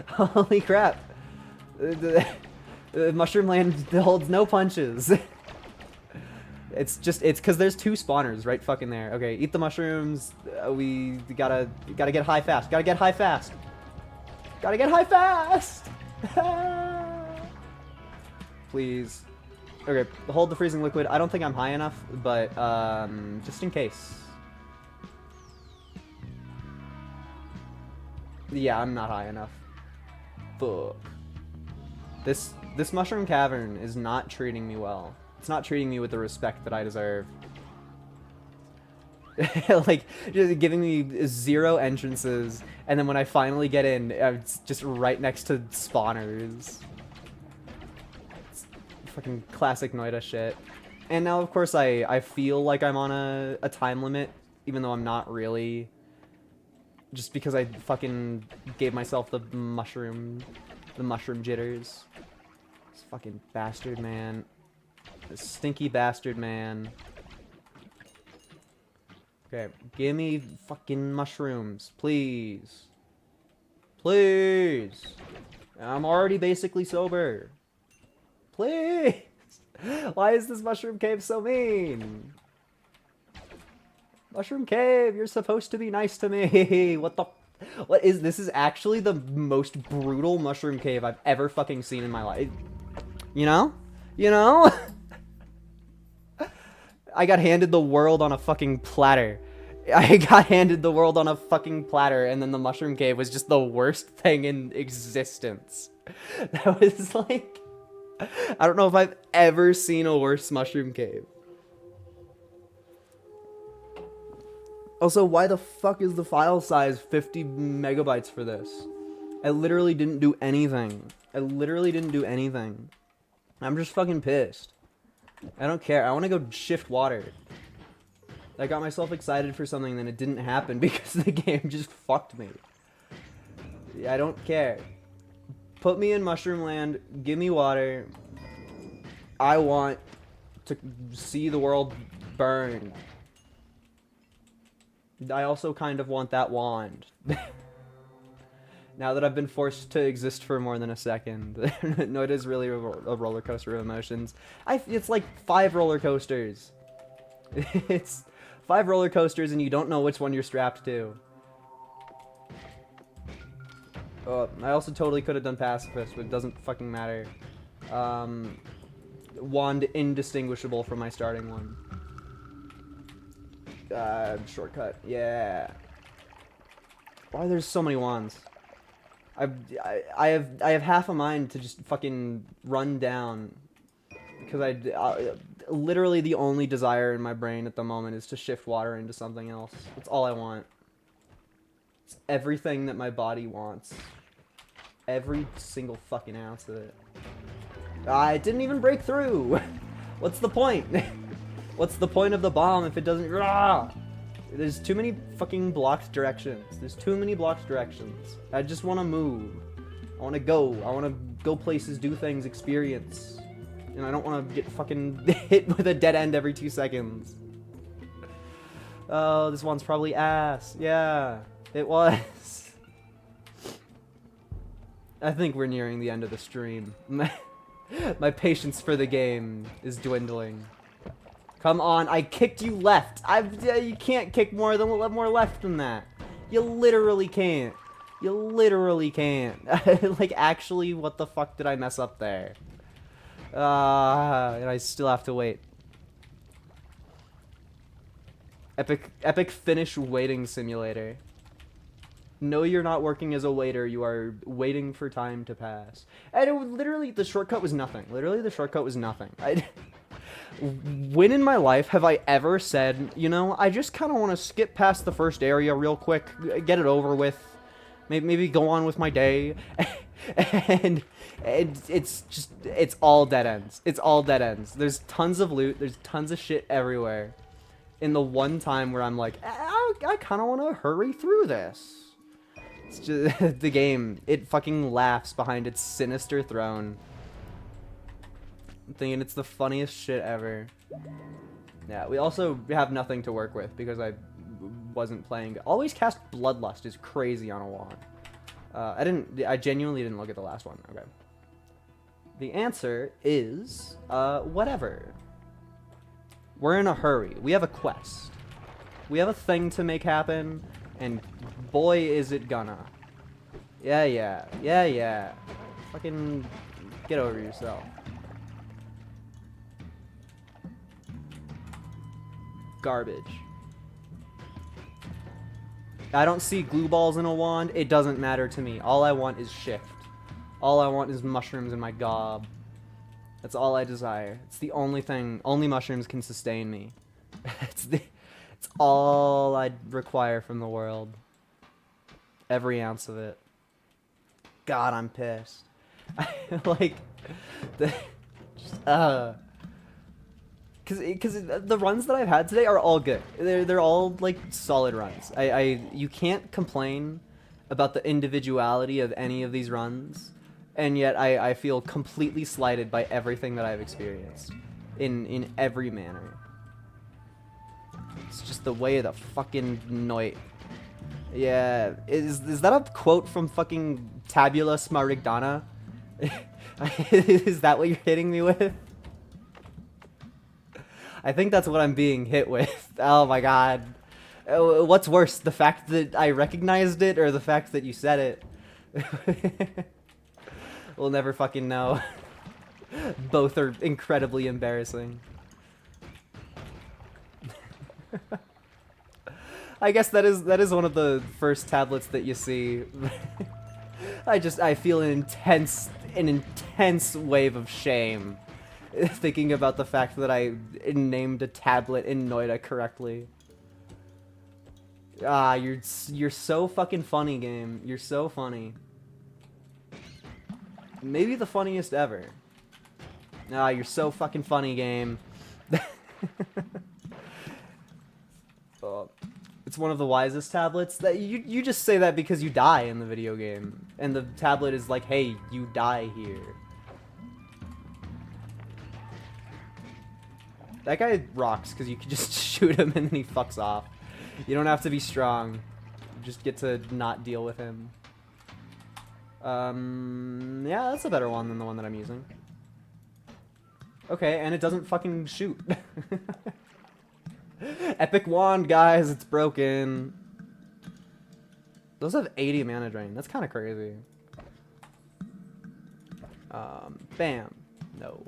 Holy crap. The Mushroom Land holds no punches. It's because there's two spawners right fucking there. Okay, eat the mushrooms. We gotta get high fast. Gotta get high fast. Gotta get high fast! Please. Okay, hold the freezing liquid. I don't think I'm high enough, but just in case. Yeah, I'm not high enough. Fuck. This mushroom cavern is not treating me well. It's not treating me with the respect that I deserve. Like, just giving me 0 entrances, and then when I finally get in, it's just right next to spawners. It's fucking classic Noita shit. And now, of course, I feel like I'm on a time limit, even though I'm not really. Just because I fucking gave myself the mushroom jitters. This fucking bastard, man. This stinky bastard, man. Okay, give me fucking mushrooms, please. Please. I'm already basically sober. Please. Why is this mushroom cave so mean? Mushroom cave, you're supposed to be nice to me. What is this? Is actually the most brutal mushroom cave I've ever fucking seen in my life. You know? You know? I got handed the world on a fucking platter. I got handed the world on a fucking platter, and then the mushroom cave was just the worst thing in existence. That was like... I don't know if I've ever seen a worse mushroom cave. Also, why the fuck is the file size 50 megabytes for this? I literally didn't do anything. I literally didn't do anything. I'm just fucking pissed. I don't care. I want to go shift water. I got myself excited for something, then it didn't happen because the game just fucked me. I don't care. Put me in Mushroom Land. Give me water. I want to see the world burn. I also kind of want that wand. Now that I've been forced to exist for more than a second. Noita is really a roller coaster of emotions. It's like 5 roller coasters. It's 5 roller coasters and you don't know which one you're strapped to. I also totally could have done pacifist, but it doesn't fucking matter. Wand indistinguishable from my starting one. Shortcut. Yeah. Why there's so many wands? I have half a mind to just fucking run down, because literally the only desire in my brain at the moment is to shift water into something else. That's all I want. It's everything that my body wants. Every single fucking ounce of it. It didn't even break through. What's the point? What's the point of the bomb if it doesn't... Rah! There's too many fucking blocked directions. There's too many blocked directions. I just want to move. I want to go. I want to go places, do things, experience. And I don't want to get fucking hit with a dead end every 2 seconds. Oh, this one's probably ass. Yeah, it was. I think we're nearing the end of the stream. My patience for the game is dwindling. Come on, I kicked you left. You can't kick more left than that. You literally can't. You literally can't. Like, actually, what the fuck did I mess up there? And I still have to wait. Epic finish waiting simulator. No, you're not working as a waiter. You are waiting for time to pass. And literally, the shortcut was nothing. Literally, the shortcut was nothing. When in my life have I ever said, you know, I just kind of want to skip past the first area real quick, get it over with, maybe go on with my day, and it's all dead ends. It's all dead ends. There's tons of loot. There's tons of shit everywhere. In the one time where I'm like, I kind of want to hurry through this. It's just the game. It fucking laughs behind its sinister throne. I'm thinking it's the funniest shit ever. Yeah, we also have nothing to work with because I wasn't playing. Always cast Bloodlust is crazy on a wand. I genuinely didn't look at the last one. Okay. The answer is, whatever. We're in a hurry. We have a quest. We have a thing to make happen, and boy is it gonna. Yeah. Fucking get over yourself. Garbage. I don't see glue balls in a wand. It doesn't matter to me. All I want is shift. All I want is mushrooms in my gob. That's all I desire. It's the only thing. Only mushrooms can sustain me. It's all I require from the world. Every ounce of it. God, I'm pissed. Like, because the runs that I've had today are all good. They're all like solid runs. You can't complain about the individuality of any of these runs, and yet I feel completely slighted by everything that I've experienced in every manner. It's just the way the fucking Noita. Yeah, is that a quote from fucking Tabula Smaragdana? Is that what you're hitting me with? I think that's what I'm being hit with. Oh my god. What's worse, the fact that I recognized it or the fact that you said it? We'll never fucking know. Both are incredibly embarrassing. I guess that is one of the first tablets that you see. I feel an intense wave of shame thinking about the fact that I named a tablet in Noita correctly. Ah, you're so fucking funny, game. You're so funny. Maybe the funniest ever. Ah, you're so fucking funny, game. It's one of the wisest tablets. That you just say that because you die in the video game, and the tablet is like, hey, you die here. That guy rocks because you can just shoot him and then he fucks off. You don't have to be strong. You just get to not deal with him. Yeah, that's a better one than the one that I'm using. Okay, and it doesn't fucking shoot. Epic wand, guys, it's broken. Those have 80 mana drain. That's kind of crazy. Bam. No.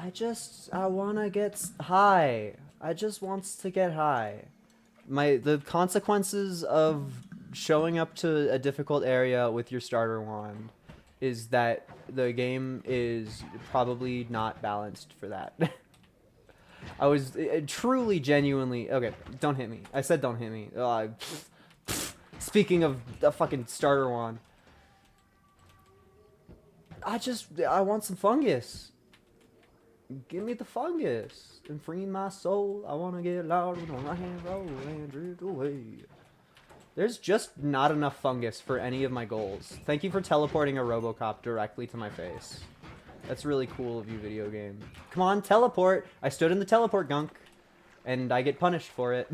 I wanna get high. I just wants to get high. The consequences of showing up to a difficult area with your starter wand is that the game is probably not balanced for that. I was truly, genuinely... Okay, don't hit me. I said don't hit me. Speaking of the fucking starter wand. I want some fungus. Give me the fungus and free my soul. I want to get loud with my hand roll and drift away. There's just not enough fungus for any of my goals. Thank you for teleporting a Robocop directly to my face. That's really cool of you, video game. Come on, teleport! I stood in the teleport gunk, and I get punished for it.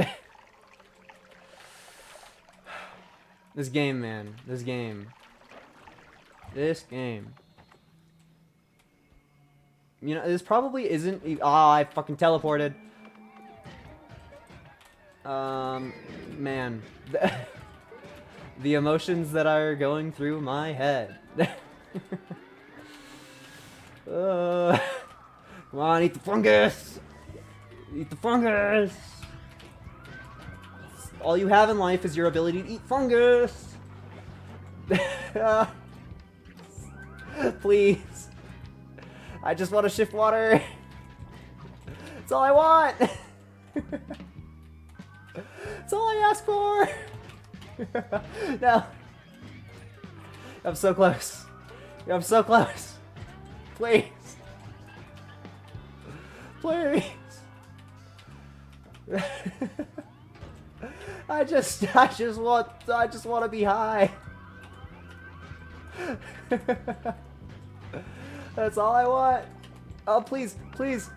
This game, man. This game. This game. You know, this probably isn't... Ah, I fucking teleported. Man. The emotions that are going through my head. Come on, eat the fungus! Eat the fungus! All you have in life is your ability to eat fungus! Please. I just want to shift water. That's all I want. That's all I ask for. No. I'm so close. I'm so close. Please. Please. I just want to be high. That's all I want. Oh, please, please.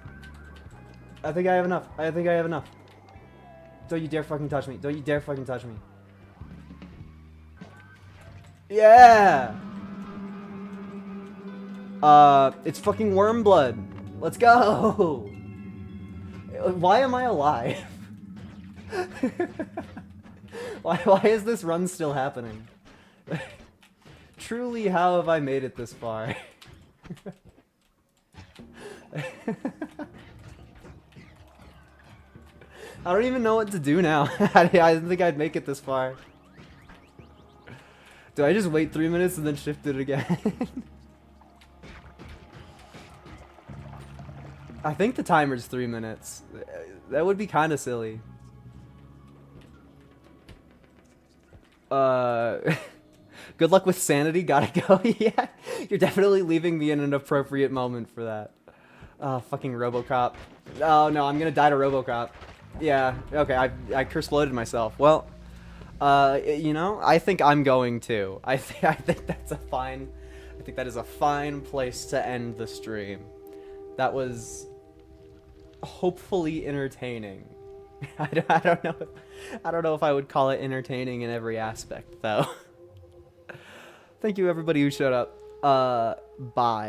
I think I have enough. I think I have enough. Don't you dare fucking touch me. Don't you dare fucking touch me. Yeah. It's fucking worm blood. Let's go. Why am I alive? Why is this run still happening? Truly, how have I made it this far? I don't even know what to do now. I didn't think I'd make it this far. Do I just wait 3 minutes and then shift it again? I think the timer's 3 minutes. That would be kind of silly. Good luck with sanity. Gotta go. Yeah, you're definitely leaving me in an appropriate moment for that. Fucking RoboCop. Oh no, I'm gonna die to RoboCop. Yeah. Okay, I curse-loaded myself. Well, you know, I think I'm going to. I think that's a fine. I think that is a fine place to end the stream. That was hopefully entertaining. I don't know. I don't know if I would call it entertaining in every aspect, though. Thank you, everybody who showed up. Bye.